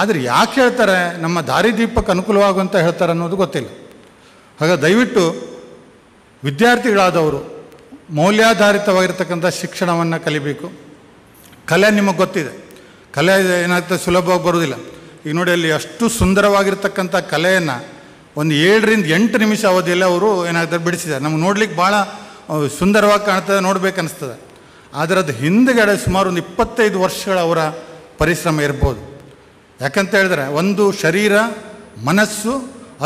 ಆದರೆ ಯಾಕೆ ಹೇಳ್ತಾರೆ, ನಮ್ಮ ದಾರಿದೀಪಕ್ಕೆ ಅನುಕೂಲವಾಗುವಂತ ಹೇಳ್ತಾರೆ ಅನ್ನೋದು ಗೊತ್ತಿಲ್ಲ. ಹಾಗಾಗಿ ದಯವಿಟ್ಟು ವಿದ್ಯಾರ್ಥಿಗಳಾದವರು ಮೌಲ್ಯಾಧಾರಿತವಾಗಿರ್ತಕ್ಕಂಥ ಶಿಕ್ಷಣವನ್ನು ಕಲಿಬೇಕು. ಕಲೆ ನಿಮಗೆ ಗೊತ್ತಿದೆ, ಕಲೆ ಏನಾಗ್ತದೆ ಸುಲಭವಾಗಿ ಬರೋದಿಲ್ಲ. ಈಗ ನೋಡಿ, ಅಲ್ಲಿ ಅಷ್ಟು ಸುಂದರವಾಗಿರ್ತಕ್ಕಂಥ ಕಲೆಯನ್ನು ಒಂದು 7 ರಿಂದ 8 ನಿಮಿಷ ಅವಧಿಯಲ್ಲಿ ಅವರು ಏನಾಗ್ತದೆ ಬಿಡಿಸಿದ್ದಾರೆ. ನಮ್ಗೆ ನೋಡ್ಲಿಕ್ಕೆ ಭಾಳ ಸುಂದರವಾಗಿ ಕಾಣ್ತದೆ, ನೋಡ್ಬೇಕು ಅನಿಸ್ತದೆ. ಆದರೆ ಅದು ಹಿಂದುಗಡೆ ಸುಮಾರು ಒಂದು 25 ವರ್ಷಗಳ ಅವರ ಪರಿಶ್ರಮ ಇರ್ಬೋದು. ಯಾಕಂತ ಹೇಳಿದ್ರೆ ಒಂದು ಶರೀರ, ಮನಸ್ಸು,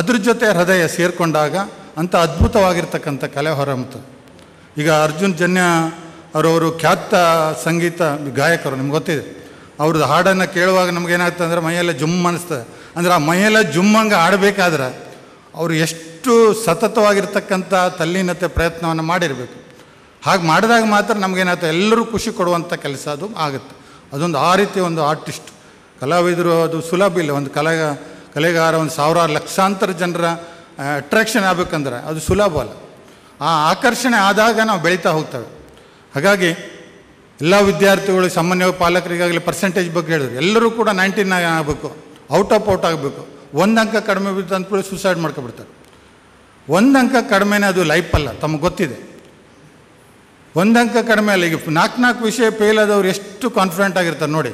ಅದ್ರ ಜೊತೆ ಹೃದಯ ಸೇರಿಕೊಂಡಾಗ ಅಂಥ ಅದ್ಭುತವಾಗಿರ್ತಕ್ಕಂಥ ಕಲೆ ಹೊರಹೊಮ್ಮುತ್ತದೆ. ಈಗ ಅರ್ಜುನ್ ಜನ್ಯ ಅವರವರು ಖ್ಯಾತ ಸಂಗೀತ ಗಾಯಕರು, ನಿಮ್ಗೆ ಗೊತ್ತಿದೆ. ಅವ್ರದ್ದು ಹಾಡನ್ನು ಕೇಳುವಾಗ ನಮಗೇನಾಗ್ತದೆ ಅಂದರೆ ಮೈಯೆಲ್ಲ ಜುಮ್ ಅನ್ನಿಸ್ತದೆ. ಅಂದರೆ ಆ ಮೈಯೆಲ್ಲ ಜುಮ್ಮಂಗೆ ಆಡಬೇಕಾದ್ರೆ ಅವರು ಎಷ್ಟು ಸತತವಾಗಿರ್ತಕ್ಕಂಥ ತಲ್ಲೀನತೆ ಪ್ರಯತ್ನವನ್ನು ಮಾಡಿರಬೇಕು. ಹಾಗೆ ಮಾಡಿದಾಗ ಮಾತ್ರ ನಮಗೇನಾಗ್ತದೆ, ಎಲ್ಲರೂ ಖುಷಿ ಕೊಡುವಂಥ ಕೆಲಸ ಅದು ಆಗುತ್ತೆ. ಅದೊಂದು ಆ ರೀತಿ ಒಂದು ಆರ್ಟಿಸ್ಟ್ ಕಲಾವಿದರು, ಅದು ಸುಲಭ ಇಲ್ಲ. ಒಂದು ಕಲೆಗಾರ ಒಂದು ಸಾವಿರಾರು ಲಕ್ಷಾಂತರ ಜನರ ಅಟ್ರಾಕ್ಷನ್ ಆಗಬೇಕಂದ್ರೆ ಅದು ಸುಲಭ ಅಲ್ಲ. ಆ ಆಕರ್ಷಣೆ ಆದಾಗ ನಾವು ಬೆಳೀತಾ ಹೋಗ್ತೇವೆ. ಹಾಗಾಗಿ ಎಲ್ಲ ವಿದ್ಯಾರ್ಥಿಗಳು, ಸಾಮಾನ್ಯವಾಗಿ ಪಾಲಕರಿಗಾಗಲಿ ಪರ್ಸೆಂಟೇಜ್ ಬಗ್ಗೆ ಹೇಳಿದ್ರು, ಎಲ್ಲರೂ ಕೂಡ 99 ಆಗಬೇಕು, ಔಟ್ ಆಗಬೇಕು. 1 ಅಂಕ ಕಡಿಮೆ ಬಿದ್ದು ಅಂದ್ಕೊಳ್ಳಿ ಸೂಸೈಡ್ ಮಾಡ್ಕೊಬಿಡ್ತಾರೆ. 1 ಅಂಕ ಕಡಿಮೆನೇ ಅದು ಲೈಫ್ ಅಲ್ಲ, ತಮಗೆ ಗೊತ್ತಿದೆ. 1 ಅಂಕ ಕಡಿಮೆ ಅಲ್ಲ. ಈಗ 4 ವಿಷಯ ಫೇಲ್ ಆದವ್ರು ಎಷ್ಟು ಕಾನ್ಫಿಡೆಂಟ್ ಆಗಿರ್ತಾರೆ ನೋಡಿ.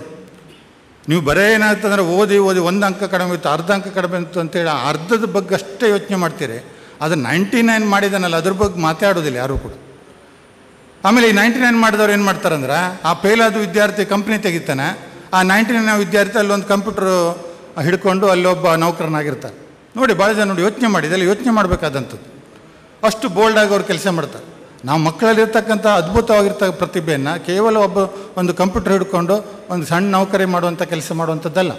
ನೀವು ಬರೇ ಏನಾಗ್ತಂದ್ರೆ ಓದಿ 1 ಅಂಕ ಕಡಿಮೆ ಇತ್ತು, ಅರ್ಧ ಅಂಕ ಕಡಿಮೆ ಇತ್ತು ಅಂತೇಳಿ ಅರ್ಧದ ಬಗ್ಗೆ ಅಷ್ಟೇ ಯೋಚನೆ ಮಾಡ್ತೀರಿ. ಅದು 99 ಮಾಡಿದಾನಲ್ಲ, ಅದ್ರ ಬಗ್ಗೆ ಮಾತಾಡೋದಿಲ್ಲ ಯಾರೂ ಕೂಡ. ಆಮೇಲೆ ಈ 99 ಮಾಡಿದವ್ರು ಏನು ಮಾಡ್ತಾರಂದ್ರೆ, ಆ ಫೇಲ್ ಆದ ವಿದ್ಯಾರ್ಥಿ ಕಂಪ್ನಿ ತೆಗಿತಾನೆ, ಆ 99 ವಿದ್ಯಾರ್ಥಿ ಅಲ್ಲೊಂದು ಕಂಪ್ಯೂಟರ್ ಹಿಡ್ಕೊಂಡು ಅಲ್ಲೊಬ್ಬ ನೌಕರನಾಗಿರ್ತಾರೆ ನೋಡಿ. ಭಾಳ ಜನ ನೋಡಿ ಯೋಚನೆ ಮಾಡಿ, ಇದೆಲ್ಲ ಯೋಚನೆ ಮಾಡಬೇಕಾದಂಥದ್ದು. ಅಷ್ಟು ಬೋಲ್ಡಾಗಿ ಅವ್ರು ಕೆಲಸ ಮಾಡ್ತಾರೆ. ನಾವು ಮಕ್ಕಳಲ್ಲಿರ್ತಕ್ಕಂಥ ಅದ್ಭುತವಾಗಿರ್ತಕ್ಕ ಪ್ರತಿಭೆಯನ್ನು ಕೇವಲ ಒಂದು ಕಂಪ್ಯೂಟರ್ ಹಿಡ್ಕೊಂಡು ಒಂದು ಸಣ್ಣ ನೌಕರಿ ಮಾಡುವಂಥ ಕೆಲಸ ಮಾಡುವಂಥದ್ದಲ್ಲ.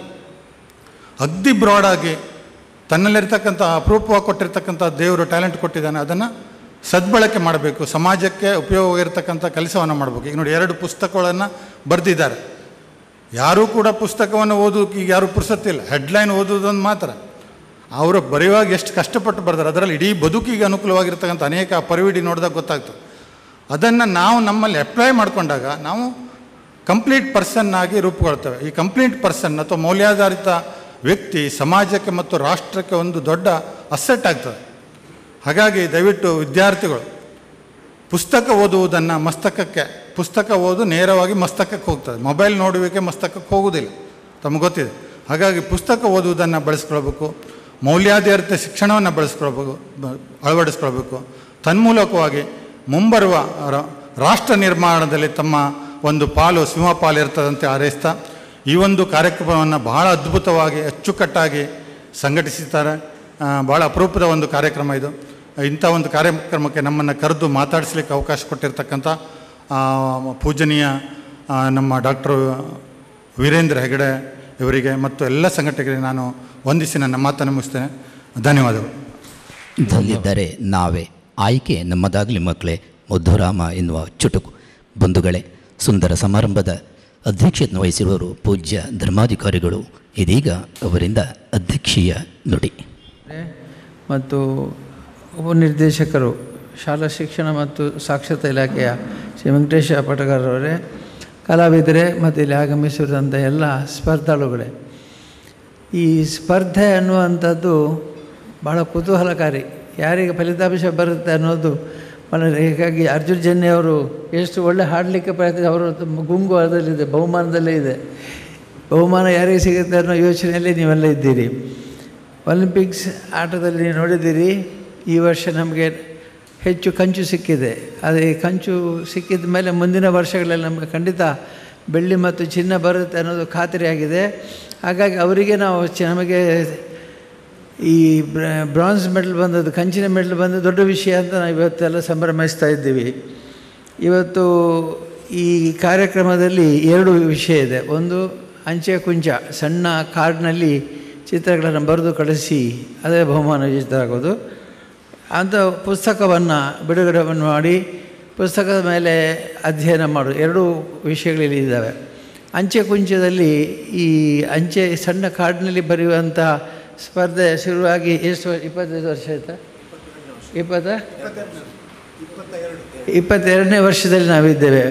ಅಗ್ದಿ ಬ್ರಾಡಾಗಿ ತನ್ನಲ್ಲಿರ್ತಕ್ಕಂಥ ಅಪರೂಪವಾಗಿ ಕೊಟ್ಟಿರ್ತಕ್ಕಂಥ ದೇವರು ಟ್ಯಾಲೆಂಟ್ ಕೊಟ್ಟಿದ್ದಾನೆ, ಅದನ್ನು ಸದ್ಬಳಕೆ ಮಾಡಬೇಕು, ಸಮಾಜಕ್ಕೆ ಉಪಯೋಗವಾಗಿರ್ತಕ್ಕಂಥ ಕೆಲಸವನ್ನು ಮಾಡಬೇಕು. ಈಗ ನೋಡಿ, 2 ಪುಸ್ತಕಗಳನ್ನು ಬರೆದಿದ್ದಾರೆ. ಯಾರೂ ಕೂಡ ಪುಸ್ತಕವನ್ನು ಓದೋಕೆ ಈಗ ಯಾರೂ ಪುರ್ಸತ್ತಿಲ್ಲ, ಹೆಡ್ಲೈನ್ ಓದೋದೊಂದು ಮಾತ್ರ. ಅವರು ಬರೆಯುವಾಗ ಎಷ್ಟು ಕಷ್ಟಪಟ್ಟು ಬರ್ತಾರೆ, ಅದರಲ್ಲಿ ಇಡೀ ಬದುಕಿಗೆ ಅನುಕೂಲವಾಗಿರ್ತಕ್ಕಂಥ ಅನೇಕ ಪರಿವಿಡಿ ನೋಡಿದಾಗ ಗೊತ್ತಾಗ್ತದೆ. ಅದನ್ನು ನಾವು ನಮ್ಮಲ್ಲಿ ಅಪ್ಲೈ ಮಾಡಿಕೊಂಡಾಗ ನಾವು ಕಂಪ್ಲೀಟ್ ಪರ್ಸನ್ ಆಗಿ ರೂಪುಗೊಳ್ತೇವೆ. ಈ ಕಂಪ್ಲೀಟ್ ಪರ್ಸನ್ ಅಥವಾ ಮೌಲ್ಯಾಧಾರಿತ ವ್ಯಕ್ತಿ ಸಮಾಜಕ್ಕೆ ಮತ್ತು ರಾಷ್ಟ್ರಕ್ಕೆ ಒಂದು ದೊಡ್ಡ ಅಸೆಟ್ ಆಗ್ತದೆ. ಹಾಗಾಗಿ ದಯವಿಟ್ಟು ವಿದ್ಯಾರ್ಥಿಗಳು ಪುಸ್ತಕ ಓದುವುದನ್ನು ಪುಸ್ತಕ ಓದು ನೇರವಾಗಿ ಮಸ್ತಕಕ್ಕೆ ಹೋಗ್ತದೆ. ಮೊಬೈಲ್ ನೋಡುವಿಕೆ ಮಸ್ತಕಕ್ಕೆ ಹೋಗುವುದಿಲ್ಲ, ತಮಗೆ ಗೊತ್ತಿದೆ. ಹಾಗಾಗಿ ಪುಸ್ತಕ ಓದುವುದನ್ನು ಬಳಸ್ಕೊಳ್ಬೇಕು, ಮೌಲ್ಯಾಧಾರಿತ ಶಿಕ್ಷಣವನ್ನು ಅಳವಡಿಸ್ಕೊಳ್ಬೇಕು. ತನ್ಮೂಲಕವಾಗಿ ಮುಂಬರುವ ರಾಷ್ಟ್ರ ನಿರ್ಮಾಣದಲ್ಲಿ ತಮ್ಮ ಒಂದು ಸಿಂಹಪಾಲು ಇರ್ತದಂತೆ ಹಾರೈಸ್ತಾ ಈ ಒಂದು ಕಾರ್ಯಕ್ರಮವನ್ನು ಬಹಳ ಅದ್ಭುತವಾಗಿ ಅಚ್ಚುಕಟ್ಟಾಗಿ ಸಂಘಟಿಸಿದ್ದಾರೆ. ಭಾಳ ಅಪರೂಪದ ಒಂದು ಕಾರ್ಯಕ್ರಮ ಇದು. ಇಂಥ ಒಂದು ಕಾರ್ಯಕ್ರಮಕ್ಕೆ ನಮ್ಮನ್ನು ಕರೆದು ಮಾತಾಡಿಸ್ಲಿಕ್ಕೆ ಅವಕಾಶ ಕೊಟ್ಟಿರ್ತಕ್ಕಂಥ ಪೂಜನೀಯ ನಮ್ಮ ಡಾಕ್ಟರ್ ವೀರೇಂದ್ರ ಹೆಗಡೆ ಇವರಿಗೆ ಮತ್ತು ಎಲ್ಲ ಸಂಘಟಕರಿಗೆ ನಾನು ವಂದಿಸಿ ನನ್ನ ಮಾತನ್ನು ಮುಗಿಸ್ತೇನೆ. ಧನ್ಯವಾದಗಳು. ಧನ್ಯದ್ದಾರೆ ನಾವೇ, ಆಯ್ಕೆ ನಮ್ಮದಾಗಲಿ ಮಕ್ಕಳೇ, ಮಧುರಾಮ ಎನ್ನುವ ಚುಟುಕು. ಬಂಧುಗಳೇ, ಸುಂದರ ಸಮಾರಂಭದ ಅಧ್ಯಕ್ಷತೆ ವಹಿಸಿರುವವರು ಪೂಜ್ಯ ಧರ್ಮಾಧಿಕಾರಿಗಳು. ಇದೀಗ ಅವರಿಂದ ಅಧ್ಯಕ್ಷೀಯ ನುಡಿ. ಮತ್ತು ಉಪನಿರ್ದೇಶಕರು ಶಾಲಾ ಶಿಕ್ಷಣ ಮತ್ತು ಸಾಕ್ಷರತಾ ಇಲಾಖೆಯ ಶ್ರೀ ವೆಂಕಟೇಶ ಪಟಗಾರರವರೇ, ಕಲಾವಿದರೇ ಮತ್ತು ಇಲ್ಲಿ ಆಗಮಿಸಿದಂಥ ಎಲ್ಲ ಸ್ಪರ್ಧಾಳುಗಳೇ, ಈ ಸ್ಪರ್ಧೆ ಅನ್ನುವಂಥದ್ದು ಭಾಳ ಕುತೂಹಲಕಾರಿ. ಯಾರಿಗೆ ಫಲಿತಾಂಶ ಬರುತ್ತೆ ಅನ್ನೋದು ಹೀಗಾಗಿ ಅರ್ಜುನ್ ಜನ್ಯ ಅವರು ಎಷ್ಟು ಒಳ್ಳೆ ಹಾಡಲಿಕ್ಕೆ ಪ್ರಯತ್ನ, ಅವರು ಗುಂಗು ಅದರಲ್ಲಿದೆ, ಬಹುಮಾನದಲ್ಲೇ ಇದೆ. ಬಹುಮಾನ ಯಾರಿಗೆ ಸಿಗುತ್ತೆ ಅನ್ನೋ ಯೋಚನೆಯಲ್ಲಿ ನೀವೆಲ್ಲ ಇದ್ದೀರಿ. ಒಲಿಂಪಿಕ್ಸ್ ಆಟದಲ್ಲಿ ನೀವು ನೋಡಿದ್ದೀರಿ, ಈ ವರ್ಷ ನಮಗೆ ಹೆಚ್ಚು ಕಂಚು ಸಿಕ್ಕಿದೆ. ಅದು ಈ ಕಂಚು ಸಿಕ್ಕಿದ ಮೇಲೆ ಮುಂದಿನ ವರ್ಷಗಳಲ್ಲಿ ನಮಗೆ ಖಂಡಿತ ಬೆಳ್ಳಿ ಮತ್ತು ಚಿನ್ನ ಬರುತ್ತೆ ಅನ್ನೋದು ಖಾತರಿಯಾಗಿದೆ. ಹಾಗಾಗಿ ಅವರಿಗೆ ನಮಗೆ ಈ ಬ್ರಾನ್ಸ್ ಮೆಡಲ್ ಬಂದದ್ದು, ಕಂಚಿನ ಮೆಡಲ್ ಬಂದದ್ದು ದೊಡ್ಡ ವಿಷಯ ಅಂತ ನಾವು ಇವತ್ತೆಲ್ಲ ಸಂಭ್ರಮಿಸ್ತಾ ಇದ್ದೀವಿ. ಇವತ್ತು ಈ ಕಾರ್ಯಕ್ರಮದಲ್ಲಿ 2 ವಿಷಯ ಇದೆ. ಒಂದು, ಅಂಚೆ ಕುಂಚ, ಸಣ್ಣ ಕಾರ್ಡ್ನಲ್ಲಿ ಚಿತ್ರಗಳನ್ನು ಬರೆದು ಕಳಿಸಿ ಅದೇ ಬಹುಮಾನ ವಿಜೇತರಾಗೋದು. ಅಂಥ ಪುಸ್ತಕವನ್ನು ಬಿಡುಗಡೆ ಮಾಡಿ ಪುಸ್ತಕದ ಮೇಲೆ ಅಧ್ಯಯನ ಮಾಡೋದು, 2 ವಿಷಯಗಳಲ್ಲಿ ಇದ್ದಾವೆ. ಅಂಚೆ ಕುಂಚದಲ್ಲಿ ಈ ಅಂಚೆ ಸಣ್ಣ ಕಾರ್ಡ್ನಲ್ಲಿ ಬರೆಯುವಂಥ ಸ್ಪರ್ಧೆ ಶುರುವಾಗಿ ಎಷ್ಟು 25 ವರ್ಷ ಆಯಿತಾ? 22ನೇ ವರ್ಷದಲ್ಲಿ ನಾವಿದ್ದೇವೆ.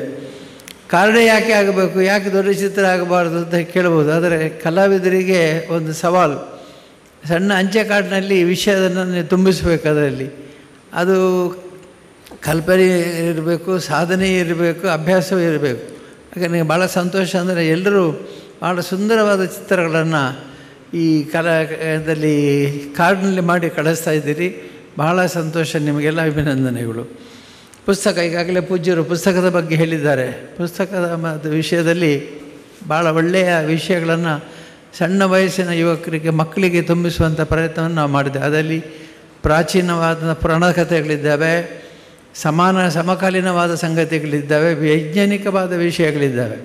ಕಾರ್ಡೆ ಯಾಕೆ ಆಗಬೇಕು, ಯಾಕೆ ದೊಡ್ಡ ಚಿತ್ರ ಆಗಬಾರ್ದು ಅಂತ ಕೇಳ್ಬೋದು. ಆದರೆ ಕಲಾವಿದರಿಗೆ ಒಂದು ಸವಾಲು, ಸಣ್ಣ ಅಂಚೆ ಕಾರ್ಡ್ನಲ್ಲಿ ವಿಷಯವನ್ನು ತುಂಬಿಸಬೇಕು. ಅದರಲ್ಲಿ ಅದು ಕಲ್ಪನೆ ಇರಬೇಕು, ಸಾಧನೆ ಇರಬೇಕು, ಅಭ್ಯಾಸವೂ ಇರಬೇಕು. ಹಾಗೆ ನನಗೆ ಭಾಳ ಸಂತೋಷ ಅಂದರೆ ಎಲ್ಲರೂ ಭಾಳ ಸುಂದರವಾದ ಚಿತ್ರಗಳನ್ನು ಈ ಕಲಾದಲ್ಲಿ ಕಾರ್ಡ್ನಲ್ಲಿ ಮಾಡಿ ಕಳಿಸ್ತಾ ಇದ್ದೀರಿ. ಬಹಳ ಸಂತೋಷ, ನಿಮಗೆಲ್ಲ ಅಭಿನಂದನೆಗಳು. ಪುಸ್ತಕ ಈಗಾಗಲೇ ಪೂಜ್ಯರು ಪುಸ್ತಕದ ಬಗ್ಗೆ ಹೇಳಿದ್ದಾರೆ. ಪುಸ್ತಕದ ವಿಷಯದಲ್ಲಿ ಭಾಳ ಒಳ್ಳೆಯ ವಿಷಯಗಳನ್ನು ಸಣ್ಣ ವಯಸ್ಸಿನ ಯುವಕರಿಗೆ, ಮಕ್ಕಳಿಗೆ ತುಂಬಿಸುವಂಥ ಪ್ರಯತ್ನವನ್ನು ನಾವು ಮಾಡಿದ್ದೇವೆ. ಅದರಲ್ಲಿ ಪ್ರಾಚೀನವಾದ ಪುರಾಣ ಕಥೆಗಳಿದ್ದಾವೆ, ಸಮಕಾಲೀನವಾದ ಸಂಗತಿಗಳಿದ್ದಾವೆ, ವೈಜ್ಞಾನಿಕವಾದ ವಿಷಯಗಳಿದ್ದಾವೆ.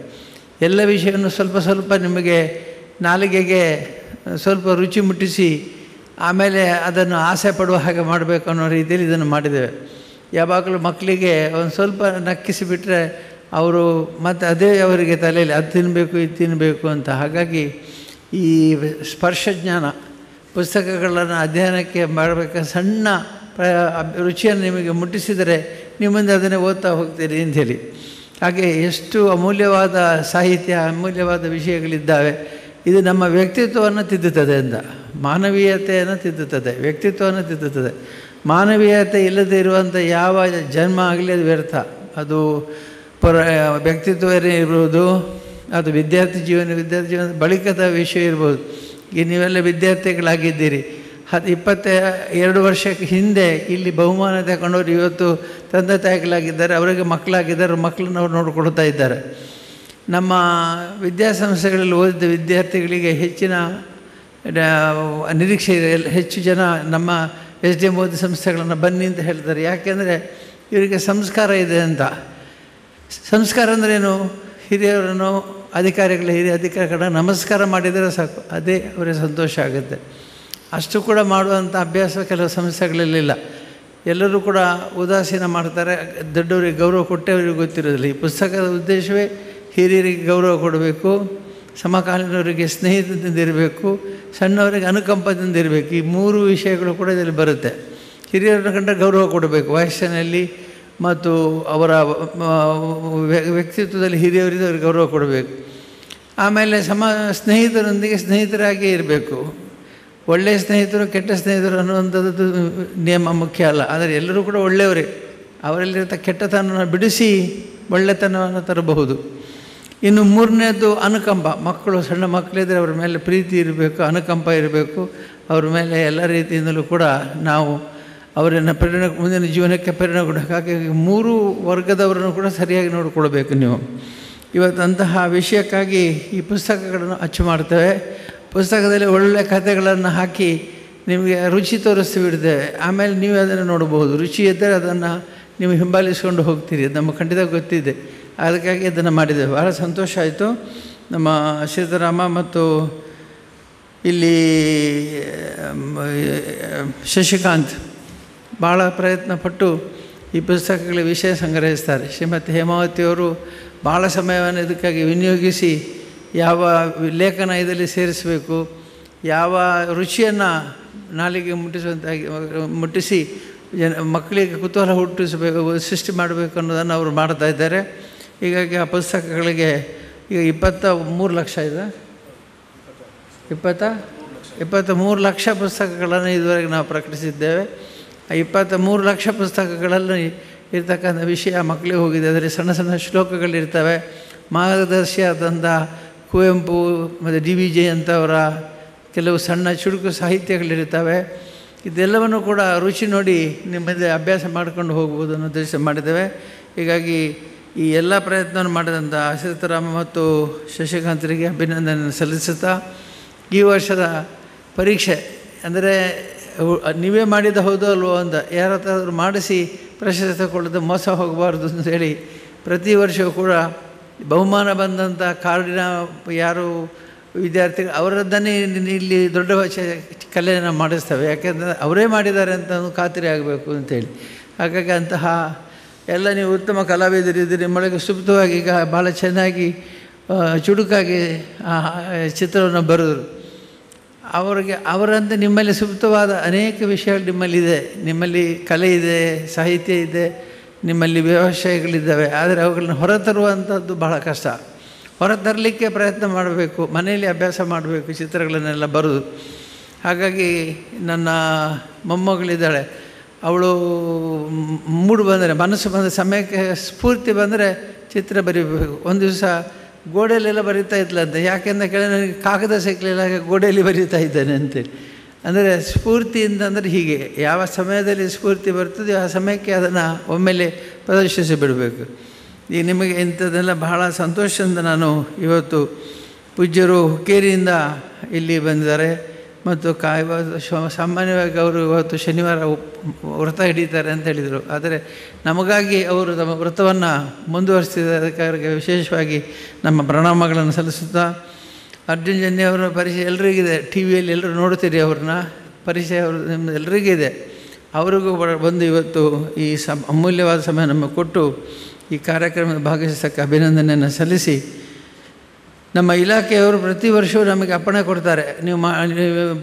ಎಲ್ಲ ವಿಷಯವನ್ನು ಸ್ವಲ್ಪ ಸ್ವಲ್ಪ ನಿಮಗೆ ನಾಲಿಗೆಗೆ ಸ್ವಲ್ಪ ರುಚಿ ಮುಟ್ಟಿಸಿ ಆಮೇಲೆ ಅದನ್ನು ಆಸೆ ಪಡುವ ಹಾಗೆ ಮಾಡಬೇಕು ಅನ್ನೋ ರೀತಿಯಲ್ಲಿ ಇದನ್ನು ಮಾಡಿದ್ದೇವೆ. ಯಾವಾಗಲೂ ಮಕ್ಕಳಿಗೆ ಒಂದು ಸ್ವಲ್ಪ ನಕ್ಕಿಸಿಬಿಟ್ರೆ ಅವರು ಮತ್ತು ಅದೇ ಅವರಿಗೆ ತಲೆಯಲ್ಲಿ ಅದು ತಿನ್ನಬೇಕು ಇದು ತಿನ್ನಬೇಕು ಅಂತ. ಹಾಗಾಗಿ ಈ ಸ್ಪರ್ಶಜ್ಞಾನ ಪುಸ್ತಕಗಳನ್ನು ಅಧ್ಯಯನಕ್ಕೆ ಮಾಡಬೇಕಾದ ಸಣ್ಣ ರುಚಿಯನ್ನು ನಿಮಗೆ ಮುಟ್ಟಿಸಿದರೆ ನೀವು ಮುಂದೆ ಅದನ್ನೇ ಓದ್ತಾ ಹೋಗ್ತೀರಿ ಅಂಥೇಳಿ. ಹಾಗೆ ಎಷ್ಟು ಅಮೂಲ್ಯವಾದ ಸಾಹಿತ್ಯ, ಅಮೂಲ್ಯವಾದ ವಿಷಯಗಳಿದ್ದಾವೆ. ಇದು ನಮ್ಮ ವ್ಯಕ್ತಿತ್ವವನ್ನು ತಿದ್ದುತ್ತದೆ ಅಂತ, ಮಾನವೀಯತೆಯನ್ನು ತಿದ್ದುತ್ತದೆ, ವ್ಯಕ್ತಿತ್ವವನ್ನು ತಿದ್ದುತ್ತದೆ. ಮಾನವೀಯತೆ ಇಲ್ಲದೆ ಇರುವಂಥ ಯಾವ ಜನ್ಮ ಆಗಲಿ ಅದು ವ್ಯರ್ಥ. ಅದು ವ್ಯಕ್ತಿತ್ವವೇ ಇರುವುದು, ಅದು ವಿದ್ಯಾರ್ಥಿ ಜೀವನ ಬಳಿಕದ ವಿಷಯ ಇರ್ಬೋದು. ಈಗ ನೀವೆಲ್ಲ ವಿದ್ಯಾರ್ಥಿಗಳಾಗಿದ್ದೀರಿ. 22 ವರ್ಷಕ್ಕೆ ಹಿಂದೆ ಇಲ್ಲಿ ಬಹುಮಾನ ತಗೊಂಡವರು ಇವತ್ತು ತಂದೆ ತಾಯಿಗಳಾಗಿದ್ದಾರೆ, ಅವರಿಗೆ ಮಕ್ಕಳಾಗಿದ್ದಾರೆ, ಮಕ್ಕಳನ್ನ ಅವ್ರು ನೋಡಿಕೊಡ್ತಾ ಇದ್ದಾರೆ. ನಮ್ಮ ವಿದ್ಯಾಸಂಸ್ಥೆಗಳಲ್ಲಿ ಓದಿದ ವಿದ್ಯಾರ್ಥಿಗಳಿಗೆ ಹೆಚ್ಚಿನ ನಿರೀಕ್ಷೆ ಇದೆ. ಹೆಚ್ಚು ಜನ ನಮ್ಮ SDM ಓದಿ ಸಂಸ್ಥೆಗಳನ್ನು ಬನ್ನಿ ಅಂತ ಹೇಳ್ತಾರೆ. ಯಾಕೆಂದರೆ ಇವರಿಗೆ ಸಂಸ್ಕಾರ ಇದೆ ಅಂತ. ಸಂಸ್ಕಾರ ಅಂದ್ರೇನು? ಹಿರಿಯರನ್ನು, ಹಿರಿಯ ಅಧಿಕಾರಿಗಳನ್ನ ನಮಸ್ಕಾರ ಮಾಡಿದರೆ ಸಾಕು, ಅದೇ ಅವರಿಗೆ ಸಂತೋಷ ಆಗುತ್ತೆ. ಅಷ್ಟು ಕೂಡ ಮಾಡುವಂಥ ಅಭ್ಯಾಸ ಕೆಲವು ಸಂಸ್ಥೆಗಳಲ್ಲಿಲ್ಲ. ಎಲ್ಲರೂ ಕೂಡ ಉದಾಸೀನ ಮಾಡ್ತಾರೆ. ದೊಡ್ಡವರಿಗೆ ಗೌರವ ಕೊಟ್ಟೆ ಅವರಿಗೆ ಗೊತ್ತಿರೋದಿಲ್ಲ. ಈ ಪುಸ್ತಕದ ಉದ್ದೇಶವೇ ಹಿರಿಯರಿಗೆ ಗೌರವ ಕೊಡಬೇಕು, ಸಮಕಾಲೀನವರಿಗೆ ಸ್ನೇಹಿತದಿಂದ ಇರಬೇಕು, ಸಣ್ಣವರಿಗೆ ಅನುಕಂಪದಿಂದ ಇರಬೇಕು. ಈ 3 ವಿಷಯಗಳು ಕೂಡ ಇದರಲ್ಲಿ ಬರುತ್ತೆ. ಹಿರಿಯರನ್ನ ಕಂಡ್ರೆ ಗೌರವ ಕೊಡಬೇಕು ವಯಸ್ಸಿನಲ್ಲಿ, ಮತ್ತು ಅವರ ವ್ಯಕ್ತಿತ್ವದಲ್ಲಿ ಹಿರಿಯವರಿಗೆ ಅವ್ರಿಗೆ ಗೌರವ ಕೊಡಬೇಕು. ಆಮೇಲೆ ಸ್ನೇಹಿತರೊಂದಿಗೆ ಸ್ನೇಹಿತರಾಗಿ ಇರಬೇಕು. ಒಳ್ಳೆಯ ಸ್ನೇಹಿತರು, ಕೆಟ್ಟ ಸ್ನೇಹಿತರು ಅನ್ನುವಂಥದ್ದು ನಿಯಮ ಮುಖ್ಯ ಅಲ್ಲ. ಆದರೆ ಎಲ್ಲರೂ ಕೂಡ ಒಳ್ಳೆಯವರೇ. ಅವರಲ್ಲಿರುವಂಥ ಕೆಟ್ಟತನವನ್ನು ಬಿಡಿಸಿ ಒಳ್ಳೆತನವನ್ನು ತರಬಹುದು. ಇನ್ನು 3ನೇದು ಅನುಕಂಪ. ಮಕ್ಕಳು, ಸಣ್ಣ ಮಕ್ಕಳಿದ್ದರೆ ಅವರ ಮೇಲೆ ಪ್ರೀತಿ ಇರಬೇಕು, ಅನುಕಂಪ ಇರಬೇಕು. ಅವ್ರ ಮೇಲೆ ಎಲ್ಲ ರೀತಿಯಿಂದಲೂ ಕೂಡ ನಾವು ಅವರನ್ನು ಮುಂದಿನ ಜೀವನಕ್ಕೆ ಪ್ರೇರಣೆ ಕೊಡಬೇಕು. ಹಾಗಾಗಿ 3 ವರ್ಗದವರನ್ನು ಕೂಡ ಸರಿಯಾಗಿ ನೋಡಿಕೊಳ್ಬೇಕು ನೀವು. ಇವತ್ತಂತಹ ವಿಷಯಕ್ಕಾಗಿ ಈ ಪುಸ್ತಕಗಳನ್ನು ಅಚ್ಚು ಮಾಡ್ತೇವೆ. ಪುಸ್ತಕದಲ್ಲಿ ಒಳ್ಳೆಯ ಕಥೆಗಳನ್ನು ಹಾಕಿ ನಿಮಗೆ ರುಚಿ ತೋರಿಸ್ತಿಬಿಡ್ತೇವೆ. ಆಮೇಲೆ ನೀವು ಅದನ್ನು ನೋಡ್ಬೋದು. ರುಚಿ ಇದ್ದರೆ ಅದನ್ನು ನೀವು ಹಿಂಬಾಲಿಸ್ಕೊಂಡು ಹೋಗ್ತೀರಿ, ಅದು ನಮಗೆ ಖಂಡಿತ ಗೊತ್ತಿದೆ. ಅದಕ್ಕಾಗಿ ಅದನ್ನು ಮಾಡಿದ್ದೇವೆ. ಭಾಳ ಸಂತೋಷ ಆಯಿತು. ನಮ್ಮ ಸೀತಾರಾಮ ಮತ್ತು ಇಲ್ಲಿ ಶಶಿಕಾಂತ್ ಭಾಳ ಪ್ರಯತ್ನಪಟ್ಟು ಈ ಪುಸ್ತಕಗಳ ವಿಷಯ ಸಂಗ್ರಹಿಸ್ತಾರೆ. ಶ್ರೀಮತಿ ಹೇಮಾವತಿಯವರು ಭಾಳ ಸಮಯವನ್ನು ಇದಕ್ಕಾಗಿ ವಿನಿಯೋಗಿಸಿ ಯಾವ ಲೇಖನ ಇದರಲ್ಲಿ ಸೇರಿಸಬೇಕು, ಯಾವ ರುಚಿಯನ್ನು ನಾಲಿಗೆ ಮುಟ್ಟಿಸಿ ಮಕ್ಕಳಿಗೆ ಕುತೂಹಲ ಹುಟ್ಟಿಸಬೇಕು, ಸೃಷ್ಟಿ ಮಾಡಬೇಕು ಅನ್ನೋದನ್ನು ಅವರು ಮಾಡ್ತಾಯಿದ್ದಾರೆ. ಹೀಗಾಗಿ ಆ ಪುಸ್ತಕಗಳಿಗೆ ಈಗ 23 ಲಕ್ಷ ಇದೆ, 23 ಲಕ್ಷ ಪುಸ್ತಕಗಳನ್ನು ಇದುವರೆಗೆ ನಾವು ಪ್ರಕಟಿಸಿದ್ದೇವೆ. 23 ಲಕ್ಷ ಪುಸ್ತಕಗಳಲ್ಲಿ ಇರ್ತಕ್ಕಂಥ ವಿಷಯ ಮಕ್ಕಳಿಗೆ ಹೋಗಿದೆ. ಅದರಲ್ಲಿ ಸಣ್ಣ ಸಣ್ಣ ಶ್ಲೋಕಗಳಿರ್ತವೆ, ಮಾರ್ಗದರ್ಶಿಯಾದಂಥ ಕುವೆಂಪು ಮತ್ತು DVJ ಅಂತವರ ಕೆಲವು ಸಣ್ಣ ಚುರುಕು ಸಾಹಿತ್ಯಗಳಿರ್ತವೆ. ಇದೆಲ್ಲವನ್ನು ಕೂಡ ರುಚಿ ನೋಡಿ ನಿಮ್ಮದೇ ಅಭ್ಯಾಸ ಮಾಡಿಕೊಂಡು ಹೋಗ್ಬೋದು ಅನ್ನೋ ಉದ್ದೇಶ ಮಾಡಿದ್ದೇವೆ. ಹೀಗಾಗಿ ಈ ಎಲ್ಲ ಪ್ರಯತ್ನವನ್ನು ಮಾಡಿದಂಥ ಸೀತಾರಾಮ ಮತ್ತು ಶಶಿಕಾಂತರಿಗೆ ಅಭಿನಂದನೆ ಸಲ್ಲಿಸುತ್ತಾ, ಈ ವರ್ಷದ ಪರೀಕ್ಷೆ ಅಂದರೆ ನೀವೇ ಮಾಡಿದ ಹೌದು ಅಲ್ವೋ ಅಂತ ಯಾರತ್ತಾದರೂ ಮಾಡಿಸಿ ಪ್ರಶಸ್ತಿ ತಗೊಳ್ಳೋದು ಮೋಸ ಹೋಗಬಾರ್ದು ಅಂತೇಳಿ ಪ್ರತಿ ವರ್ಷವೂ ಕೂಡ ಬಹುಮಾನ ಬಂದಂಥ ಕಾರ್ಡಿನ ಯಾರು ವಿದ್ಯಾರ್ಥಿಗಳು ಅವರದ್ದನ್ನೇ ಇಲ್ಲಿ ದೊಡ್ಡ ಕಲೆಯನ್ನು ಮಾಡಿಸ್ತೇವೆ. ಯಾಕೆಂದರೆ ಅವರೇ ಮಾಡಿದ್ದಾರೆ ಅಂತ ಖಾತ್ರಿ ಆಗಬೇಕು ಅಂಥೇಳಿ. ಹಾಗಾಗಿ ಅಂತಹ ಎಲ್ಲ ನೀವು ಉತ್ತಮ ಕಲಾವಿದರಿದ್ದೀರಿ. ನಿಮ್ಮೊಳಗೆ ಸುಪ್ತವಾಗಿ ಈಗ ಭಾಳ ಚೆನ್ನಾಗಿ ಚುಡುಕಾಗಿ ಚಿತ್ರವನ್ನು ಬರೆದರು. ಅವರಂತೆ ನಿಮ್ಮಲ್ಲಿ ಸುಪ್ತವಾದ ಅನೇಕ ವಿಷಯಗಳು ನಿಮ್ಮಲ್ಲಿದೆ. ನಿಮ್ಮಲ್ಲಿ ಕಲೆ ಇದೆ, ಸಾಹಿತ್ಯ ಇದೆ, ನಿಮ್ಮಲ್ಲಿ ವ್ಯವಸಾಯಗಳಿದ್ದಾವೆ, ಆದರೆ ಅವುಗಳನ್ನ ಹೊರತರುವಂಥದ್ದು ಬಹಳ ಕಷ್ಟ. ಹೊರತರಲಿಕ್ಕೆ ಪ್ರಯತ್ನ ಮಾಡಬೇಕು, ಮನೆಯಲ್ಲಿ ಅಭ್ಯಾಸ ಮಾಡಬೇಕು ಚಿತ್ರಗಳನ್ನೆಲ್ಲ ಬರೋದು. ಹಾಗಾಗಿ ನನ್ನ ಮೊಮ್ಮಗಳಿದ್ದಾಳೆ, ಅವಳು ಮೂಡು ಬಂದರೆ, ಮನಸ್ಸು ಬಂದರೆ, ಸಮಯಕ್ಕೆ ಸ್ಫೂರ್ತಿ ಬಂದರೆ ಚಿತ್ರ ಬರೀಬೇಕು. ಒಂದು ದಿವಸ ಗೋಡೆಯಲ್ಲೆಲ್ಲ ಬರೀತಾ ಇದ್ಲಂತೆ. ಯಾಕೆಂದರೆ ಕೇಳಿದ್ರೆ ನನಗೆ ಕಾಗದ ಸಿಕ್ಕಲಿಲ್ಲ, ಹಾಗೆ ಗೋಡೆಯಲ್ಲಿ ಬರೀತಾ ಇದ್ದೇನೆ ಅಂತೇಳಿ. ಅಂದರೆ ಸ್ಫೂರ್ತಿಯಿಂದ ಅಂದರೆ ಹೀಗೆ, ಯಾವ ಸಮಯದಲ್ಲಿ ಸ್ಫೂರ್ತಿ ಬರ್ತದೆಯೋ ಆ ಸಮಯಕ್ಕೆ ಅದನ್ನು ಒಮ್ಮೆಲೆ ಪ್ರದರ್ಶಿಸಿ ಬಿಡಬೇಕು. ಈಗ ನಿಮಗೆ ಇಂಥದ್ದೆಲ್ಲ ಬಹಳ ಸಂತೋಷದಿಂದ ನಾನು ಇವತ್ತು ಪೂಜ್ಯರು ಹುಕ್ಕೇರಿಯಿಂದ ಇಲ್ಲಿ ಬಂದಿದ್ದಾರೆ ಮತ್ತು ಸಾಮಾನ್ಯವಾಗಿ ಅವರು ಇವತ್ತು ಶನಿವಾರ ವ್ರತ ಹಿಡಿತಾರೆ ಅಂತ ಹೇಳಿದರು. ಆದರೆ ನಮಗಾಗಿ ಅವರು ತಮ್ಮ ವ್ರತವನ್ನು ಮುಂದುವರಿಸ್ತಿದ್ದಾರೆ. ಅದಕ್ಕೆ ಅವರಿಗೆ ವಿಶೇಷವಾಗಿ ನಮ್ಮ ಪ್ರಣಾಮಗಳನ್ನು ಸಲ್ಲಿಸುತ್ತಾ, ಅರ್ಜುನ್ ಜನ್ಯ ಅವರ ಪರಿಚಯ ಎಲ್ರಿಗಿದೆ, ಟಿ ವಿಯಲ್ಲಿ ಎಲ್ಲರೂ ನೋಡ್ತೀರಿ ಅವ್ರನ್ನ, ಪರಿಚಯ ಅವರು ನಿಮ್ಮದು ಎಲ್ರಿಗಿದೆ. ಅವರಿಗೂ ಬಂದು ಇವತ್ತು ಈ ಅಮೂಲ್ಯವಾದ ಸಮಯ ನಮಗೆ ಕೊಟ್ಟು ಈ ಕಾರ್ಯಕ್ರಮದ ಭಾಗವಹಿಸಕ್ಕೆ ಅಭಿನಂದನೆಯನ್ನು ಸಲ್ಲಿಸಿ, ನಮ್ಮ ಇಲಾಖೆಯವರು ಪ್ರತಿ ವರ್ಷವೂ ನಮಗೆ ಅಪ್ಪಣೆ ಕೊಡ್ತಾರೆ, ನೀವು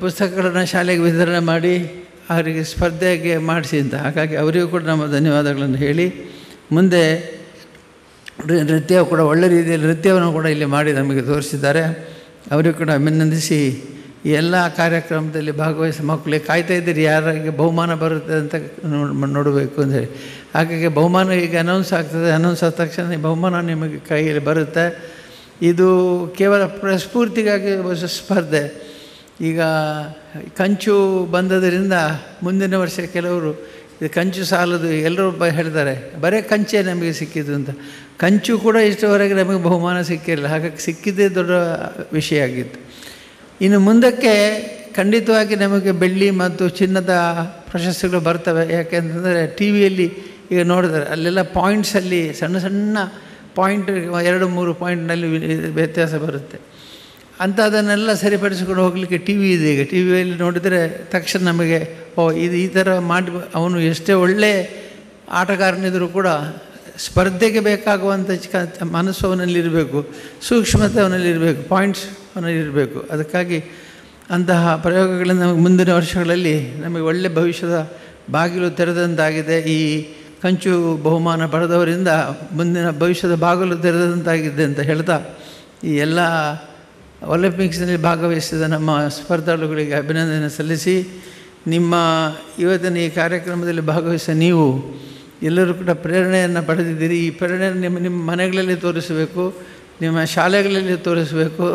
ಪುಸ್ತಕಗಳನ್ನು ಶಾಲೆಗೆ ವಿತರಣೆ ಮಾಡಿ ಅವರಿಗೆ ಸ್ಪರ್ಧೆಗೆ ಮಾಡಿಸಿ ಅಂತ. ಹಾಗಾಗಿ ಅವರಿಗೂ ಕೂಡ ನಮ್ಮ ಧನ್ಯವಾದಗಳನ್ನು ಹೇಳಿ, ಮುಂದೆ ನೃತ್ಯ ಕೂಡ ಒಳ್ಳೆ ರೀತಿಯಲ್ಲಿ ನೃತ್ಯವನ್ನು ಕೂಡ ಇಲ್ಲಿ ಮಾಡಿ ನಮಗೆ ತೋರಿಸಿದ್ದಾರೆ. ಅವರಿಗೂ ಕೂಡ ಅಭಿನಂದಿಸಿ, ಈ ಎಲ್ಲ ಕಾರ್ಯಕ್ರಮದಲ್ಲಿ ಭಾಗವಹಿಸಿ ಮಕ್ಕಳಿಗೆ ಕಾಯ್ತಾ ಇದ್ದೀರಿ ಯಾರಿಗೆ ಬಹುಮಾನ ಬರುತ್ತೆ ಅಂತ ನೋಡಬೇಕು ಅಂತ ಹೇಳಿ. ಹಾಗಾಗಿ ಬಹುಮಾನ ಈಗ ಅನೌನ್ಸ್ ಆಗ್ತದೆ, ಅನೌನ್ಸ್ ಆದ ತಕ್ಷಣ ಬಹುಮಾನ ನಿಮಗೆ ಕೈಯಲ್ಲಿ ಬರುತ್ತೆ. ಇದು ಕೇವಲ ಸ್ಫೂರ್ತಿಗಾಗಿ ಸ್ಪರ್ಧೆ. ಈಗ ಕಂಚು ಬಂದದರಿಂದ ಮುಂದಿನ ವರ್ಷ ಕೆಲವರು ಇದು ಕಂಚು ಸಾಲದು ಎಲ್ಲರೂ ಹೇಳ್ತಾರೆ, ಬರೀ ಕಂಚೇ ನಮಗೆ ಸಿಕ್ಕಿದ್ದು ಅಂತ. ಕಂಚು ಕೂಡ ಇಷ್ಟವರೆಗೆ ನಮಗೆ ಬಹುಮಾನ ಸಿಕ್ಕಿರಲಿಲ್ಲ, ಹಾಗಾಗಿ ಸಿಕ್ಕಿದ್ದೇ ದೊಡ್ಡ ವಿಷಯ ಆಗಿತ್ತು. ಇನ್ನು ಮುಂದಕ್ಕೆ ಖಂಡಿತವಾಗಿ ನಮಗೆ ಬೆಳ್ಳಿ ಮತ್ತು ಚಿನ್ನದ ಪ್ರಶಸ್ತಿಗಳು ಬರ್ತವೆ. ಯಾಕೆಂತಂದರೆ ಟಿ ವಿಯಲ್ಲಿ ಈಗ ನೋಡಿದರೆ ಅಲ್ಲೆಲ್ಲ ಪಾಯಿಂಟ್ಸಲ್ಲಿ ಸಣ್ಣ ಸಣ್ಣ ಪಾಯಿಂಟ್ 2-3 ಪಾಯಿಂಟ್ನಲ್ಲಿ ವ್ಯತ್ಯಾಸ ಬರುತ್ತೆ. ಅಂಥದ್ದನ್ನೆಲ್ಲ ಸರಿಪಡಿಸಿಕೊಂಡು ಹೋಗಲಿಕ್ಕೆ ಟಿ ವಿ ಇದೆ. ಈಗ ಟಿ ವಿಯಲ್ಲಿ ನೋಡಿದರೆ ತಕ್ಷಣ ನಮಗೆ ಇದು ಈ ಥರ ಮಾಡಿ, ಅವನು ಎಷ್ಟೇ ಒಳ್ಳೆ ಆಟಗಾರನಿದ್ರೂ ಕೂಡ ಸ್ಪರ್ಧೆಗೆ ಬೇಕಾಗುವಂಥ ಮನಸ್ಸು ಅವನಲ್ಲಿರಬೇಕು, ಸೂಕ್ಷ್ಮತೆ ಅವನಲ್ಲಿರಬೇಕು, ಪಾಯಿಂಟ್ಸ್ ಅವನಲ್ಲಿರಬೇಕು. ಅದಕ್ಕಾಗಿ ಅಂತಹ ಪ್ರಯೋಗಗಳಿಂದ ನಮಗೆ ಮುಂದಿನ ವರ್ಷಗಳಲ್ಲಿ ನಮಗೆ ಒಳ್ಳೆಯ ಭವಿಷ್ಯದ ಬಾಗಿಲು ತೆರೆದಂತಾಗಿದೆ. ಈ ಕಂಚು ಬಹುಮಾನ ಪಡೆದವರಿಂದ ಮುಂದಿನ ಭವಿಷ್ಯದ ಬಾಗಿಲು ತೆರೆದಂತಾಗಿದೆ ಅಂತ ಹೇಳ್ತಾ, ಈ ಎಲ್ಲ ಒಲಿಂಪಿಕ್ಸ್ನಲ್ಲಿ ಭಾಗವಹಿಸಿದ ನಮ್ಮ ಸ್ಪರ್ಧಾಳುಗಳಿಗೆ ಅಭಿನಂದನೆ ಸಲ್ಲಿಸಿ, ನಿಮ್ಮ ಇವತ್ತಿನ ಈ ಕಾರ್ಯಕ್ರಮದಲ್ಲಿ ಭಾಗವಹಿಸಿದ ನೀವು ಎಲ್ಲರೂ ಕೂಡ ಪ್ರೇರಣೆಯನ್ನು ಪಡೆದಿದ್ದೀರಿ. ಈ ಪ್ರೇರಣೆಯನ್ನು ನಿಮ್ಮ ಮನೆಗಳಲ್ಲಿ ತೋರಿಸಬೇಕು, ನಿಮ್ಮ ಶಾಲೆಗಳಲ್ಲಿ ತೋರಿಸಬೇಕು,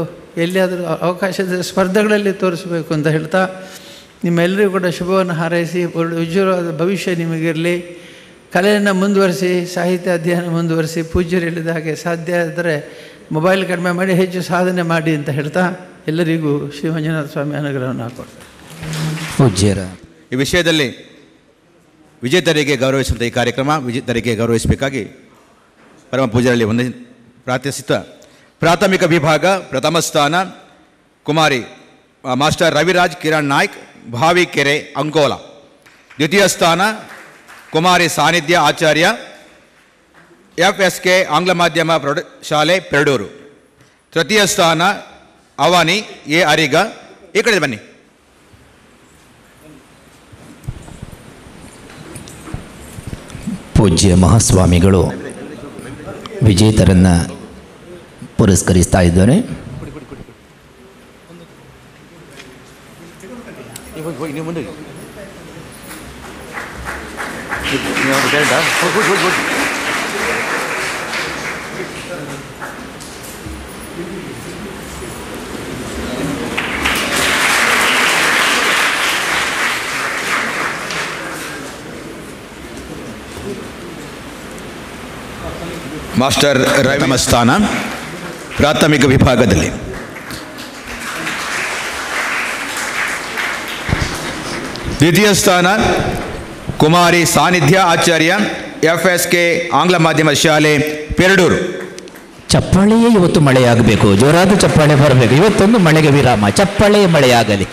ಎಲ್ಲಿಯಾದರೂ ಅವಕಾಶದ ಸ್ಪರ್ಧೆಗಳಲ್ಲಿ ತೋರಿಸಬೇಕು ಅಂತ ಹೇಳ್ತಾ, ನಿಮ್ಮೆಲ್ಲರಿಗೂ ಕೂಡ ಶುಭವನ್ನು ಹಾರೈಸಿ ಉಜ್ವಲವಾದ ಭವಿಷ್ಯ ನಿಮಗಿರಲಿ. ಕಲೆಯನ್ನು ಮುಂದುವರಿಸಿ, ಸಾಹಿತ್ಯ ಅಧ್ಯಯನ ಮುಂದುವರಿಸಿ, ಪೂಜ್ಯರು ಹೇಳಿದ ಹಾಗೆ ಸಾಧ್ಯ ಆದರೆ ಮೊಬೈಲ್ ಕಡಿಮೆ ಮಾಡಿ ಹೆಚ್ಚು ಸಾಧನೆ ಮಾಡಿ ಅಂತ ಹೇಳ್ತಾ ಎಲ್ಲರಿಗೂ ಶ್ರೀ ಮಂಜುನಾಥ ಸ್ವಾಮಿ ಅನುಗ್ರಹವನ್ನು ಹಾಕೊಡ್ತಾರೆ. ಪೂಜ್ಯರ ಈ ವಿಷಯದಲ್ಲಿ ವಿಜೇತರಿಗೆ ಗೌರವಿಸುವಂಥ ಈ ಕಾರ್ಯಕ್ರಮ ವಿಜೇತರಿಗೆ ಗೌರವಿಸಬೇಕಾಗಿ ಪರಮ ಪೂಜ್ಯರಲ್ಲಿ ಒಂದು ಪ್ರಾರ್ಥಿಸುತ್ತಾ, ಪ್ರಾಥಮಿಕ ವಿಭಾಗ ಪ್ರಥಮ ಸ್ಥಾನ ಕುಮಾರಿ ಮಾಸ್ಟರ್ ರವಿರಾಜ್ ಕಿರಣ್ ನಾಯ್ಕ್, ಭಾವಿಕೆರೆ, ಅಂಕೋಲಾ. ದ್ವಿತೀಯ ಸ್ಥಾನ ಕುಮಾರಿ ಸಾನ್ನಿಧ್ಯ ಆಚಾರ್ಯ, FSK ಆಂಗ್ಲ ಮಾಧ್ಯಮ ಪ್ರೌಢಶಾಲೆ, ಪೆರಡೂರು. ತೃತೀಯ ಸ್ಥಾನ ಅವಾನಿ ಎ ಅರಿಗ. ಈ ಕಡೆ ಬನ್ನಿ. ಪೂಜ್ಯ ಮಹಾಸ್ವಾಮಿಗಳು ವಿಜೇತರನ್ನು ಪುರಸ್ಕರಿಸ್ತಾ ಇದ್ದಾರೆ. ಮಾಸ್ಟರ್ ರವಿ ಸ್ಥಾನ ಪ್ರಾಥಮಿಕ ವಿಭಾಗದಲ್ಲಿ. ದ್ವಿತೀಯ ಸ್ಥಾನ ಕುಮಾರಿ ಸಾನ್ನಿಧ್ಯ ಆಚಾರ್ಯ, FSK ಆಂಗ್ಲ ಮಾಧ್ಯಮ ಶಾಲೆ, ಪೆರಡೂರು. ಚಪ್ಪಾಳೆಯೇ ಇವತ್ತು ಮಳೆಯಾಗಬೇಕು, ಜೋರಾದ ಚಪ್ಪಾಳೆ ಬರಬೇಕು. ಇವತ್ತೊಂದು ಮಳೆಗೆ ವಿರಾಮ, ಚಪ್ಪಾಳೆಯೇ ಮಳೆಯಾಗಲಿ.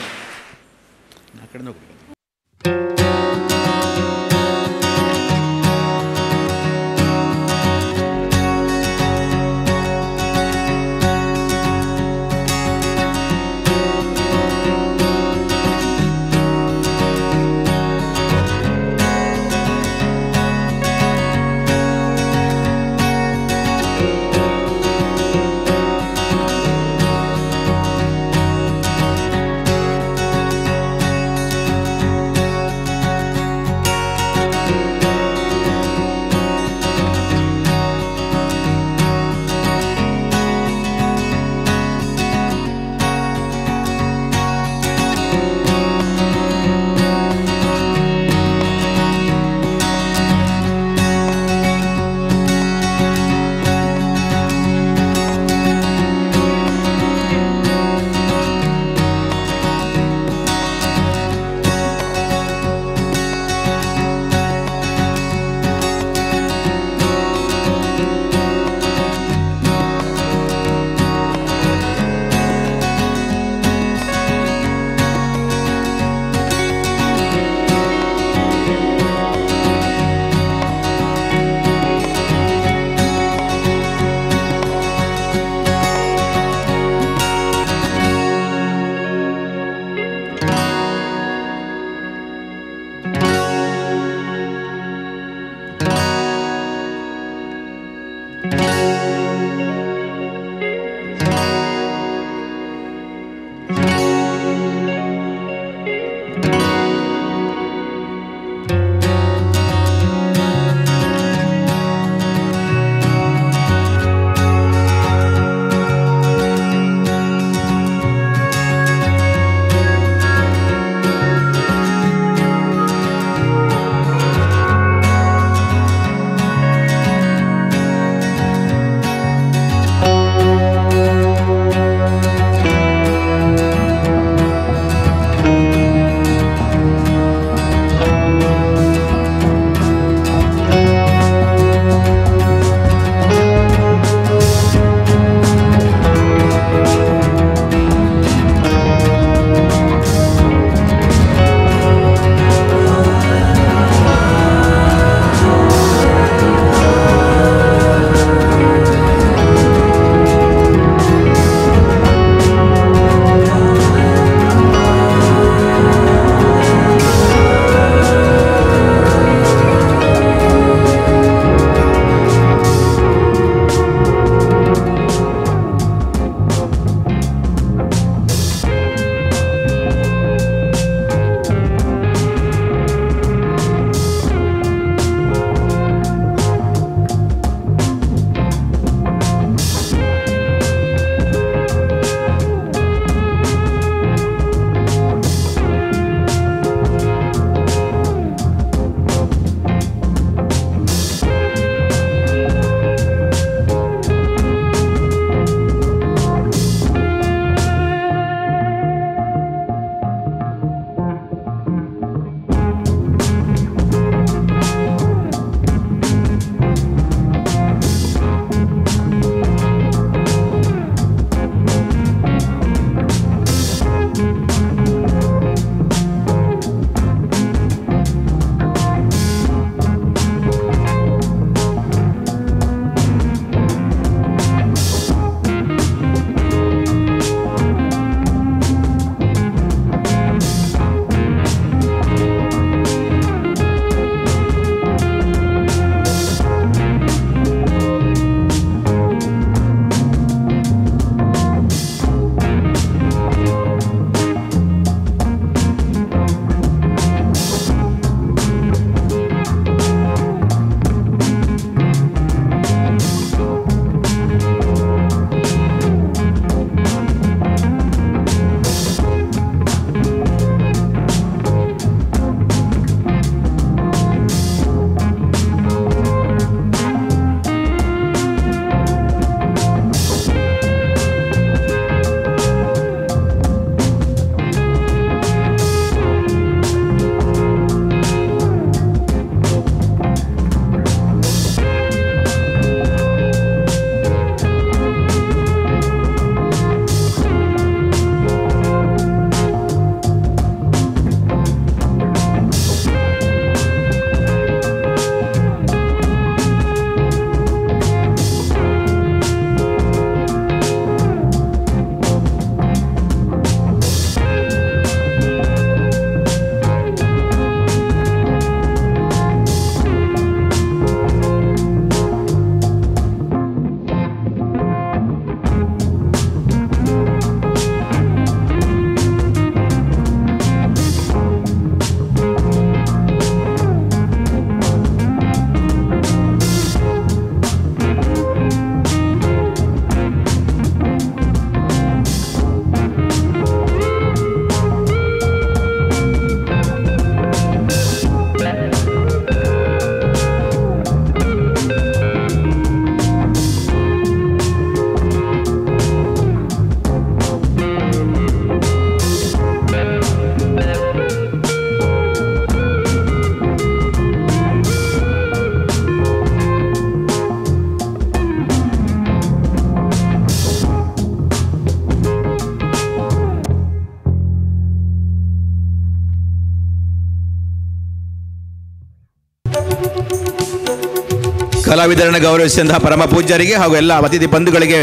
ಕಲಾವಿದರನ್ನು ಗೌರವಿಸಿದಂತಹ ಪರಮ ಪೂಜ್ಯರಿಗೆ ಹಾಗೂ ಎಲ್ಲ ಅತಿಥಿ ಬಂಧುಗಳಿಗೆ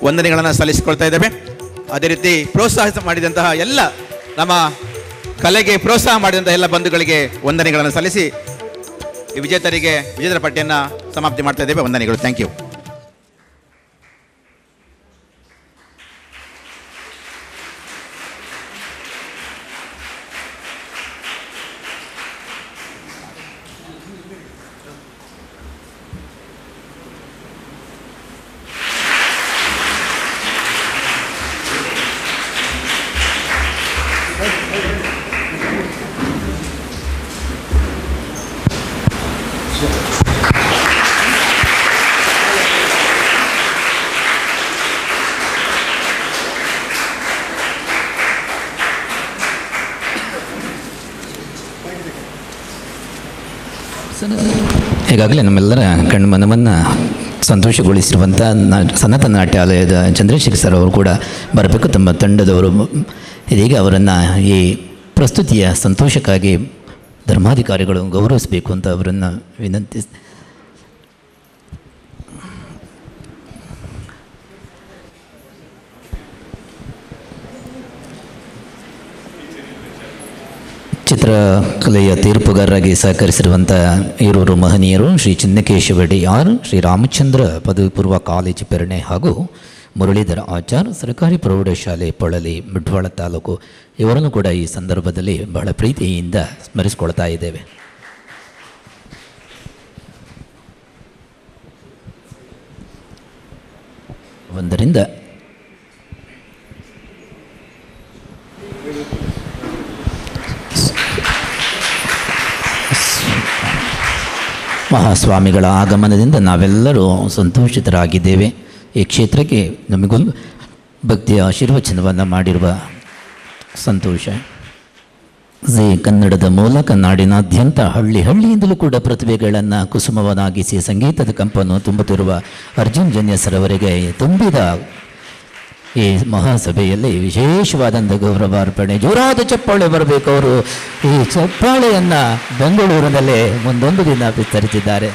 ವಂದನೆಗಳನ್ನು ಸಲ್ಲಿಸಿಕೊಳ್ತಾ ಇದ್ದೇವೆ. ಅದೇ ರೀತಿ ಪ್ರೋತ್ಸಾಹ ಮಾಡಿದಂತಹ ಎಲ್ಲ ನಮ್ಮ ಕಲೆಗೆ ಪ್ರೋತ್ಸಾಹ ಮಾಡಿದಂತಹ ಎಲ್ಲ ಬಂಧುಗಳಿಗೆ ವಂದನೆಗಳನ್ನು ಸಲ್ಲಿಸಿ ವಿಜೇತರಿಗೆ ವಿಜೇತರ ಪಟ್ಟಿಯನ್ನು ಸಮಾಪ್ತಿ ಮಾಡ್ತಾ ಇದ್ದೇವೆ. ವಂದನೆಗಳು. Thank you. ಈಗಾಗಲೇ ನಮ್ಮೆಲ್ಲರ ಕಣ್ಮನವನ್ನು ಸಂತೋಷಗೊಳಿಸಿರುವಂಥ ಸನಾತನ ನಾಟ್ಯಾಲಯದ ಚಂದ್ರಶೇಖರ್ ಸರ್ ಅವರು ಕೂಡ ಬರಬೇಕು. ತಮ್ಮ ತಂಡದವರು ಇದೀಗ ಅವರನ್ನು ಈ ಪ್ರಸ್ತುತಿಯ ಸಂತೋಷಕ್ಕಾಗಿ ಧರ್ಮಾಧಿಕಾರಿಗಳು ಗೌರವಿಸಬೇಕು ಅಂತ ಅವರನ್ನು ವಿನಂತಿ. ಚಿತ್ರಕಲೆಯ ತೀರ್ಪುಗಾರರಾಗಿ ಸಹಕರಿಸಿರುವಂಥ ಇವರು ಮಹನೀಯರು ಶ್ರೀ ಚಿನ್ನಕೇಶವ ಡಿಆರ್, ಶ್ರೀ ರಾಮಚಂದ್ರ ಪದವಿ ಪೂರ್ವ ಕಾಲೇಜು ಪೆರ್ಣೆ ಹಾಗೂ ಮುರಳೀಧರ ಆಚಾರ್ ಸರ್ಕಾರಿ ಪ್ರೌಢಶಾಲೆ ಪೊಳಲಿ ಬಂಟ್ವಾಳ ತಾಲೂಕು, ಇವರನ್ನು ಕೂಡ ಈ ಸಂದರ್ಭದಲ್ಲಿ ಬಹಳ ಪ್ರೀತಿಯಿಂದ ಸ್ಮರಿಸಿಕೊಳ್ತಾ ಇದ್ದೇವೆ. ಒಂದರಿಂದ ಮಹಾಸ್ವಾಮಿಗಳ ಆಗಮನದಿಂದ ನಾವೆಲ್ಲರೂ ಸಂತೋಷಿತರಾಗಿದ್ದೇವೆ. ಈ ಕ್ಷೇತ್ರಕ್ಕೆ ನಮಗೊಂದು ಭಕ್ತಿಯ ಆಶೀರ್ವಚನವನ್ನು ಮಾಡಿರುವ ಸಂತೋಷ. ಜಿ ಕನ್ನಡದ ಮೂಲಕ ನಾಡಿನಾದ್ಯಂತ ಹಳ್ಳಿಯಿಂದಲೂ ಕೂಡ ಪ್ರತಿಭೆಗಳನ್ನು ಕುಸುಮವನ್ನಾಗಿಸಿ ಸಂಗೀತದ ಕಂಪನ್ನು ತುಂಬುತ್ತಿರುವ ಅರ್ಜುನ್ ಜನ್ಯ ಸರವರಿಗೆ ತುಂಬಿದ ಈ ಮಹಾಸಭೆಯಲ್ಲಿ ವಿಶೇಷವಾದಂಥ ಗೌರವಾರ್ಪಣೆ. ಜೋರಾದ ಚಪ್ಪಾಳೆ ಬರಬೇಕು. ಅವರು ಈ ಚಪ್ಪಾಳೆಯನ್ನು ಬೆಂಗಳೂರಿನಲ್ಲೇ ಮುಂದೊಂದು ದಿನ ವಿಸ್ತರಿಸಿದ್ದಾರೆ.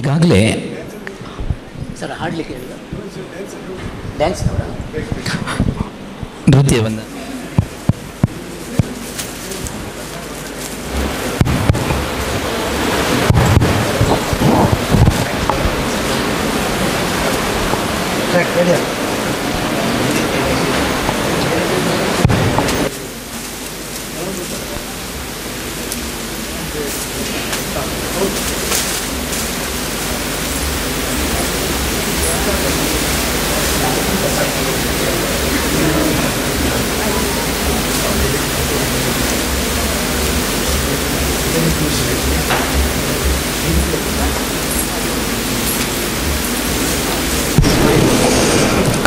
ಈಗಾಗಲೇ ಸರ್ ಹಾಡಲಿಕ್ಕೆ ಡ್ಯಾನ್ಸ್ ನೃತ್ಯವನ್ನು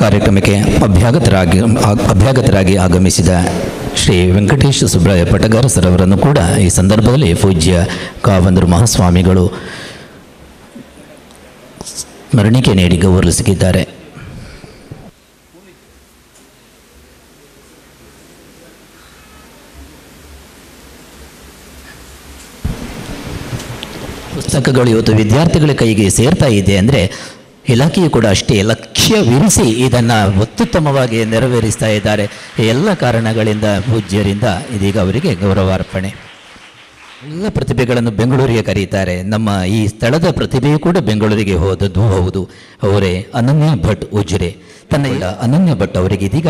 ಕಾರ್ಯಕ್ರಮಕ್ಕೆ ಅಭ್ಯಾಗತರಾಗಿ ಆಗಮಿಸಿದ ಶ್ರೀ ವೆಂಕಟೇಶ ಸುಬ್ರಾಯ ಪಟಗಾರ ಸರ್ ಅವರನ್ನು ಕೂಡ ಈ ಸಂದರ್ಭದಲ್ಲಿ ಪೂಜ್ಯ ಕಾವಂದರು ಮಹಾಸ್ವಾಮಿಗಳು ಸ್ಮರಣಿಕೆ ನೀಡಿ ಗೌರವಿಸಿದ್ದಾರೆ. ಪುಸ್ತಕಗಳು ಇವತ್ತು ವಿದ್ಯಾರ್ಥಿಗಳ ಕೈಗೆ ಸೇರ್ತಾ ಇದೆ ಅಂದರೆ ಇಲಾಖೆಯು ಕೂಡ ಅಷ್ಟೇ ಲಕ್ಷ್ಯವಿರಿಸಿ ಇದನ್ನು ಅತ್ಯುತ್ತಮವಾಗಿ ನೆರವೇರಿಸ್ತಾ ಇದ್ದಾರೆ. ಎಲ್ಲ ಕಾರಣಗಳಿಂದ ಪೂಜ್ಯರಿಂದ ಇದೀಗ ಅವರಿಗೆ ಗೌರವಾರ್ಪಣೆ. ಎಲ್ಲ ಪ್ರತಿಭೆಗಳನ್ನು ಬೆಂಗಳೂರಿಗೆ ಕರೀತಾರೆ. ನಮ್ಮ ಈ ಸ್ಥಳದ ಪ್ರತಿಭೆಯೂ ಕೂಡ ಬೆಂಗಳೂರಿಗೆ ಹೋದದ್ದು ಹೌದು. ಅವರೇ ಅನನ್ಯ ಭಟ್ ಉಜಿರೆ. ತನ್ನ ಅನನ್ಯ ಭಟ್ ಅವರಿಗೆ ಇದೀಗ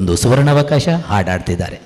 ಒಂದು ಸುವರ್ಣಾವಕಾಶ ಹಾಡಾಡ್ತಿದ್ದಾರೆ.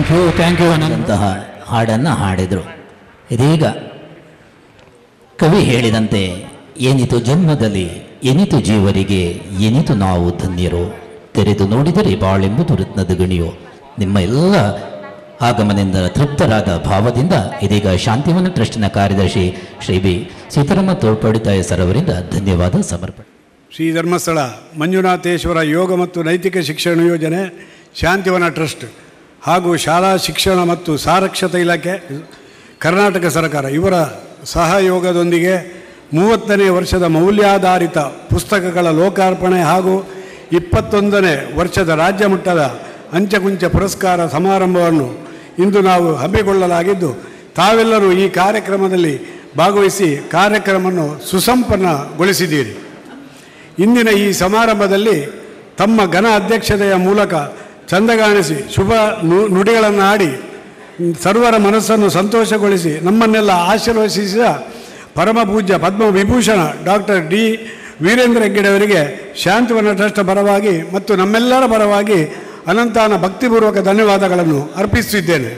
ಥ್ಯಾಂಕ್ ಯು ಅನ್ನಂತಹ ಹಾಡನ್ನು ಹಾಡಿದರು. ಇದೀಗ ಕವಿ ಹೇಳಿದಂತೆ ಏನಿತು ಜನ್ಮದಲ್ಲಿ ಎನಿತು ಜೀವರಿಗೆ ಎನಿತು ನಾವು ಧನ್ಯರು, ತೆರೆದು ನೋಡಿದರೆ ಬಾಳೆಂಬುದು ರತ್ನದ ಗಣಿಯೋ. ನಿಮ್ಮ ಎಲ್ಲ ಆಗಮನದಿಂದ ತೃಪ್ತರಾದ ಭಾವದಿಂದ ಇದೀಗ ಶಾಂತಿವನ ಟ್ರಸ್ಟಿನ ಕಾರ್ಯದರ್ಶಿ ಶ್ರೀ ಬಿ ಸೀತಾರಾಮ ತೋಳ್ಪಡಿತಾಯ ಸರ್ ಅವರಿಂದ ಧನ್ಯವಾದ ಸಮರ್ಪಣೆ. ಶ್ರೀ ಧರ್ಮಸ್ಥಳ ಮಂಜುನಾಥೇಶ್ವರ ಯೋಗ ಮತ್ತು ನೈತಿಕ ಶಿಕ್ಷಣ ಯೋಜನೆ, ಶಾಂತಿವನ ಟ್ರಸ್ಟ್ ಹಾಗೂ ಶಾಲಾ ಶಿಕ್ಷಣ ಮತ್ತು ಸಾಕ್ಷರತಾ ಇಲಾಖೆ, ಕರ್ನಾಟಕ ಸರ್ಕಾರ ಇವರ ಸಹಯೋಗದೊಂದಿಗೆ 30ನೇ ವರ್ಷದ ಮೌಲ್ಯಾಧಾರಿತ ಪುಸ್ತಕಗಳ ಲೋಕಾರ್ಪಣೆ ಹಾಗೂ 21ನೇ ವರ್ಷದ ರಾಜ್ಯ ಮಟ್ಟದ ಅಂಚೆಕುಂಚ ಪುರಸ್ಕಾರ ಸಮಾರಂಭವನ್ನು ಇಂದು ನಾವು ಹಮ್ಮಿಕೊಳ್ಳಲಾಗಿದ್ದು, ತಾವೆಲ್ಲರೂ ಈ ಕಾರ್ಯಕ್ರಮದಲ್ಲಿ ಭಾಗವಹಿಸಿ ಕಾರ್ಯಕ್ರಮವನ್ನು ಸುಸಂಪನ್ನಗೊಳಿಸಿದ್ದೀರಿ. ಇಂದಿನ ಈ ಸಮಾರಂಭದಲ್ಲಿ ತಮ್ಮ ಘನ ಅಧ್ಯಕ್ಷತೆಯ ಮೂಲಕ ಚಂದಗಾಣಿಸಿ ಶುಭ ನುಡಿಗಳನ್ನು ಆಡಿ ಸರ್ವರ ಮನಸ್ಸನ್ನು ಸಂತೋಷಗೊಳಿಸಿ ನಮ್ಮನ್ನೆಲ್ಲ ಆಶೀರ್ವದಿಸಿದ ಪರಮ ಪೂಜ್ಯ ಪದ್ಮವಿಭೂಷಣ ಡಾಕ್ಟರ್ ಡಿ ವೀರೇಂದ್ರ ಹೆಗ್ಗಡೆ ಅವರಿಗೆ ಶಾಂತಿವನ ಟ್ರಸ್ಟ್ ಪರವಾಗಿ ಮತ್ತು ನಮ್ಮೆಲ್ಲರ ಪರವಾಗಿ ಅನಂತಾನ ಭಕ್ತಿಪೂರ್ವಕ ಧನ್ಯವಾದಗಳನ್ನು ಅರ್ಪಿಸುತ್ತಿದ್ದೇನೆ.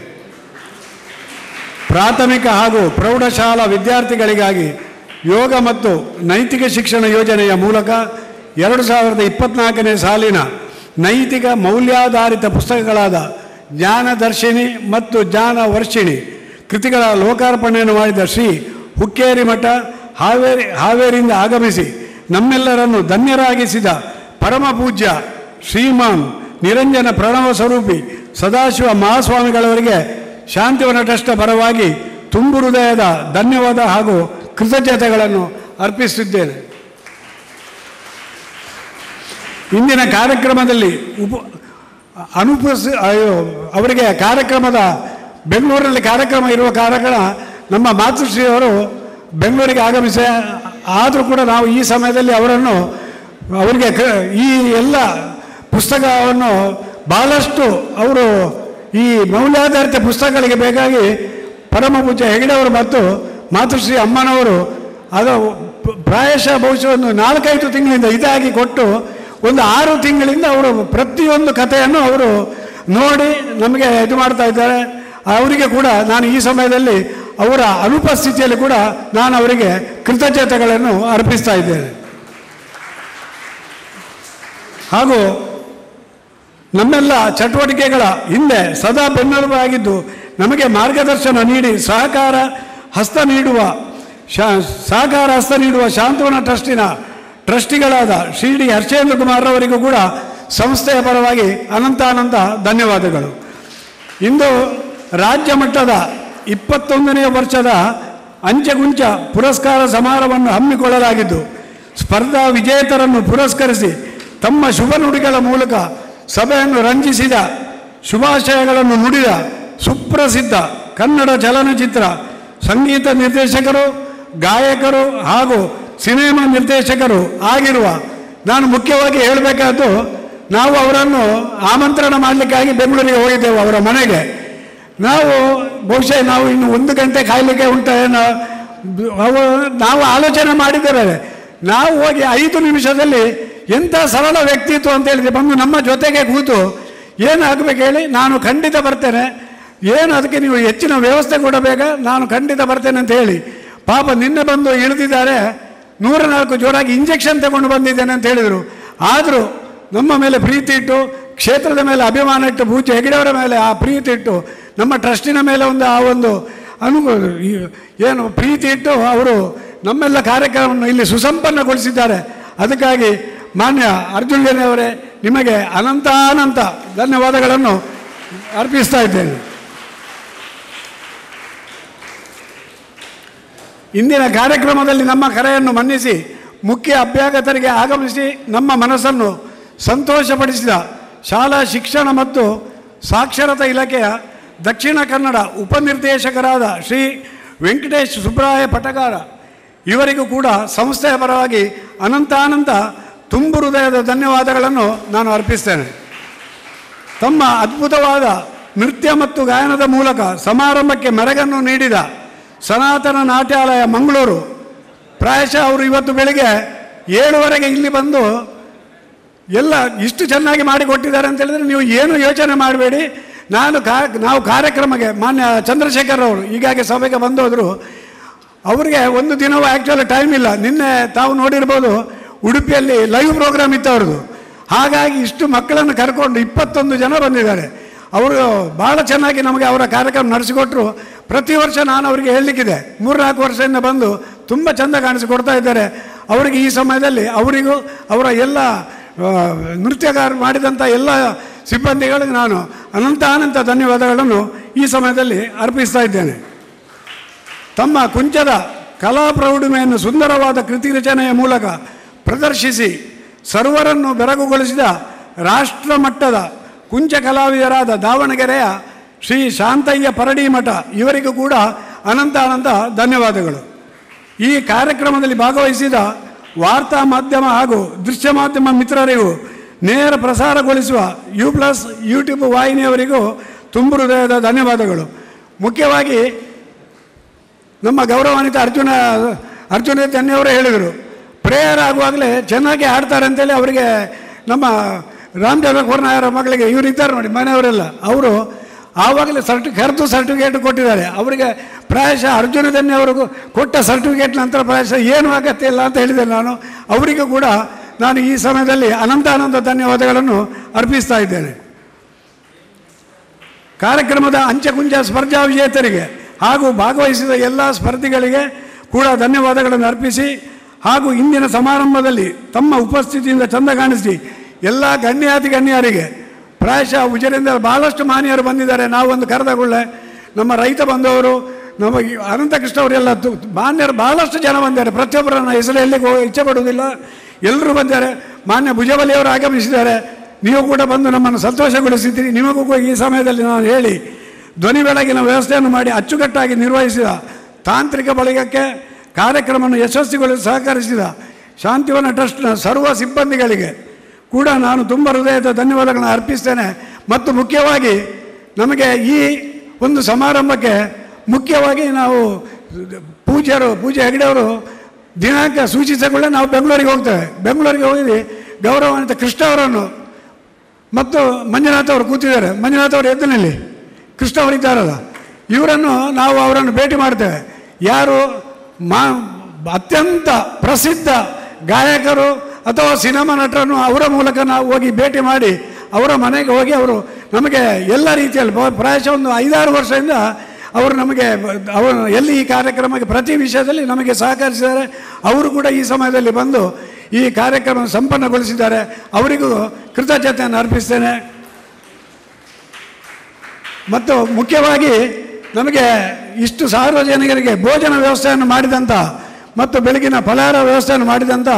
ಪ್ರಾಥಮಿಕ ಹಾಗೂ ಪ್ರೌಢಶಾಲಾ ವಿದ್ಯಾರ್ಥಿಗಳಿಗಾಗಿ ಯೋಗ ಮತ್ತು ನೈತಿಕ ಶಿಕ್ಷಣ ಯೋಜನೆಯ ಮೂಲಕ 2024ನೇ ಸಾಲಿನ ನೈತಿಕ ಮೌಲ್ಯಾಧಾರಿತ ಪುಸ್ತಕಗಳಾದ ಜ್ಞಾನದರ್ಶಿನಿ ಮತ್ತು ಜ್ಞಾನವರ್ಷಿಣಿ ಕೃತಿಗಳ ಲೋಕಾರ್ಪಣೆಯನ್ನು ಮಾಡಿದ ಶ್ರೀ ಹುಕ್ಕೇರಿ ಮಠ ಹಾವೇರಿಯಿಂದ ಆಗಮಿಸಿ ನಮ್ಮೆಲ್ಲರನ್ನು ಧನ್ಯರಾಗಿಸಿದ ಪರಮ ಪೂಜ್ಯ ಶ್ರೀಮಾನ್ ನಿರಂಜನ ಪ್ರಣವ ಸ್ವರೂಪಿ ಸದಾಶಿವ ಮಹಾಸ್ವಾಮಿಗಳವರಿಗೆ ಶಾಂತಿವನ ಟ್ರಸ್ಟ್ ಪರವಾಗಿ ತುಂಬು ಹೃದಯದ ಧನ್ಯವಾದ ಹಾಗೂ ಕೃತಜ್ಞತೆಗಳನ್ನು ಅರ್ಪಿಸುತ್ತಿದ್ದೇನೆ. ಇಂದಿನ ಕಾರ್ಯಕ್ರಮದಲ್ಲಿ ಅವರಿಗೆ ಕಾರ್ಯಕ್ರಮದ ಬೆಂಗಳೂರಲ್ಲಿ ಕಾರ್ಯಕ್ರಮ ಇರುವ ಕಾರಣ ನಮ್ಮ ಮಾತೃಶ್ರೀಯವರು ಬೆಂಗಳೂರಿಗೆ ಆಗಮಿಸಿ, ಆದರೂ ಕೂಡ ನಾವು ಈ ಸಮಯದಲ್ಲಿ ಅವರಿಗೆ ಈ ಎಲ್ಲ ಪುಸ್ತಕವನ್ನು ಬಹಳಷ್ಟು ಅವರು ಈ ಮೌಲ್ಯಾಧಾರಿತ ಪುಸ್ತಕಗಳಿಗೆ ಬೇಕಾಗಿ ಪರಮ ಪೂಜ್ಯ ಹೆಗಡೆಯವರು ಮತ್ತು ಮಾತೃಶ್ರೀ ಅಮ್ಮನವರು ಅದು ಪ್ರಾಯಶಃ ಬಹುಶಃ ಒಂದು 4-5 ತಿಂಗಳಿಂದ ಇದಾಗಿ ಕೊಟ್ಟು ಒಂದು 6 ತಿಂಗಳಿಂದ ಅವರು ಪ್ರತಿಯೊಂದು ಕಥೆಯನ್ನು ಅವರು ನೋಡಿ ನಮಗೆ ಇದು ಮಾಡ್ತಾ ಇದ್ದಾರೆ. ಅವರಿಗೆ ಕೂಡ ನಾನು ಈ ಸಮಯದಲ್ಲಿ ಅವರ ಅನುಪಸ್ಥಿತಿಯಲ್ಲಿ ಕೂಡ ನಾನು ಅವರಿಗೆ ಕೃತಜ್ಞತೆಗಳನ್ನು ಅರ್ಪಿಸ್ತಾ ಇದ್ದೇನೆ. ಹಾಗೂ ನಮ್ಮೆಲ್ಲ ಚಟುವಟಿಕೆಗಳ ಹಿಂದೆ ಸದಾ ಬೆನ್ನೆಲುಬಾಗಿದ್ದು ನಮಗೆ ಮಾರ್ಗದರ್ಶನ ನೀಡಿ ಸಹಕಾರ ಹಸ್ತ ನೀಡುವ ಶಾಂತಿವನ ಟ್ರಸ್ಟಿನ ಟ್ರಸ್ಟಿಗಳಾದ ಶ್ರೀ ಡಿ ಹರ್ಷೇಂದ್ರ ಕುಮಾರ್ ಅವರಿಗೂ ಕೂಡ ಸಂಸ್ಥೆಯ ಪರವಾಗಿ ಅನಂತ ಧನ್ಯವಾದಗಳು. ಇಂದು ರಾಜ್ಯ ಮಟ್ಟದ 21ನೇ ವರ್ಷದ ಅಂಚೆಕುಂಚ ಪುರಸ್ಕಾರ ಸಮಾರಂಭವನ್ನು ಹಮ್ಮಿಕೊಳ್ಳಲಾಗಿದ್ದು, ಸ್ಪರ್ಧಾ ವಿಜೇತರನ್ನು ಪುರಸ್ಕರಿಸಿ ತಮ್ಮ ಶುಭ ನುಡಿಗಳ ಮೂಲಕ ಸಭೆಯನ್ನು ರಂಜಿಸಿದ, ಶುಭಾಶಯಗಳನ್ನು ನುಡಿದ ಸುಪ್ರಸಿದ್ಧ ಕನ್ನಡ ಚಲನಚಿತ್ರ ಸಂಗೀತ ನಿರ್ದೇಶಕರು, ಗಾಯಕರು ಹಾಗೂ ಸಿನಿಮಾ ನಿರ್ದೇಶಕರು ಆಗಿರುವ, ನಾನು ಮುಖ್ಯವಾಗಿ ಹೇಳಬೇಕಾದ್ದು, ನಾವು ಅವರನ್ನು ಆಮಂತ್ರಣ ಮಾಡಲಿಕ್ಕಾಗಿ ಬೆಂಗಳೂರಿಗೆ ಹೋಗಿದ್ದೆವು ಅವರ ಮನೆಗೆ. ಬಹುಶಃ ನಾವು ಇನ್ನು 1 ಗಂಟೆ ಕಾಯಲಿಕ್ಕೆ ಉಂಟೇನೋ ನಾವು ಆಲೋಚನೆ ಮಾಡಿದ್ದೇವೆ. ನಾವು ಹೋಗಿ 5 ನಿಮಿಷದಲ್ಲಿ ಎಂಥ ಸರಳ ವ್ಯಕ್ತಿತ್ವ ಅಂತ ಹೇಳಿದ್ರೆ ಬಂದು ನಮ್ಮ ಜೊತೆಗೆ ಕೂತು ಏನು ಆಗಬೇಕು ಹೇಳಿ, ನಾನು ಖಂಡಿತ ಬರ್ತೇನೆ, ಏನು ಅದಕ್ಕೆ ನೀವು ಹೆಚ್ಚಿನ ವ್ಯವಸ್ಥೆ ಕೊಡಬೇಕಾ, ನಾನು ಖಂಡಿತ ಬರ್ತೇನೆ ಅಂತ ಹೇಳಿ ಪಾಪ ನಿನ್ನೆ ಬಂದು ಇಳಿದಿದ್ದಾರೆ. 104 ಜೋರಾಗಿ ಇಂಜೆಕ್ಷನ್ ತಗೊಂಡು ಬಂದಿದ್ದೇನೆ ಅಂತ ಹೇಳಿದರು. ಆದರೂ ನಮ್ಮ ಮೇಲೆ ಪ್ರೀತಿ ಇಟ್ಟು, ಕ್ಷೇತ್ರದ ಮೇಲೆ ಅಭಿಮಾನ ಇಟ್ಟು, ಪೂಜ್ಯ ಹೆಗಡೆಯವರ ಮೇಲೆ ಆ ಪ್ರೀತಿ ಇಟ್ಟು, ನಮ್ಮ ಟ್ರಸ್ಟಿನ ಮೇಲೆ ಏನು ಪ್ರೀತಿ ಇಟ್ಟು ಅವರು ನಮ್ಮೆಲ್ಲ ಕಾರ್ಯಕ್ರಮವನ್ನು ಇಲ್ಲಿ ಸುಸಂಪನ್ನಗೊಳಿಸಿದ್ದಾರೆ. ಅದಕ್ಕಾಗಿ ಮಾನ್ಯ ಅರ್ಜುನ್ ಅವರೇ, ನಿಮಗೆ ಅನಂತ ಧನ್ಯವಾದಗಳನ್ನು ಅರ್ಪಿಸ್ತಾ ಇದ್ದೇನೆ. ಇಂದಿನ ಕಾರ್ಯಕ್ರಮದಲ್ಲಿ ನಮ್ಮ ಕರೆಯನ್ನು ಮನ್ನಿಸಿ ಮುಖ್ಯ ಅಭ್ಯಾಗತರಿಗೆ ಆಗಮಿಸಿ ನಮ್ಮ ಮನಸ್ಸನ್ನು ಸಂತೋಷಪಡಿಸಿದ ಶಾಲಾ ಶಿಕ್ಷಣ ಮತ್ತು ಸಾಕ್ಷರತಾ ಇಲಾಖೆಯ ದಕ್ಷಿಣ ಕನ್ನಡ ಉಪನಿರ್ದೇಶಕರಾದ ಶ್ರೀ ವೆಂಕಟೇಶ್ ಸುಬ್ರಾಯ ಪಟಗಾರ ಇವರಿಗೂ ಕೂಡ ಸಂಸ್ಥೆಯ ಪರವಾಗಿ ಅನಂತ ತುಂಬು ಹೃದಯದ ಧನ್ಯವಾದಗಳನ್ನು ನಾನು ಅರ್ಪಿಸ್ತೇನೆ. ತಮ್ಮ ಅದ್ಭುತವಾದ ನೃತ್ಯ ಮತ್ತು ಗಾಯನದ ಮೂಲಕ ಸಮಾರಂಭಕ್ಕೆ ಮೆರಗನ್ನು ನೀಡಿದ ಸನಾತನ ನಾಟ್ಯಾಲಯ ಮಂಗಳೂರು, ಪ್ರಾಯಶಃ ಅವರು ಇವತ್ತು ಬೆಳಿಗ್ಗೆ 7:15 ಇಲ್ಲಿ ಬಂದು ಎಲ್ಲ ಇಷ್ಟು ಚೆನ್ನಾಗಿ ಮಾಡಿಕೊಟ್ಟಿದ್ದಾರೆ ಅಂತ ಹೇಳಿದ್ರೆ ನೀವು ಏನು ಯೋಚನೆ ಮಾಡಬೇಡಿ. ನಾವು ಕಾರ್ಯಕ್ರಮಕ್ಕೆ ಮಾನ್ಯ ಚಂದ್ರಶೇಖರ್ ಅವರು ಈಗಾಗಲೇ ಸಭೆಗೆ ಬಂದೋದ್ರು. ಅವರಿಗೆ ಒಂದು ದಿನವೂ ಆ್ಯಕ್ಚುಲಿ ಟೈಮ್ ಇಲ್ಲ. ನಿನ್ನೆ ತಾವು ನೋಡಿರ್ಬೋದು, ಉಡುಪಿಯಲ್ಲಿ ಲೈವ್ ಪ್ರೋಗ್ರಾಮ್ ಇತ್ತು ಅವ್ರದ್ದು. ಹಾಗಾಗಿ ಇಷ್ಟು ಮಕ್ಕಳನ್ನು ಕರ್ಕೊಂಡು 21 ಜನ ಬಂದಿದ್ದಾರೆ. ಅವರು ಭಾಳ ಚೆನ್ನಾಗಿ ನಮಗೆ ಅವರ ಕಾರ್ಯಕ್ರಮ ನಡೆಸಿಕೊಟ್ರು. ಪ್ರತಿ ವರ್ಷ ನಾನು ಅವರಿಗೆ ಹೇಳಲಿಕ್ಕಿದೆ, 3-4 ವರ್ಷದಿಂದ ಬಂದು ತುಂಬ ಚೆಂದ ಕಾಣಿಸಿಕೊಡ್ತಾ ಇದ್ದಾರೆ. ಅವರಿಗೆ ಈ ಸಮಯದಲ್ಲಿ ಅವರಿಗೂ ಅವರ ಎಲ್ಲ ನೃತ್ಯಗಾರ ಮಾಡಿದಂಥ ಎಲ್ಲ ಸಿಬ್ಬಂದಿಗಳಿಗೆ ನಾನು ಅನಂತ ಧನ್ಯವಾದಗಳನ್ನು ಈ ಸಮಯದಲ್ಲಿ ಅರ್ಪಿಸ್ತಾ ಇದ್ದೇನೆ. ತಮ್ಮ ಕುಂಚದ ಕಲಾ ಪ್ರೌಢಿಮೆಯನ್ನು ಸುಂದರವಾದ ಕೃತಿ ರಚನೆಯ ಮೂಲಕ ಪ್ರದರ್ಶಿಸಿ ಸರ್ವರನ್ನು ಬೆರಗುಗೊಳಿಸಿದ ರಾಷ್ಟ್ರ ಮಟ್ಟದ ಕುಂಚ ಕಲಾವಿದರಾದ ದಾವಣಗೆರೆಯ ಶ್ರೀ ಶಾಂತಯ್ಯ ಪರಡಿಮಠ ಇವರಿಗೂ ಕೂಡ ಅನಂತ ಧನ್ಯವಾದಗಳು. ಈ ಕಾರ್ಯಕ್ರಮದಲ್ಲಿ ಭಾಗವಹಿಸಿದ ವಾರ್ತಾ ಮಾಧ್ಯಮ ಹಾಗೂ ದೃಶ್ಯ ಮಾಧ್ಯಮ ಮಿತ್ರರಿಗೂ ನೇರ ಪ್ರಸಾರಗೊಳಿಸುವ U+ ಯೂಟ್ಯೂಬ್ ವಾಹಿನಿಯವರಿಗೂ ತುಂಬ ಹೃದಯದ ಧನ್ಯವಾದಗಳು. ಮುಖ್ಯವಾಗಿ ನಮ್ಮ ಗೌರವಾನ್ವಿತ ಅರ್ಜುನ ತೆನ್ನೆಯವರೇ ಹೇಳಿದರು, ಪ್ರೇಯರ್ ಆಗುವಾಗಲೇ ಚೆನ್ನಾಗಿ ಆಡ್ತಾರೆ ಅಂತೇಳಿ ಅವರಿಗೆ ನಮ್ಮ ರಾಮಚಂದ್ರ ಕೋರ್ನಾಯರ ಮಗಳಿಗೆ ಇವರು ಇದ್ದಾರೆ ನೋಡಿ ಮನೆಯವರೆಲ್ಲ, ಅವರು ಆವಾಗಲೇ ಕರೆದು ಸರ್ಟಿಫಿಕೇಟ್ ಕೊಟ್ಟಿದ್ದಾರೆ. ಅವರಿಗೆ ಪ್ರಾಯಶಃ ಅರ್ಜುನ ತೆನ್ನೆಯವರಿಗೂ ಕೊಟ್ಟ ಸರ್ಟಿಫಿಕೇಟ್ ನಂತರ ಪ್ರಾಯಶಃ ಏನೂ ಅಗತ್ಯ ಇಲ್ಲ ಅಂತ ಹೇಳಿದೆ ನಾನು. ಅವರಿಗೂ ಕೂಡ ನಾನು ಈ ಸಮಯದಲ್ಲಿ ಅನಂತ ಧನ್ಯವಾದಗಳನ್ನು ಅರ್ಪಿಸ್ತಾ ಇದ್ದೇನೆ. ಕಾರ್ಯಕ್ರಮದ ಅಂಚೆಕುಂಚ ಸ್ಪರ್ಧಾ ವಿಜೇತರಿಗೆ ಹಾಗೂ ಭಾಗವಹಿಸಿದ ಎಲ್ಲ ಸ್ಪರ್ಧಿಗಳಿಗೆ ಕೂಡ ಧನ್ಯವಾದಗಳನ್ನು ಅರ್ಪಿಸಿ, ಹಾಗೂ ಇಂದಿನ ಸಮಾರಂಭದಲ್ಲಿ ತಮ್ಮ ಉಪಸ್ಥಿತಿಯಿಂದ ಚಂದ ಕಾಣಿಸಿ ಎಲ್ಲ ಗಣ್ಯರಿಗೆ ಪ್ರಾಯಶಃ ಉಜಿರೆಯಿಂದ ಭಾಳಷ್ಟು ಮಾನ್ಯರು ಬಂದಿದ್ದಾರೆ. ನಾವೊಂದು ಕರೆದಗೊಳ್ಳೆ ನಮ್ಮ ರೈತ ಬಂದವರು, ನಮ್ಮ ಅನಂತಕೃಷ್ಣ ಅವರೆಲ್ಲ ಮಾನ್ಯರು ಭಾಳಷ್ಟು ಜನ ಬಂದಿದ್ದಾರೆ. ಪ್ರತಿಯೊಬ್ಬರನ್ನು ಹೆಸರು ಹೇಳಲಿಕ್ಕೆ ಇಚ್ಛೆ ಪಡುವುದಿಲ್ಲ, ಎಲ್ಲರೂ ಬಂದಿದ್ದಾರೆ. ಮಾನ್ಯ ಭುಜಬಲಿಯವರು ಆಗಮಿಸಿದ್ದಾರೆ. ನೀವು ಕೂಡ ಬಂದು ನಮ್ಮನ್ನು ಸಂತೋಷಗೊಳಿಸಿದ್ದೀರಿ. ನಿಮಗೂ ಕೂಡ ಈ ಸಮಯದಲ್ಲಿ ನಾನು ಹೇಳಿ, ಧ್ವನಿ ಬೆಳಗಿನ ವ್ಯವಸ್ಥೆಯನ್ನು ಮಾಡಿ ಅಚ್ಚುಕಟ್ಟಾಗಿ ನಿರ್ವಹಿಸಿದ ತಾಂತ್ರಿಕ ಬಳಗಕ್ಕೆ ಕಾರ್ಯಕ್ರಮವನ್ನು ಯಶಸ್ವಿಗೊಳಿಸಲು ಸಹಕರಿಸಿದ ಶಾಂತಿವನ ಟ್ರಸ್ಟ್ನ ಸರ್ವ ಸಿಬ್ಬಂದಿಗಳಿಗೆ ಕೂಡ ನಾನು ತುಂಬ ಹೃದಯದ ಧನ್ಯವಾದಗಳನ್ನು ಅರ್ಪಿಸ್ತೇನೆ. ಮತ್ತು ಮುಖ್ಯವಾಗಿ ನಮಗೆ ಈ ಒಂದು ಸಮಾರಂಭಕ್ಕೆ ಮುಖ್ಯವಾಗಿ ನಾವು ಪೂಜ್ಯ ಹೆಗಡೆಯವರು ದಿನಾಂಕ ಸೂಚಿಸಿಕೊಳ್ಳೆ ನಾವು ಬೆಂಗಳೂರಿಗೆ ಹೋಗ್ತೇವೆ. ಬೆಂಗಳೂರಿಗೆ ಹೋಗಿ ಗೌರವಾನ್ವಿತ ಕೃಷ್ಣ ಅವರನ್ನು ಮತ್ತು ಮಂಜುನಾಥ್ ಅವರು ಕೂತಿದ್ದಾರೆ, ಮಂಜುನಾಥ್ ಅವರು ಎದ್ದನಲ್ಲಿ ಕೃಷ್ಣ ಅವರಿದ್ದಾರಲ್ಲ, ಇವರನ್ನು ನಾವು ಅವರನ್ನು ಭೇಟಿ ಮಾಡ್ತೇವೆ. ಯಾರು ಅತ್ಯಂತ ಪ್ರಸಿದ್ಧ ಗಾಯಕರು ಅಥವಾ ಸಿನಿಮಾ ನಟರನ್ನು ಅವರ ಮೂಲಕ ನಾವು ಹೋಗಿ ಭೇಟಿ ಮಾಡಿ ಅವರ ಮನೆಗೆ ಹೋಗಿ ಅವರು ನಮಗೆ ಎಲ್ಲ ರೀತಿಯಲ್ಲಿ ಪ್ರಾಯಶಃ ಒಂದು 5-6 ವರ್ಷದಿಂದ ಅವರು ನಮಗೆ ಎಲ್ಲಿ ಈ ಕಾರ್ಯಕ್ರಮಕ್ಕೆ ಪ್ರತಿ ವಿಷಯದಲ್ಲಿ ನಮಗೆ ಸಹಕರಿಸಿದ್ದಾರೆ. ಅವರು ಕೂಡ ಈ ಸಮಯದಲ್ಲಿ ಬಂದು ಈ ಕಾರ್ಯಕ್ರಮ ಸಂಪನ್ನಗೊಳಿಸಿದ್ದಾರೆ. ಅವರಿಗೂ ಕೃತಜ್ಞತೆಯನ್ನು ಅರ್ಪಿಸ್ತೇನೆ. ಮತ್ತು ಮುಖ್ಯವಾಗಿ ನಮಗೆ ಇಷ್ಟು ಸಾರ್ವಜನಿಕರಿಗೆ ಭೋಜನ ವ್ಯವಸ್ಥೆಯನ್ನು ಮಾಡಿದಂಥ ಮತ್ತು ಬೆಳಗಿನ ಫಲಹಾರ ವ್ಯವಸ್ಥೆಯನ್ನು ಮಾಡಿದಂಥ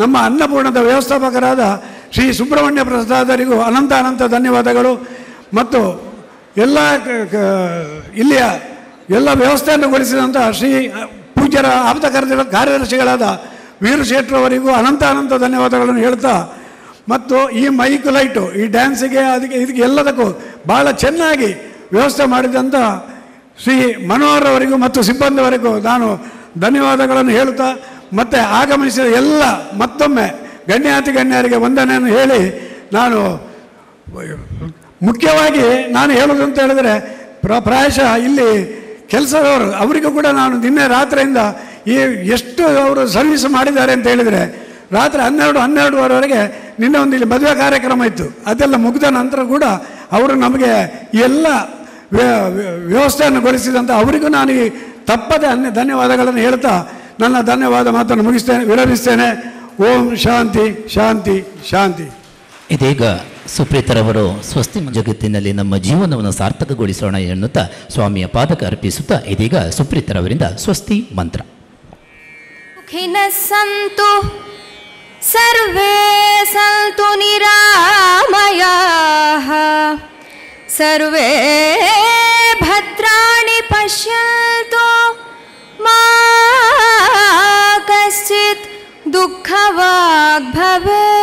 ನಮ್ಮ ಅನ್ನಪೂರ್ಣದ ವ್ಯವಸ್ಥಾಪಕರಾದ ಶ್ರೀ ಸುಬ್ರಹ್ಮಣ್ಯ ಪ್ರಸಾದರಿಗೂ ಅನಂತ ಧನ್ಯವಾದಗಳು. ಮತ್ತು ಎಲ್ಲ ಇಲ್ಲಿಯ ಎಲ್ಲ ವ್ಯವಸ್ಥೆಯನ್ನು ಗೊಳಿಸಿದಂಥ ಶ್ರೀ ಪೂಜ್ಯರ ಆಪ್ತ ಕಾರ್ಯದರ್ಶಿಗಳಾದ ವೀರಶೇಟ್ರವರಿಗೂ ಅನಂತ ಧನ್ಯವಾದಗಳನ್ನು ಹೇಳ್ತಾ, ಮತ್ತು ಈ ಮೈಕ್ ಲೈಟು ಈ ಡ್ಯಾನ್ಸಿಗೆ ಇದಕ್ಕೆ ಎಲ್ಲದಕ್ಕೂ ಭಾಳ ಚೆನ್ನಾಗಿ ವ್ಯವಸ್ಥೆ ಮಾಡಿದಂಥ ಶ್ರೀ ಮನೋಹರ್ ಅವರಿಗೂ ಮತ್ತು ಸಿಬ್ಬಂದಿಯವರಿಗೂ ನಾನು ಧನ್ಯವಾದಗಳನ್ನು ಹೇಳುತ್ತಾ, ಮತ್ತು ಆಗಮಿಸಿದ ಎಲ್ಲ ಮತ್ತೊಮ್ಮೆ ಗಣ್ಯರಿಗೆ ವಂದನೆಯನ್ನು ಹೇಳಿ, ನಾನು ಮುಖ್ಯವಾಗಿ ನಾನು ಹೇಳೋದು ಅಂತ ಹೇಳಿದರೆ ಪ್ರಾಯಶಃ ಇಲ್ಲಿ ಕೆಲಸದವರು ಅವರಿಗೂ ಕೂಡ ನಾನು ನಿನ್ನೆ ರಾತ್ರಿಯಿಂದ ಎಷ್ಟು ಅವರು ಸರ್ವಿಸ್ ಮಾಡಿದ್ದಾರೆ ಅಂತ ಹೇಳಿದರೆ, ರಾತ್ರಿ 12-12ವರೆಗೆ ನಿನ್ನೆ ಒಂದು ಇಲ್ಲಿ ಮದುವೆ ಕಾರ್ಯಕ್ರಮ ಇತ್ತು, ಅದೆಲ್ಲ ಮುಗಿದ ನಂತರ ಕೂಡ ಅವರು ನಮಗೆ ಎಲ್ಲ ವ್ಯವಸ್ಥೆಯನ್ನು ಗೊಳಿಸಿದಂಥ ಅವರಿಗೂ ನಾನು ಈ ತಪ್ಪದೆ ಧನ್ಯವಾದಗಳನ್ನು ಹೇಳ್ತಾ ನನ್ನ ಧನ್ಯವಾದ ಮಾತನ್ನು ವಿರಮಿಸ್ತೇನೆ. ಓಂ ಶಾಂತಿ ಶಾಂತಿ ಶಾಂತಿ. ಇದೀಗ ಸುಪ್ರೀತರವರು ಸ್ವಸ್ತಿ ಜಗತ್ತಿನಲ್ಲಿ ನಮ್ಮ ಜೀವನವನ್ನು ಸಾರ್ಥಕಗೊಳಿಸೋಣ ಎನ್ನುತ್ತಾ ಸ್ವಾಮಿಯ ಪಾದಕ್ಕೆ ಅರ್ಪಿಸುತ್ತಾ ಇದೀಗ ಸುಪ್ರೀತರವರಿಂದ ಸ್ವಸ್ತಿ ಮಂತ್ರ. ಸಂತು ಸರ್ವೇ ಸಂತು ನಿರಾಮಯಾಃ ಸರ್ವೇ ಭದ್ರಾಣಿ ಪಶ್ಯಂತು ಮಾ ಕಶ್ಚಿತ್ ದುಃಖವಾಗ್ ಭವೇತ್.